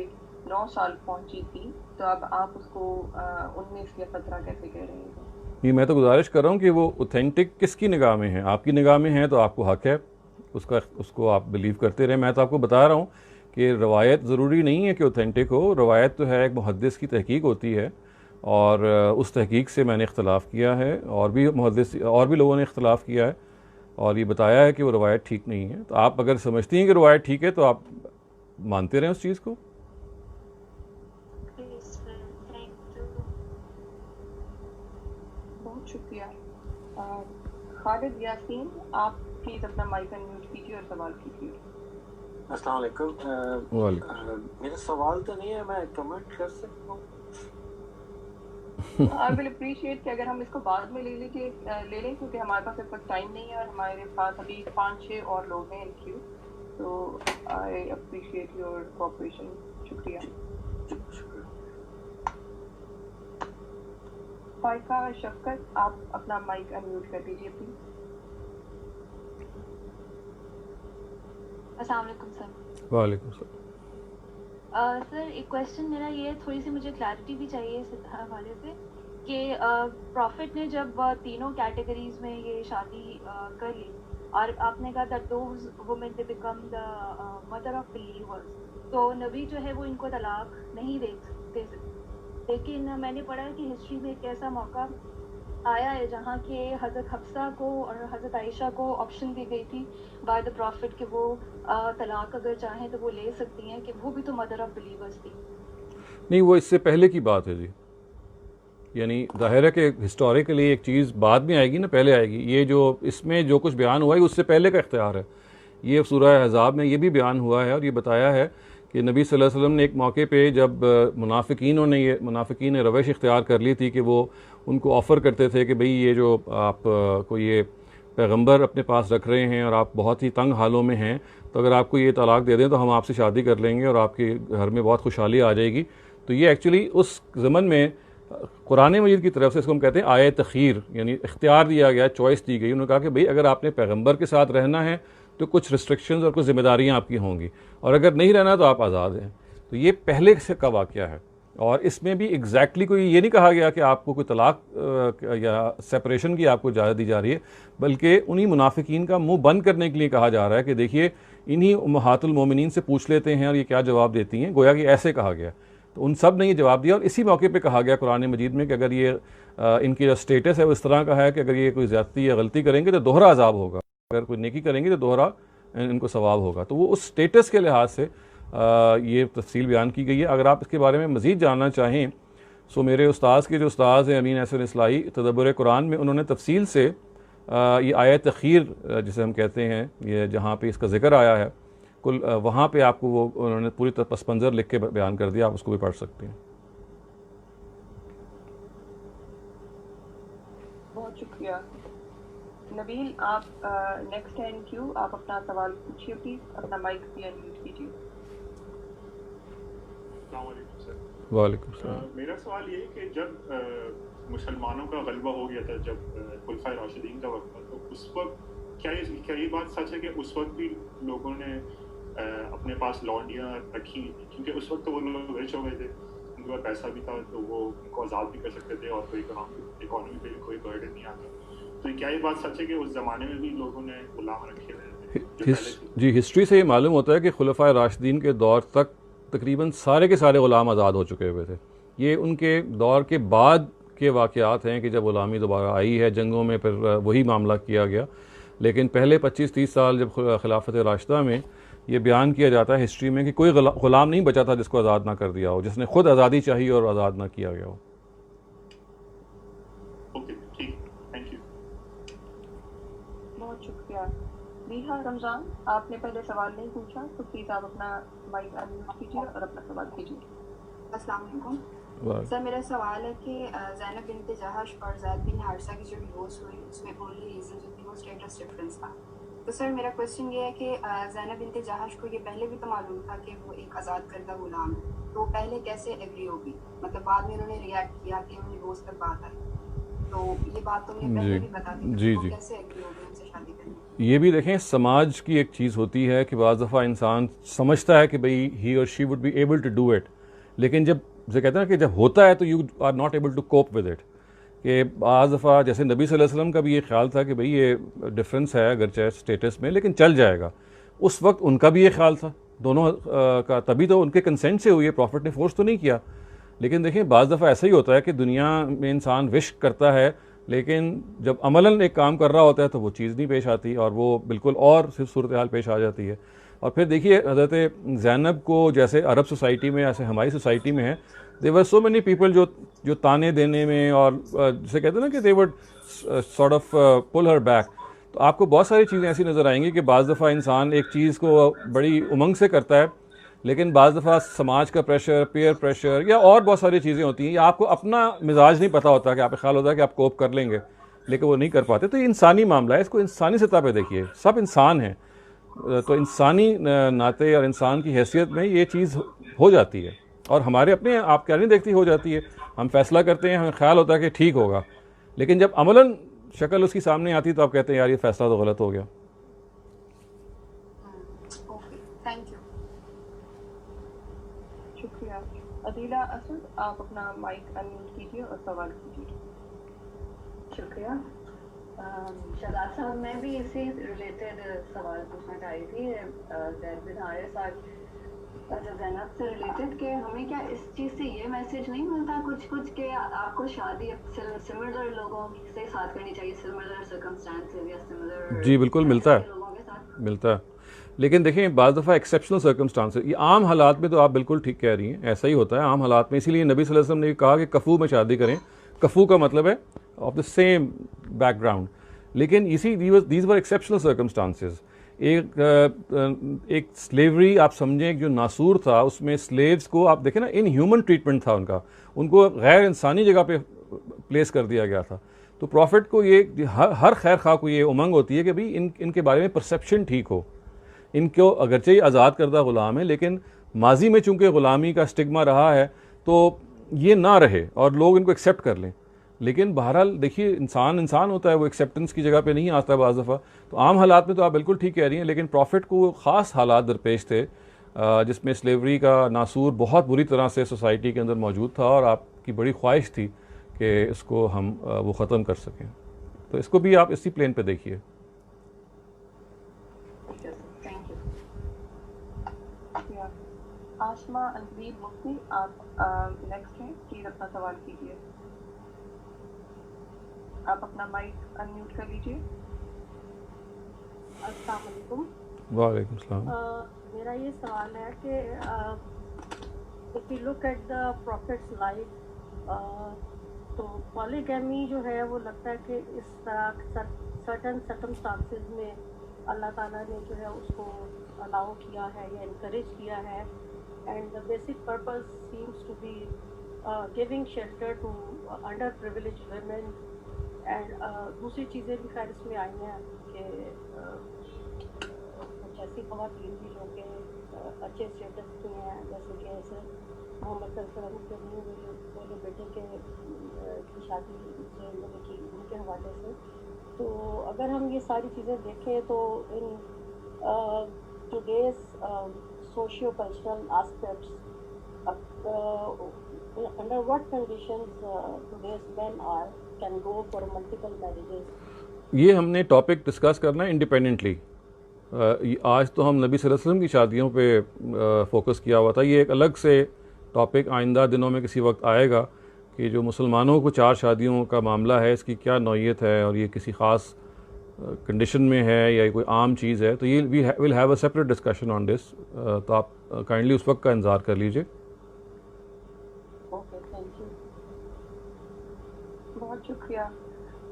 9 साल पहुंची थी, तो अब आप उसको 19 या 17 कैसे कह रहे हैं?
ये मैं तो गुजारिश कर रहा हूँ कि वो ऑथेंटिक किसकी निगाह में है. आपकी निगाह में है तो आपको हक है उसको आप बिलीव करते रहें. मैं तो आपको बता रहा हूँ कि रवायत ज़रूरी नहीं है कि ऑथेंटिक हो. रवायत तो है, एक मुहद्दिस की तहकीक होती है और उस तहकीक से मैंने इख्तलाफ किया है और भी मुहद्दिस और भी लोगों ने इख्तलाफ किया है और ये बताया है कि वो रवायत ठीक नहीं है. तो आप अगर समझती हैं कि रवायत ठीक है तो आप मानते रहें उस चीज़ को.
बहुत शुक्रिया. खालिद यासीन, आप प्लीज अपना माइक अनम्यूट कीजिए और सवाल कीजिए.
अस्सलाम वालेकुम. मेरा सवाल तो नहीं है, मैं कमेंट कर सकता हूँ?
आई विल अप्रिशिएट कि अगर हम इसको बाद में ले लें, क्योंकि हमारे पास अब तक टाइम नहीं है और हमारे पास अभी 5-6 और लोग हैं इन क्यू. तो आई अप्रिशिएट योर कोऑपरेशन. शुक्रिया. फाइका शफकत, आप अपना माइक अनम्यूट कर दीजिए प्लीज.
अस्सलाम वालेकुम सर.
वालेकुम सलाम.
सर एक क्वेश्चन मेरा ये है, थोड़ी सी मुझे क्लैरिटी भी चाहिए इस हवाले से कि प्रॉफिट ने जब तीनों कैटेगरीज में ये शादी कर ली और आपने कहा that those women they become the mother of believers, तो नबी जो है वो इनको तलाक नहीं दे सकते. लेकिन मैंने पढ़ा है कि हिस्ट्री में एक ऐसा मौका आया है जहाँ के हज़रत हफ्सा को और हज़रत आयशा को ऑप्शन दी गई थी बाय द प्रॉफिट कि वो तलाक अगर चाहें तो वो ले सकती हैं, कि वो भी तो मदर ऑफ बिलीवर्स थी.
नहीं, वो इससे पहले की बात है जी. यानी ज़ाहिर है कि हिस्टोरिकली एक चीज़ बाद में आएगी ना, पहले आएगी। ये जो इसमें जो कुछ बयान हुआ है उससे पहले का इख्तियार है। ये सूरह अहज़ाब में ये भी बयान हुआ है और ये बताया है कि नबी सल्लल्लाहु अलैहि वसल्लम ने एक मौके पे जब मुनाफिकीन ने रवैश इख्तियार कर ली थी कि वो उनको ऑफ़र करते थे कि भाई ये जो आप को ये पैगंबर अपने पास रख रहे हैं और आप बहुत ही तंग हालों में हैं, तो अगर आपको ये तलाक दे दें तो हम आपसे शादी कर लेंगे और आपके घर में बहुत खुशहाली आ जाएगी। तो ये एक्चुअली उस ज़मन में कुरान मजीद की तरफ से इसको हम कहते हैं आयत तखीर, यानी इख्तियार दिया गया, चॉइस दी गई। उन्होंने कहा कि भाई अगर आपने पैगंबर के साथ रहना है तो कुछ रिस्ट्रिक्शंस और कुछ ज़िम्मेदारियाँ आपकी होंगी, और अगर नहीं रहना तो आप आज़ाद हैं। तो ये पहले से का वाक़या है और इसमें भी एग्जैक्टली कोई ये नहीं कहा गया कि आपको कोई तलाक या सेपरेशन की आपको इजाज़त दी जा रही है, बल्कि उन्हीं मुनाफिकीन का मुंह बंद करने के लिए कहा जा रहा है कि देखिए इन्हीं उम्महातुल मोमिनीन से पूछ लेते हैं और ये क्या जवाब देती हैं, गोया कि ऐसे कहा गया। तो उन सब ने ये जवाब दिया और इसी मौके पे कहा गया कुरान मजीद में कि अगर ये इनकी जो स्टेटस है वो इस तरह का है कि अगर ये कोई ज़्यादती या गलती करेंगे तो दोहरा अजाब होगा, अगर कोई नेकी करेंगे तो दोहरा इनको सवाब होगा। तो वो उस स्टेटस के लिहाज से ये तफसील बयान की गई है। अगर आप इसके बारे में मज़ीद जानना चाहें सो मेरे उस्ताद के जो उस्ताद हैं अमीन एहसन इस्लाही तदब्बुर कुरान में, उन्होंने तफसील से ये आयत तखीर जिसे हम कहते हैं, ये जहाँ पे इसका ज़िक्र आया है कुल, वहाँ पे आपको वो उन्होंने पूरी पस मंज़र लिख के बयान कर दिया, आप उसको भी पढ़ सकते हैं।
बहुत शुक्रिया नबील। आप नेक्स्ट है इन क्यू, आप अपना सवाल पूछिए प्लीज़, अपना माइक भी अनम्यूट कीजिए।
वालेकुम सलाम।
मेरा सवाल ये है कि जब मुसलमानों का गलबा हो गया था, जब खुलफाए राशिदीन का वक्त था, तो उस वक्त क्या ये बात सच है कि उस वक्त भी लोगों ने अपने पास लौंडियाँ रखी, क्योंकि उस वक्त तो वो लोग रिच हो गए थे, उनके पास पैसा भी था, तो वो उनको आज़ाद भी कर सकते थे और कोई इकोनॉमी पे कोई बर्डन नहीं आता। तो क्या ये बात सच है कि उस ज़माने में भी लोगों ने गुलाम रखे हुए थे?
जी, हिस्ट्री से ये मालूम होता है कि खुलफाए राशिदीन के दौर तक तकरीबन सारे के सारे ग़ुलाम आज़ाद हो चुके हुए थे। ये उनके दौर के बाद के वाक़यात हैं कि जब ग़ुलामी दोबारा आई है, जंगों में फिर वही मामला किया गया। लेकिन पहले 25-30 साल जब खिलाफत राशिदा में ये बयान किया जाता है हिस्ट्री में कि कोई ग़ुलाम नहीं बचा था जिसको आज़ाद ना कर दिया हो, जिसने खुद आज़ादी चाहिए और आज़ाद ना किया गया हो।
बहुत शुक्रिया। नीहा रमज़ान, आपने पहले सवाल नहीं पूछा तो प्लीज़ आप अपना माइक अनम्यूट कीजिए और अपना सवाल कीजिए।
अस्सलाम वालेकुम सर, मेरा सवाल है कि ज़ैनब बिन्त जहश और ज़ैद बिन हारिसा की जो डिवोर्स हुई उसमें ओनली रीज़न जो थी वो स्टेटस डिफरेंस था। तो सर मेरा क्वेश्चन ये है कि ज़ैनब बिन्त जहश को ये पहले भी तो मालूम था कि वो एक आज़ाद करदा गुलाम है, तो पहले कैसे एग्री होगी? मतलब बाद में उन्होंने रिएक्ट किया कि उन्हें डिवोर्स तक बात आई, तो ये बात तो उन्हें पहले भी बता दी,
जी
तो
जी
कैसे एग्री होगी उनसे शादी करने?
ये भी देखें, समाज की एक चीज़ होती है कि बाज़ दफ़ा इंसान समझता है कि भाई ही और she would be able to do it, लेकिन जब जैसे कहते हैं ना कि जब होता है तो you are not able to cope with it. कि बाज़ दफ़ा जैसे नबी सल्लल्लाहु अलैहि वसल्लम का भी ये ख्याल था कि भाई ये डिफरेंस है अगर चाहे स्टेटस में, लेकिन चल जाएगा। उस वक्त उनका भी ये ख्याल था दोनों का, तभी तो उनके कंसेंट से हुई है, प्रॉफिट ने फोर्स तो नहीं किया। लेकिन देखिए बाज़ दफ़ा ऐसा ही होता है कि दुनिया में इंसान विश करता है, लेकिन जब अमलन एक काम कर रहा होता है तो वो चीज़ नहीं पेश आती और वो बिल्कुल और सिर्फ सूरत हाल पेश आ जाती है। और फिर देखिए हज़रत ज़ैनब को जैसे अरब सोसाइटी में, ऐसे हमारी सोसाइटी में है, there were so many people जो ताने देने में और जैसे कहते हैं ना कि they would sort of pull her back. तो आपको बहुत सारी चीज़ें ऐसी नज़र आएंगी कि बाज़ दफ़ा इंसान एक चीज़ को बड़ी उमंग से करता है, लेकिन बाज़ दफ़ा समाज का प्रेशर, पीयर प्रेशर या और बहुत सारी चीज़ें होती हैं, या आपको अपना मिजाज नहीं पता होता कि आपको ख्याल होता है कि आप कोप कर लेंगे, लेकिन वो नहीं कर पाते। तो ये इंसानी मामला है, इसको इंसानी सतह पे देखिए, सब इंसान हैं, तो इंसानी नाते और इंसान की हैसियत में ये चीज़ हो जाती है। और हमारे अपने आप क्या नहीं देखती, हो जाती है। हम फैसला करते हैं, हमें ख्याल होता है कि ठीक होगा, लेकिन जब अमलन शक्ल उसकी सामने आती तो आप कहते हैं यार ये फैसला तो गलत हो गया।
शुक्रिया। अदीला असद, आप अपना माइक अनम्यूट कीजिए और सवाल कीजिए।
शुक्रिया। शहजाद साहब, मैं भी इसी रिलेटेड सवाल पूछना चाह रही थी ज़ैद बिन हारिसा ज़ैनब से रिलेटेड, कि हमें क्या इस चीज़ से ये मैसेज नहीं मिलता कुछ कि आपको शादी सिमिलर लोगों से साथ करनी चाहिए, सिमिलर सर्कमस्टांसेस या सिमिलर?
जी बिल्कुल मिलता है, लेकिन देखें बाज़ दफ़ा एक्सेप्शनल सर्कमस्टांसेस, ये आम हालात में तो आप बिल्कुल ठीक कह रही हैं, ऐसा ही होता है आम हालात में। इसीलिए नबी सल्लल्लाहु अलैहि वसल्लम ने कहा कि कफ़ू में शादी करें, कफू का मतलब है ऑफ द सेम बैकग्राउंड। लेकिन इसी दीज वर एक्सेप्शनल सर्कमस्टांसेस। एक स्लेवरी आप समझें जो नासूर था, उसमें स्लेव्स को आप देखें ना, इन ह्यूमन ट्रीटमेंट था उनका, उनको गैर इंसानी जगह पे प्लेस कर दिया गया था। तो प्रॉफिट को ये हर खैर खा को ये उमंग होती है कि भाई इनके बारे में परसेप्शन ठीक हो। इनको अगरचे ही आज़ाद करदा ग़ुलाम है, लेकिन माजी में चूँकि ग़ुलामी का स्टिग्मा रहा है तो ये ना रहे और लोग इनको एक्सेप्ट कर लें। लेकिन बहरहाल देखिए, इंसान होता है, वो एक्सेप्टेंस की जगह पे नहीं आता बाज़ दफ़ा। तो आम हालात में तो आप बिल्कुल ठीक कह रही हैं, लेकिन प्रॉफिट को ख़ास हालात दरपेश थे जिसमें स्लेवरी का नासूर बहुत बुरी तरह से सोसाइटी के अंदर मौजूद था और आपकी बड़ी ख्वाहिश थी कि इसको हम वो ख़त्म कर सकें। तो इसको भी आप इसी प्लेन पे देखिए।
आसमा अनवीर मुफ्ती, आप नेक्स्ट हैं, प्लीज अपना सवाल कीजिए। आप अपना माइक अनम्यूट कर लीजिए।
अस्सलाम वालेकुम।
वालेकुम सलाम।
मेरा ये सवाल है कि if you look at the profits life, तो पॉलीगैमी जो है वो लगता है कि इस तरह सर्टन सर्कमस्टांसेस में अल्लाह ताला ने जो है उसको अलाउ किया है या इनकरेज किया है, and the basic purpose seems to be giving shelter to underprivileged women. And दूसरी चीज़ें भी खैर इसमें आई हैं कि कुछ ऐसी ख़वातीन भी जो कि अच्छे स्टेटस की हैं, जैसे कि ऐसे मोहम्मद सल्लल्लाहु अलैहि वसल्लम के बोले बेटे की शादी से मतलब कि उनके हवाले से। तो अगर हम ये सारी चीज़ें देखें तो in today's socio cultural aspects, under what conditions today's men can go for multiple marriages?
ये हमने टॉपिक डिस्कस करना है इंडिपेंडेंटली। आज तो हम नबी सल्लल्लाहु अलैहि वसल्लम की शादियों पे फोकस किया हुआ था। ये एक अलग से टॉपिक आइंदा दिनों में किसी वक्त आएगा कि जो मुसलमानों को 4 शादियों का मामला है, इसकी क्या नौयत है और ये किसी ख़ास कंडीशन में है या कोई आम चीज़ है। तो ये we will have a separate discussion on this. तो आप काइंडली उस वक्त का इंतज़ार कर लीजिए।
बहुत शुक्रिया।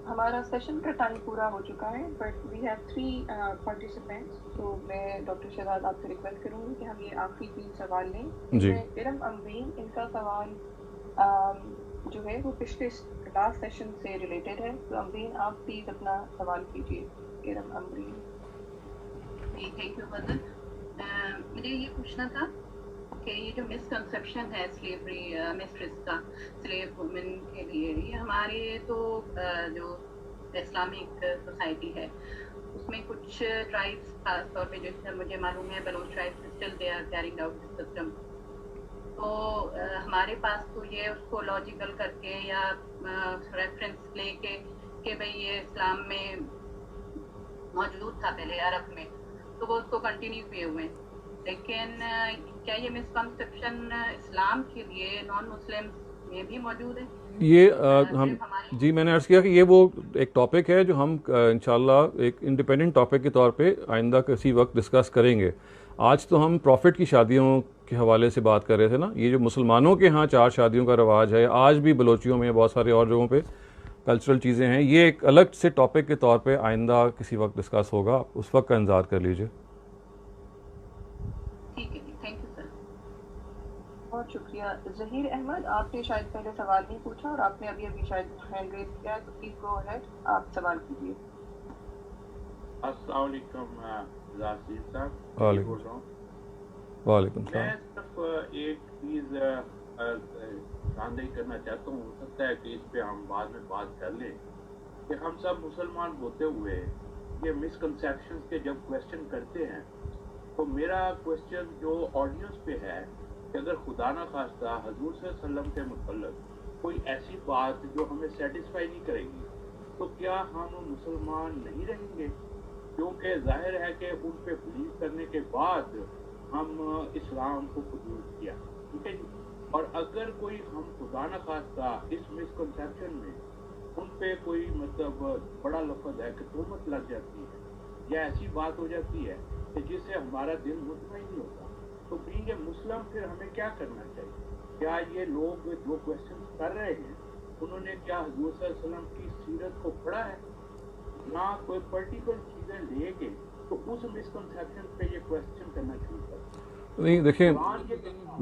हमारा सेशन का टाइम पूरा हो चुका है, बट वी हैव 3 पार्टिसिपेंट्स। तो मैं डॉक्टर शहजाद आपसे रिक्वेस्ट करूँगी कि हम ये आखिरी 3 सवाल लें।
जी।
इरम अमरीन, इनका सवाल जो है वो पिछले लास्ट सेशन से रिलेटेड है। तो अमरीन, आप प्लीज़ अपना सवाल कीजिए। इरम अमरीन।
जी, थैंक यू बदर। मुझे ये पूछना था कि ये जो मिसकंसेप्शन है स्लेवरी मिस्ट्रेस का स्लेव वुमेन के लिए, ये हमारे तो जो इस्लामिक सोसाइटी है उसमें कुछ ट्राइब्स खास तौर पे जो मुझे मालूम है Baloch tribes still they are carrying out this system. तो हमारे पास तो ये उसको लॉजिकल करके या रेफरेंस लेके कि भाई ये इस्लाम में मौजूद था पहले अरब में, तो वो उसको कंटिन्यू किए हुए हैं। लेकिन क्या ये मिसकंसेप्शन इस्लाम के लिए नॉन मुस्लिम में भी मौजूद है?
ये हम जी मैंने अर्ज़ किया कि ये वो एक टॉपिक है जो हम इंशाल्लाह एक इंडिपेंडेंट टॉपिक के तौर पे आइंदा किसी वक्त डिस्कस करेंगे। आज तो हम प्रॉफिट की शादियों के हवाले से बात कर रहे थे ना। ये जो मुसलमानों के यहाँ 4 शादियों का रवाज है, आज भी बलोचियों में बहुत सारे और जगहों पे कल्चरल चीज़ें हैं, ये एक अलग से टॉपिक के तौर पे आइंदा किसी वक्त डिस्कस होगा। आप उस वक्त का इंतज़ार कर लीजिए।
बहुत शुक्रिया। ज़हीर अहमद, आपने शायद पहले सवाल नहीं पूछा और आपने अभी शायद हैंड रेज किया है, तो प्लीज गो अहेड, आप सवाल कीजिए।
अस्सलाम वालेकुम जासिर साहब।
वालेकुम सलाम।
मैं सिर्फ एक चीज़ ध्यानदही करना चाहता हूँ, हो सकता है कि इस पे हम बाद में बात कर लें कि हम सब मुसलमान होते हुए ये मिसकंसेप्शंस के जब क्वेश्चन करते हैं, तो मेरा क्वेश्चन जो ऑडियंस पे है कि अगर खुदा ना खास्ता हजूर सल्लल्लाहु अलैहि वसल्लम के मुतल्लिक़ कोई ऐसी बात जो हमें सेटिस्फाई नहीं करेगी, तो क्या हम मुसलमान नहीं रहेंगे? क्योंकि जाहिर है कि उन पे बिलीव करने के बाद हम इस्लाम को कबूल किया, ठीक है जी। और अगर कोई हम खुदा न खास्ता इस मिसकंसेप्शन में उन पे कोई मतलब बड़ा लफ्ज़ है कि तोहमत लग जाती है या ऐसी बात हो जाती है कि जिससे हमारा दिल मुतमईन नहीं होता, तो बीइंग ए मुस्लिम फिर हमें क्या करना चाहिए? क्या ये लोग जो क्वेश्चन कर रहे हैं उन्होंने क्या हुजूर सल्लल्लाहु अलैहि वसल्लम की सीरत को पढ़ा है? ना कोई पर्टिकुलर चीजें लेके तो उस मिसकंसेप्शन पे ये क्वेश्चन करना शुरू कर।
नहीं देखिए,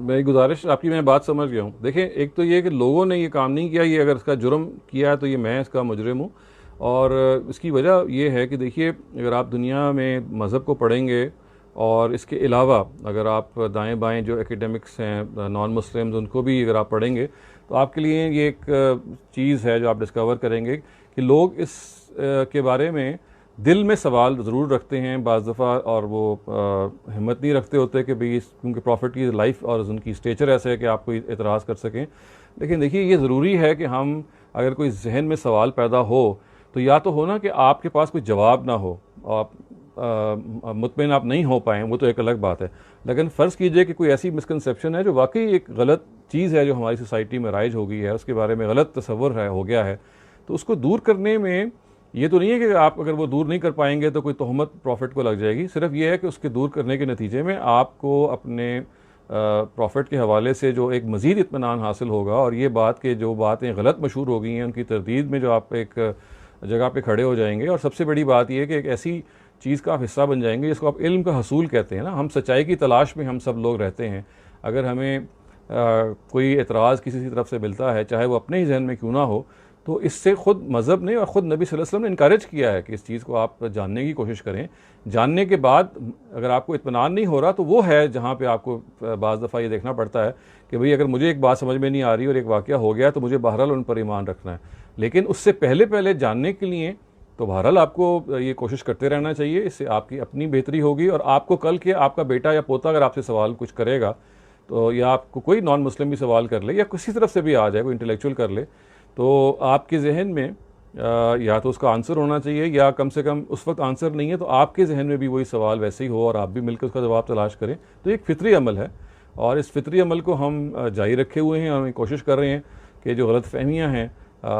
मेरी गुजारिश आपकी, मैं बात समझ गया हूँ। देखें, एक तो ये कि लोगों ने ये काम नहीं किया, ये अगर इसका जुर्म किया है तो ये मैं इसका मुजरिम हूँ। और इसकी वजह ये है कि देखिए, अगर आप दुनिया में मज़हब को पढ़ेंगे और इसके अलावा अगर आप दाएं बाएं जो एकेडमिक्स हैं, नॉन मुस्लिम्स, उनको भी अगर आप पढ़ेंगे तो आपके लिए ये एक चीज़ है जो आप डिस्कवर करेंगे कि लोग इस के बारे में दिल में सवाल ज़रूर रखते हैं बाज़ दफ़ा, और वो हिम्मत नहीं रखते होते कि भाई क्योंकि प्रॉफिट की लाइफ और उनकी स्टेचर ऐसे है कि आप कोई एतराज़ कर सकें। लेकिन देखिए, ये ज़रूरी है कि हम अगर कोई जहन में सवाल पैदा हो तो या तो हो ना कि आपके पास कोई जवाब ना हो, आप मुतमिन आप नहीं हो पाएँ, वो तो एक अलग बात है। लेकिन फ़र्ज़ कीजिए कि कोई ऐसी मिसकंसेप्शन है जो वाकई एक गलत चीज़ है जो हमारी सोसाइटी में राइज हो गई है, उसके बारे में गलत तसव्वुर है हो गया है, तो उसको दूर करने में ये तो नहीं है कि आप अगर वो दूर नहीं कर पाएंगे तो कोई तोहमत प्रॉफिट को लग जाएगी। सिर्फ ये है कि उसके दूर करने के नतीजे में आपको अपने प्रॉफिट के हवाले से जो एक मज़ीद इत्मीनान हासिल होगा, और ये बात कि जो बातें गलत मशहूर हो गई हैं उनकी तरदीद में जो आप एक जगह पे खड़े हो जाएंगे। और सबसे बड़ी बात यह है कि एक ऐसी चीज़ का आप हिस्सा बन जाएंगे जिसको आप इल्म का हसूल कहते हैं ना। हम सच्चाई की तलाश में हम सब लोग रहते हैं। अगर हमें कोई एतराज़ किसी की तरफ से मिलता है, चाहे वो अपने ही जहन में क्यों ना हो, तो इससे ख़ुद मज़हब ने और ख़ुद नबी सल्लल्लाहु अलैहि वसल्लम ने इनकरेज किया है कि इस चीज़ को आप जानने की कोशिश करें। जानने के बाद अगर आपको इत्मीनान नहीं हो रहा तो वो है जहाँ पे आपको बाज़ दफ़ा ये देखना पड़ता है कि भाई अगर मुझे एक बात समझ में नहीं आ रही और एक वाक़या हो गया तो मुझे बहरहाल उन पर ईमान रखना है। लेकिन उससे पहले जानने के लिए तो बहरहाल आपको ये कोशिश करते रहना चाहिए। इससे आपकी अपनी बेहतरी होगी, और आपको कल के आपका बेटा या पोता अगर आपसे सवाल कुछ करेगा तो, या आपको कोई नॉन मुस्लिम भी सवाल कर ले या किसी तरफ से भी आ जाए, कोई इंटेलेक्चुअल कर ले, तो आपके जहन में या तो उसका आंसर होना चाहिए, या कम से कम उस वक्त आंसर नहीं है तो आपके जहन में भी वही सवाल वैसे ही हो और आप भी मिलकर उसका जवाब तलाश करें। तो एक फितरी अमल है, और इस फितरी अमल को हम जारी रखे हुए हैं। हम कोशिश कर रहे हैं कि जो गलत फहमियाँ हैं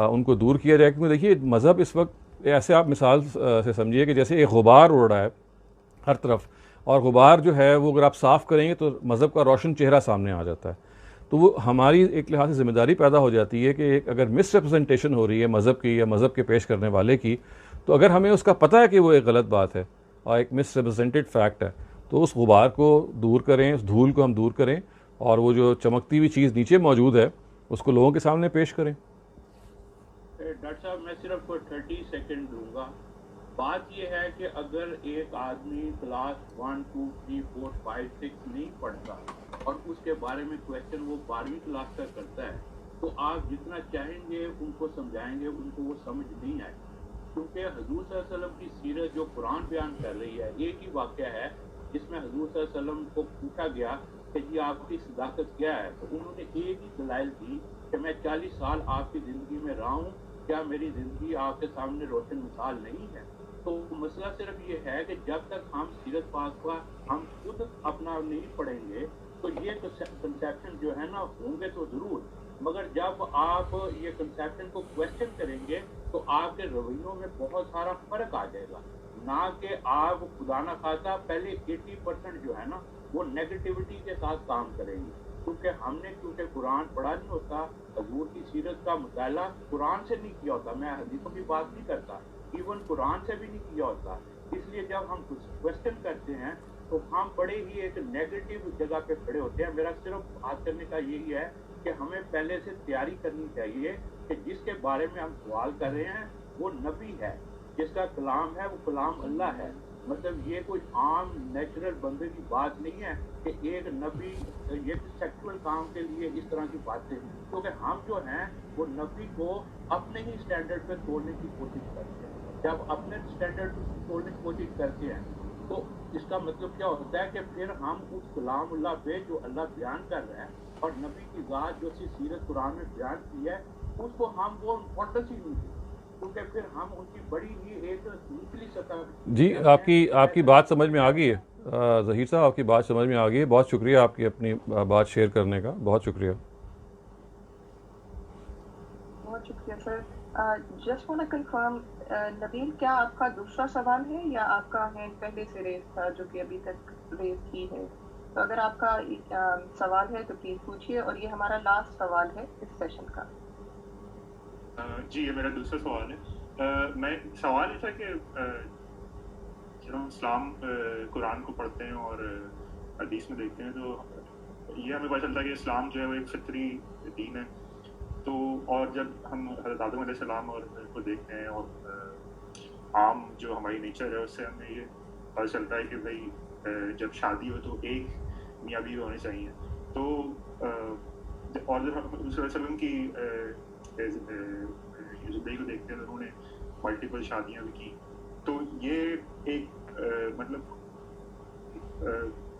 उनको दूर किया जाए। क्योंकि देखिए, मज़हब इस वक्त ऐसे आप मिसाल से समझिए कि जैसे एक गुबार उड़ रहा है हर तरफ, और गुबार जो है वो अगर आप साफ़ करेंगे तो मज़हब का रोशन चेहरा सामने आ जाता है। तो वो हमारी एक लिहाज से ज़िम्मेदारी पैदा हो जाती है कि अगर मिसरिप्रेजेंटेशन हो रही है मज़हब की या मज़हब के पेश करने वाले की, तो अगर हमें उसका पता है कि वो एक गलत बात है और एक मिसरिप्रेजेंटेड फैक्ट है, तो उस गुबार को दूर करें, उस धूल को हम दूर करें, और वो जो चमकती हुई चीज़ नीचे मौजूद है उसको लोगों के सामने पेश करें।
डॉक्टर साहब, मैं सिर्फ 30 सेकंड दूंगा। बात यह है कि अगर एक आदमी क्लास 1, 2, 3, 4, 5, 6 नहीं पढ़ता और उसके बारे में क्वेश्चन वो 12वीं क्लास का करता है, तो आप जितना चाहेंगे उनको समझाएंगे, उनको वो समझ नहीं आए। क्योंकि हजूर सल्लल्लाहु अलैहि वसल्लम की सीरत जो कुरान बयान कर रही है, एक ही वाक़या है जिसमें हजूर सल्लल्लाहु अलैहि वसल्लम को पूछा गया कि जी आपकी सदाकत क्या है, तो उन्होंने एक ही दलाइल दी कि मैं 40 साल आपकी ज़िंदगी में रहा हूँ, क्या मेरी ज़िंदगी आपके सामने रोशन मिसाल नहीं है? तो मसला सिर्फ ये है कि जब तक हम सीरत पाक का हम खुद अपना नहीं पढ़ेंगे तो ये कंसेप्शन जो है ना होंगे तो ज़रूर, मगर जब आप ये कंसेप्शन को क्वेश्चन करेंगे तो आपके रवैयों में बहुत सारा फ़र्क आ जाएगा। ना कि आप खुदा ना खाता पहले 80% जो है ना वो नेगेटिविटी के साथ काम करेंगे, क्योंकि कुरान पढ़ा नहीं होता, हजूर की सीरत का मुताला कुरान से नहीं किया होता। मैं हदीसों की बात नहीं करता, इवन कुरान से भी नहीं किया होता। इसलिए जब हम क्वेश्चन करते हैं तो हम बड़े ही एक नेगेटिव जगह पे खड़े होते हैं। मेरा सिर्फ बात करने का यही है कि हमें पहले से तैयारी करनी चाहिए कि जिसके बारे में हम सवाल कर रहे हैं वो नबी है, जिसका कलाम है वो कलाम अल्लाह है। मतलब ये कोई आम नेचुरल बंदे की बात नहीं है कि एक नबी ये सेक्सुअल काम के लिए इस तरह की बातें, क्योंकि हम जो हैं वो नबी को अपने ही स्टैंडर्ड पे तोड़ने की कोशिश करते हैं। जब अपने स्टैंडर्ड पे तोड़ने की कोशिश करते हैं तो इसका मतलब क्या होता है कि फिर हम उस कलाम अल्लाह पे जो अल्लाह बयान कर रहा है और नबी की ज़ात जो सी सीरत कुरान में बयान की है उसको हम वो इम्पोर्टेंस ही नहीं देते, क्योंकि फिर हम उनकी बड़ी ही एक निचली सतह।
जी, आपकी बात समझ में आ गई है ज़हीर साहब, आपकी बात समझ में आ गई है। बहुत शुक्रिया आपकी अपनी बात शेयर करने का, बहुत शुक्रिया।
बहुत शुक्रिया sir. Just want to confirm, Nabeel क्या आपका दूसरा सवाल है या आपका हैंड पहले से रेज था जो कि अभी तक रेज की है? तो अगर आपका सवाल है तो प्लीज पूछिए, और ये हमारा लास्ट सवाल है इस सेशन का।
जी ये मेरा दूसरा सवाल है। मैं सवाल ये था कि जब हम इस्लाम कुरान को पढ़ते हैं और हदीस में देखते हैं तो ये हमें पता चलता है कि इस्लाम जो है वो एक फितरी दीन है। तो और जब हम हज़रत आदम अलैहिस्सलाम और को देखते हैं और आम जो हमारी नेचर है उससे हमें ये पता चलता है कि भाई जब शादी हो तो एक मियाँ बीवी होने चाहिए। तो और जब हम वसल्लम की ज़िंदगी को देखते हैं तो उन्होंने मल्टीपल शादियाँ भी की। तो ये एक मतलब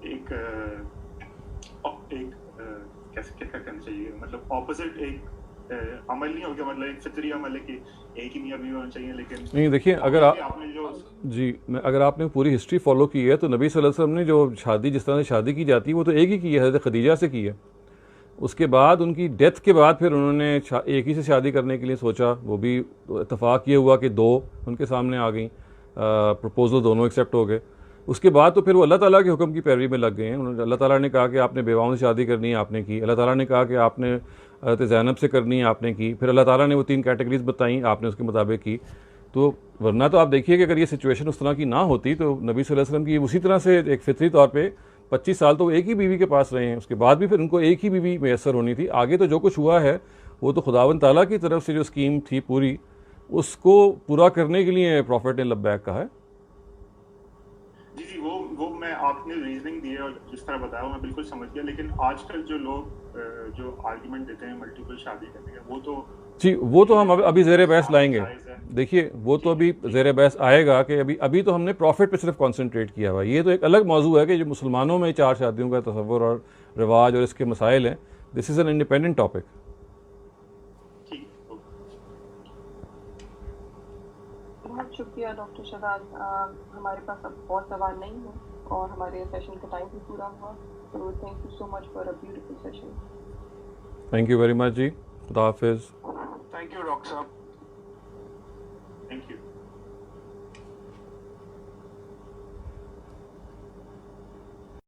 एक कैसे क्या करना चाहिए, मतलब ऑपोजिट एक अमल नहीं हो गया, मतलब एक फितरी अमल है कि एक ही मियाँ बीवी होना चाहिए। लेकिन
नहीं देखिए, अगर
आपने जो
अगर आपने पूरी हिस्ट्री फॉलो की है तो नबी सल्लल्लाहु अलैहि वसल्लम ने जो शादी जिस तरह से शादी की जाती है वो तो एक ही की है, हज़रत खदीजा से की है। उसके बाद उनकी डेथ के बाद फिर उन्होंने एक ही से शादी करने के लिए सोचा, वो भी इत्तेफाक ये हुआ कि दो उनके सामने आ गई, प्रपोजल दोनों एक्सेप्ट हो गए। उसके बाद तो फिर वो अल्लाह ताला के हुक्म की पैरवी में लग गए हैं। उन्होंने अल्लाह ताला ने कहा कि आपने बेवाओं से शादी करनी है, आपने की। अल्लाह ताला ने कहा कि आपने हज़रत ज़ैनब से करनी है, आपने की। फिर अल्लाह ताला ने वो 3 कैटेगरीज बताई, आपने उसके मुताबिक की। तो वरना तो आप देखिए कि अगर ये सिचुएशन उस तरह की ना होती तो नबी सल्लल्लाहु अलैहि वसल्लम की उसी तरह से एक फितरी तौर पे 25 साल तो वो एक ही बीवी के पास रहे हैं। उसके बाद भी फिर उनको एक ही बीवी मैसर होनी थी। आगे तो जो कुछ हुआ है वो तो खुदावंद ताला की तरफ से जो स्कीम थी पूरी, उसको पूरा करने के लिए प्रॉफिट ने लब्बैक कहा है।
जी जी वो मैं आपने रीजनिंग दी है और जिस तरह बताया मैं बिल्कुल समझ गया। लेकिन आजकल जो लोग जो आर्गुमेंट देते हैं मल्टीपल शादी करने का, वो तो
जी वो तो हम अभी ज़ेर बहस लाएंगे। देखिए वो तो अभी ज़ेर बहस आएगा कि अभी तो हमने प्रॉफिट पे सिर्फ कंसंट्रेट किया हुआ है। ये तो एक अलग मौजू है कि जो मुसलमानों में 4 शादियों का तसव्वुर और रिवाज और इसके मसाइल हैं, this is an independent topic.
बहुत शुक्रिया डॉक्टर शहजाद। हमारे पास अब बहुत सवाल नहीं है और हमारे सेशन का टाइम भी पूरा हुआ। तो thank you so much for a beautiful session.
Thank you very much जी। खुदा हाफिज़।
Thank you doctor sahab.
Thank you.